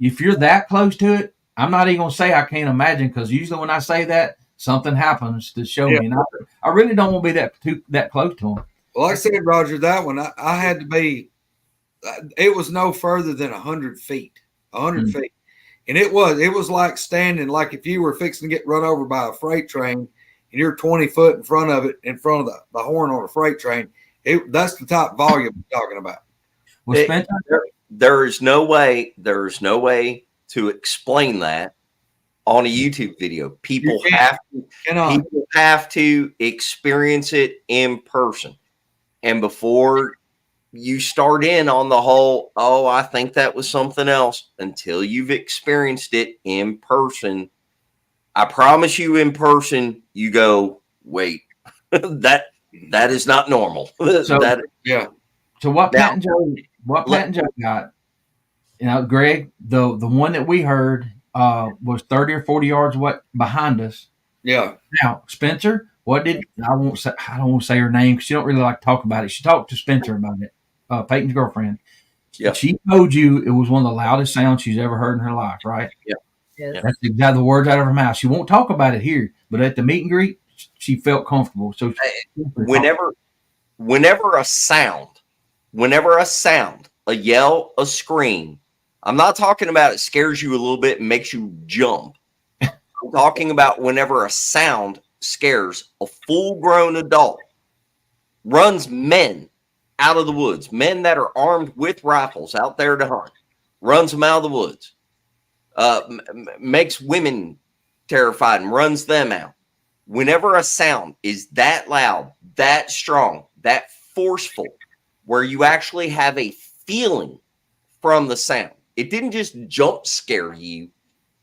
if you're that close to it, I'm not even gonna say I can't imagine, because usually when I say that, something happens to show me, and I really don't want to be that close to them. Well, like I said, Roger, that one I had to be. It was no further than 100 feet. 100 feet, and it was like standing, like if you were fixing to get run over by a freight train. And you're 20 foot in front of the horn on a freight train. That's the top volume we're talking about. Well, Spencer, there is no way to explain that on a YouTube video. People have to experience it in person. And before you start in on the whole, oh, I think that was something else, until you've experienced it in person, I promise you, in person, you go, wait, that is not normal. So what Pat and Joe got, Greg, the one that we heard was 30 or 40 yards behind us. Yeah. Now, Spencer, I don't want to say her name because she don't really like to talk about it. She talked to Spencer about it, Peyton's girlfriend. Yeah. She told you it was one of the loudest sounds she's ever heard in her life, right? Yeah. Yes. That's exactly the words out of her mouth. She won't talk about it here, but at the meet and greet, she felt comfortable. So whenever a sound, a yell, a scream, I'm not talking about it scares you a little bit and makes you jump. I'm talking about whenever a sound scares a full-grown adult, runs men out of the woods, men that are armed with rifles out there to hunt, runs them out of the woods. Makes women terrified and runs them out. Whenever a sound is that loud, that strong, that forceful, where you actually have a feeling from the sound, it didn't just jump scare you.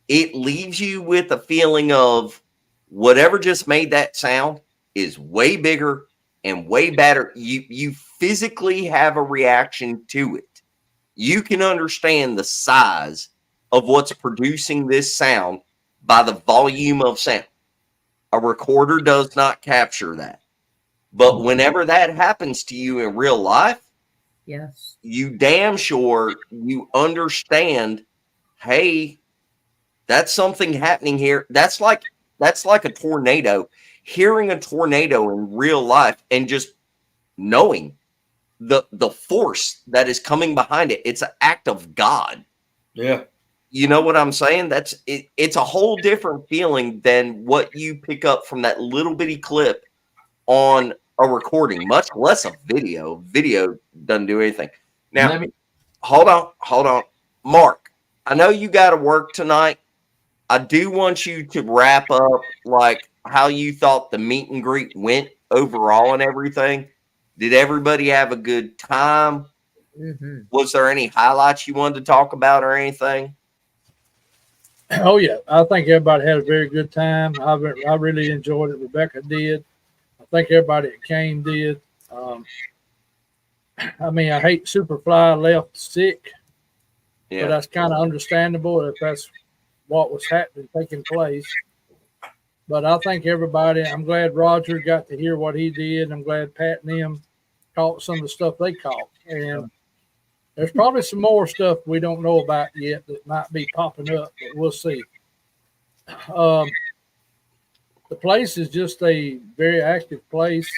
it leaves you with a feeling of whatever just made that sound is way bigger and way better. You physically have a reaction to it. You can understand the size of what's producing this sound by the volume of sound. A recorder does not capture that. But whenever that happens to you in real life, Yes. you damn sure you understand, hey, that's something happening here. That's like a tornado. Hearing a tornado in real life and just knowing the force that is coming behind it. It's an act of God. Yeah. You know what I'm saying? That's it, it's a whole different feeling than what you pick up from that little bitty clip on a recording, much less a video. Video doesn't do anything. Now, Let me, hold on. Mark, I know you got to work tonight. I do want you to wrap up like how you thought the meet and greet went overall and everything. Did everybody have a good time? Mm-hmm. Was there any highlights you wanted to talk about or anything? Oh yeah, I think everybody had a very good time. I really enjoyed it. Rebecca did. I think everybody that came did. I mean, I hate Superfly left sick, but Yeah. that's kind of understandable if that's what was happening, taking place. But I think everybody, I'm glad Roger got to hear what he did. I'm glad Pat and them caught some of the stuff they caught. And there's probably some more stuff we don't know about yet that might be popping up, but we'll see. The place is just a very active place.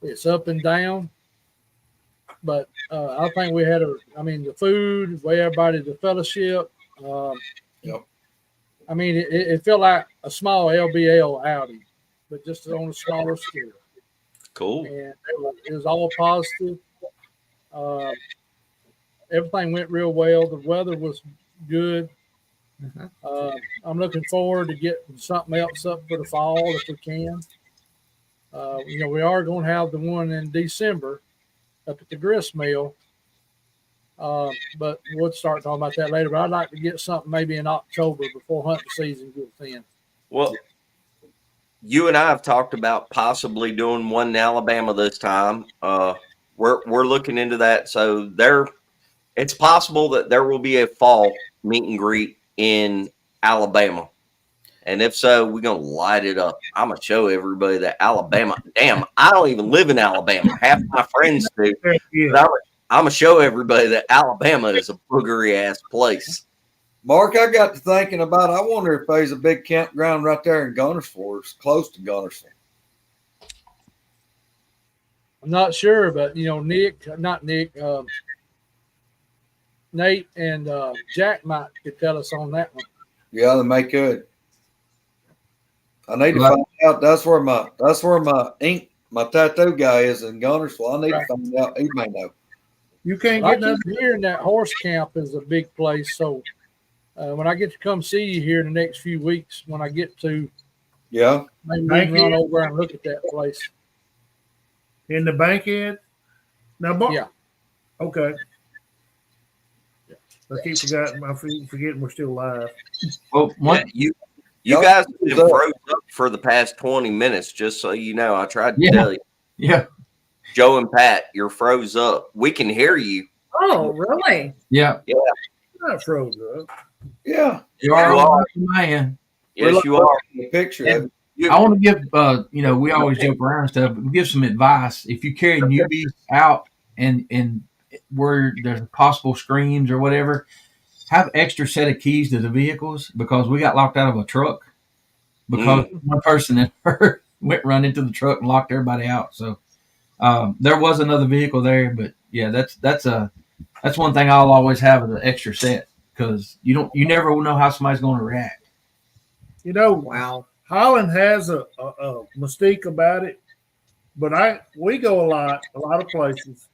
It's up and down. But I think we had the food, the way everybody, the fellowship. Yep. I mean, it felt like a small LBL outing, but just on a smaller scale. Cool. And it was all positive. Everything went real well. The weather was good. I'm looking forward to getting something else up for the fall if we can. We are going to have the one in December up at the grist mill. But we'll start talking about that later. But I'd like to get something maybe in October before hunting season gets in. Well, you and I have talked about possibly doing one in Alabama this time. We're looking into that. So it's possible that there will be a fall meet and greet in Alabama. And if so, we're going to light it up. I'm going to show everybody that Alabama. Damn, I don't even live in Alabama. Half my friends do. Yeah. But I'm going to show everybody that Alabama is a boogery ass place. Mark, I got to thinking about, I wonder if there's a big campground right there in Gunnersville, it's close to Gunnersville. I'm not sure, but Nate and Jack could tell us on that one. Yeah, they may could. I need to find out. That's where my tattoo guy is in Gunnersville. I need to find out. He may know. You can't I get nothing. keep hearing that horse camp is a big place. So when I get to come see you here in the next few weeks, when I get to, Yeah. maybe we can run over and look at that place. In the bankhead? Now, Yeah. Okay. I keep forgetting we're still live. well, one, You guys have been froze up for the past 20 minutes, just so you know. I tried to tell you. yeah, Joe and Pat, you're froze up. We can hear you. Oh, really? yeah, You're not frozen up. Yeah. you are You are. man. Yes, you are. The picture of it. I want to give, we always joke around and stuff, but give some advice. If you carry newbies out and where there's possible screams or whatever, have extra set of keys to the vehicles, because we got locked out of a truck because one person that run into the truck and locked everybody out. So there was another vehicle there, but yeah, that's one thing I'll always have is an extra set, because you never know how somebody's going to react. Wow. Hollins has a mystique about it, but we go a lot of places,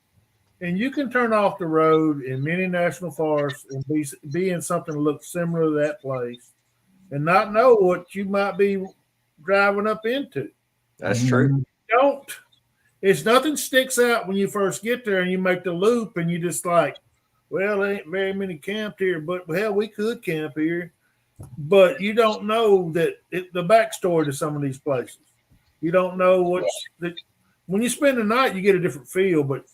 and you can turn off the road in many national forests and be in something that looks similar to that place, and not know what you might be driving up into. That's true. It's nothing sticks out when you first get there and you make the loop and you just like, well, there ain't very many camped here, but hell, we could camp here. but you don't know the backstory to some of these places. You don't know when you spend the night, you get a different feel. But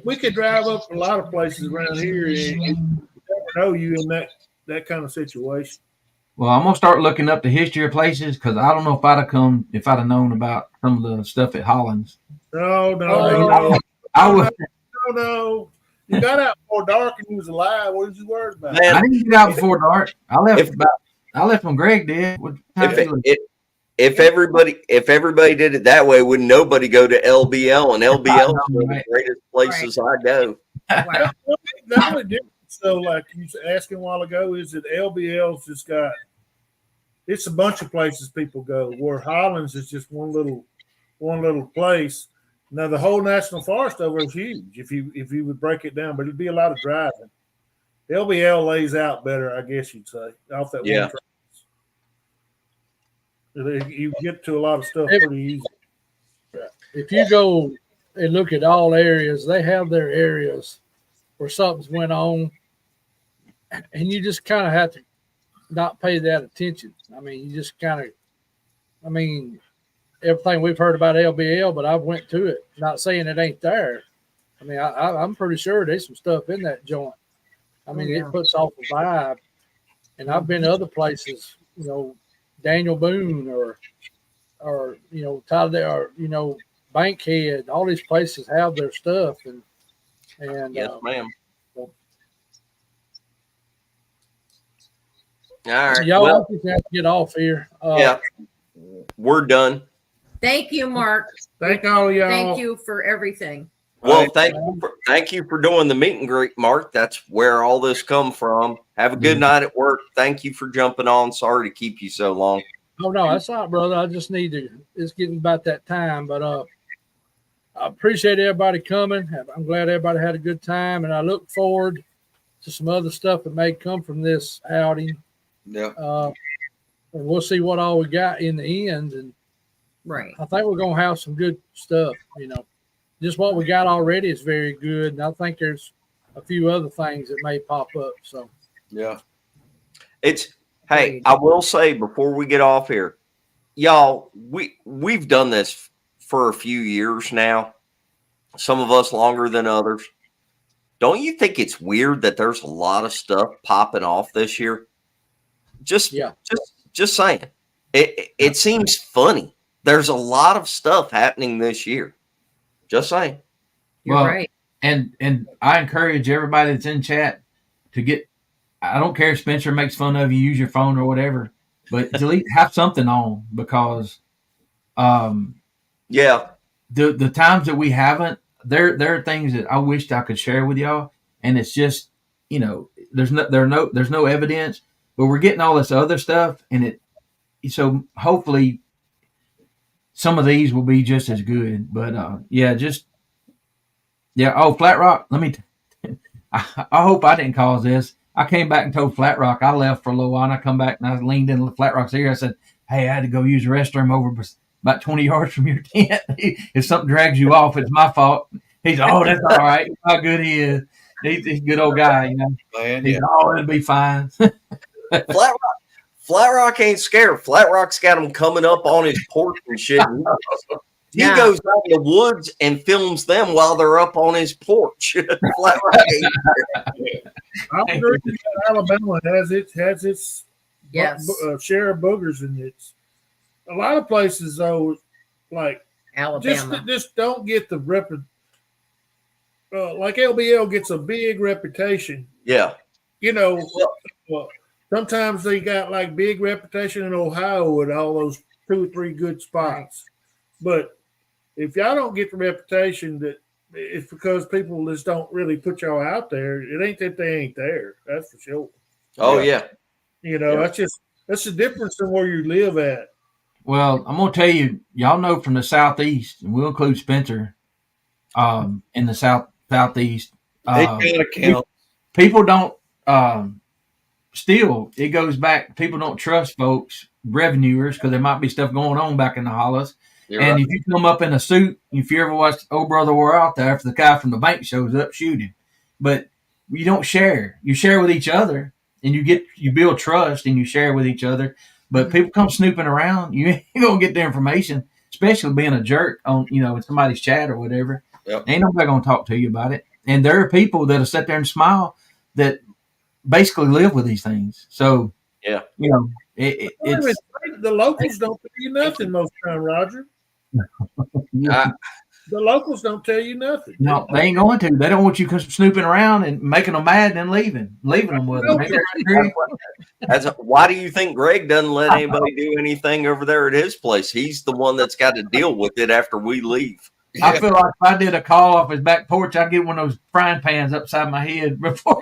we could drive up a lot of places around here, and you never know you in that kind of situation. Well, I'm gonna start looking up the history of places because I don't know if I'd have known about some of the stuff at Hollins. No. I would. No. You got out before dark and you was alive. What did you worry about? Man, I didn't get out before dark. I left when Greg did. If everybody did it that way, would nobody go to LBL? And LBL is one of the greatest places I go. Wow. The only difference, though, like you were asking a while ago, is that LBL's just got it's a bunch of places people go. Where Hollins is just one little place. Now the whole national forest over is huge. If you would break it down, but it'd be a lot of driving. LBL lays out better, I guess you'd say, off that one track. You get to a lot of stuff pretty easy. If you go and look at all areas, they have their areas where something's went on, and you just kind of have to not pay that attention. I mean, you just kind of, everything we've heard about LBL, but I've went to it, not saying it ain't there. I mean, I'm pretty sure there's some stuff in that joint. I mean, it puts off a vibe. And I've been to other places, Daniel Boone or Tyler, or Bankhead. All these places have their stuff, and yes, ma'am. All right, y'all have to get off here. Yeah, we're done. Thank you, Mark. Thank all of y'all. Thank you for everything. Well, thank you for doing the meet and greet, Mark. That's where all this come from. Have a good night at work. Thank you for jumping on. Sorry to keep you so long. Oh no, that's all right, brother. I just need to. It's getting about that time, but I appreciate everybody coming. I'm glad everybody had a good time, and I look forward to some other stuff that may come from this outing. Yeah. And we'll see what all we got in the end, and I think we're gonna have some good stuff. Just what we got already is very good, and I think there's a few other things that may pop up. So, yeah, Hey, I will say before we get off here, y'all, we've done this for a few years now. Some of us longer than others. Don't you think it's weird that there's a lot of stuff popping off this year? Just saying. It seems funny. There's a lot of stuff happening this year. Just saying. You're right. And I encourage everybody that's in chat to get. I don't care if Spencer makes fun of you, use your phone or whatever, but at least have something on because, the times that we haven't, there are things that I wished I could share with y'all, and it's just there's no evidence, but we're getting all this other stuff, and so hopefully some of these will be just as good. But Flat Rock. I hope I didn't cause this. I came back and told Flat Rock I left for a little while, and I come back and I leaned in Flat Rock's ear. I said, "Hey, I had to go use the restroom over about 20 yards from your tent. If something drags you off, it's my fault." He said, "Oh, that's all right. How good he is. He's a good old guy, Man, he's it'll be fine." Flat Rock ain't scared. Flat Rock's got him coming up on his porch and shit. He goes out in the woods and films them while they're up on his porch. Flat Rock ain't scared. I agree. Alabama has its share of boogers, and it's a lot of places though, like Alabama. Just don't get the like LBL gets a big reputation. Yeah, sometimes they got like big reputation in Ohio with all those 2 or 3 good spots, but if y'all don't get the reputation that. It's because people just don't really put y'all out there. It ain't that they ain't there. That's for sure. Oh, yeah. That's the difference in where you live at. Well, I'm going to tell you, y'all know from the Southeast, and we'll include Spencer in the Southeast. People don't still, it goes back. People don't trust folks, revenuers, because there might be stuff going on back in the hollers. If you come up in a suit, if you ever watched Oh Brother We're Out There, if the guy from the bank shows up, shoot him. But you don't share. You share with each other. and you build trust and you share with each other. But people come snooping around, you ain't gonna get their information, especially being a jerk on in somebody's chat or whatever. Yep. Ain't nobody gonna talk to you about it. And there are people that'll sit there and smile that basically live with these things. So yeah, it's the locals don't tell you nothing most of the time, Roger. I, The locals don't tell you nothing. no, they ain't going to. They don't want you snooping around and making them mad and then leaving them with them. why do you think Greg doesn't let anybody do anything over there at his place? He's the one that's got to deal with it after we leave. I feel like if I did a call off his back porch, I'd get one of those frying pans upside my head before.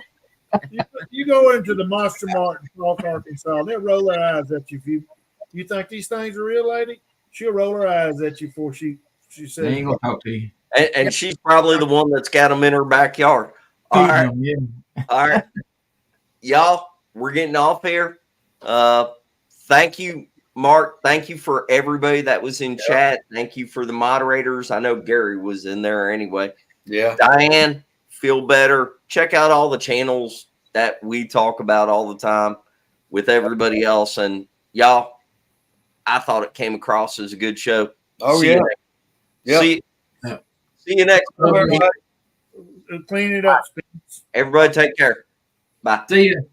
You go into the Monster Mart in South Arkansas, they'll roll their eyes at you. If you think these things are real, lady, she'll roll her eyes at you before she says. They ain't gonna talk to you. And she's probably the one that's got them in her backyard. All right. All right. Y'all, we're getting off here. Thank you, Mark. Thank you for everybody that was in chat. Thank you for the moderators. I know Gary was in there anyway. Yeah. Diane, feel better. Check out all the channels that we talk about all the time with everybody else. And y'all, I thought it came across as a good show. Oh, See you next- See you next time. Everybody, clean it up. Everybody take care. Bye. See you.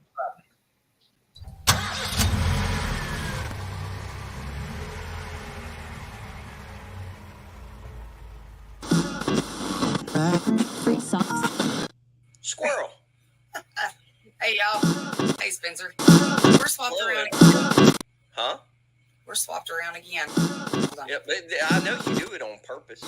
Squirrel. Hey, y'all. Hey, Spencer. We're swapped around again. Huh? We're swapped around again. Hold on. Yep. I know you do it on purpose.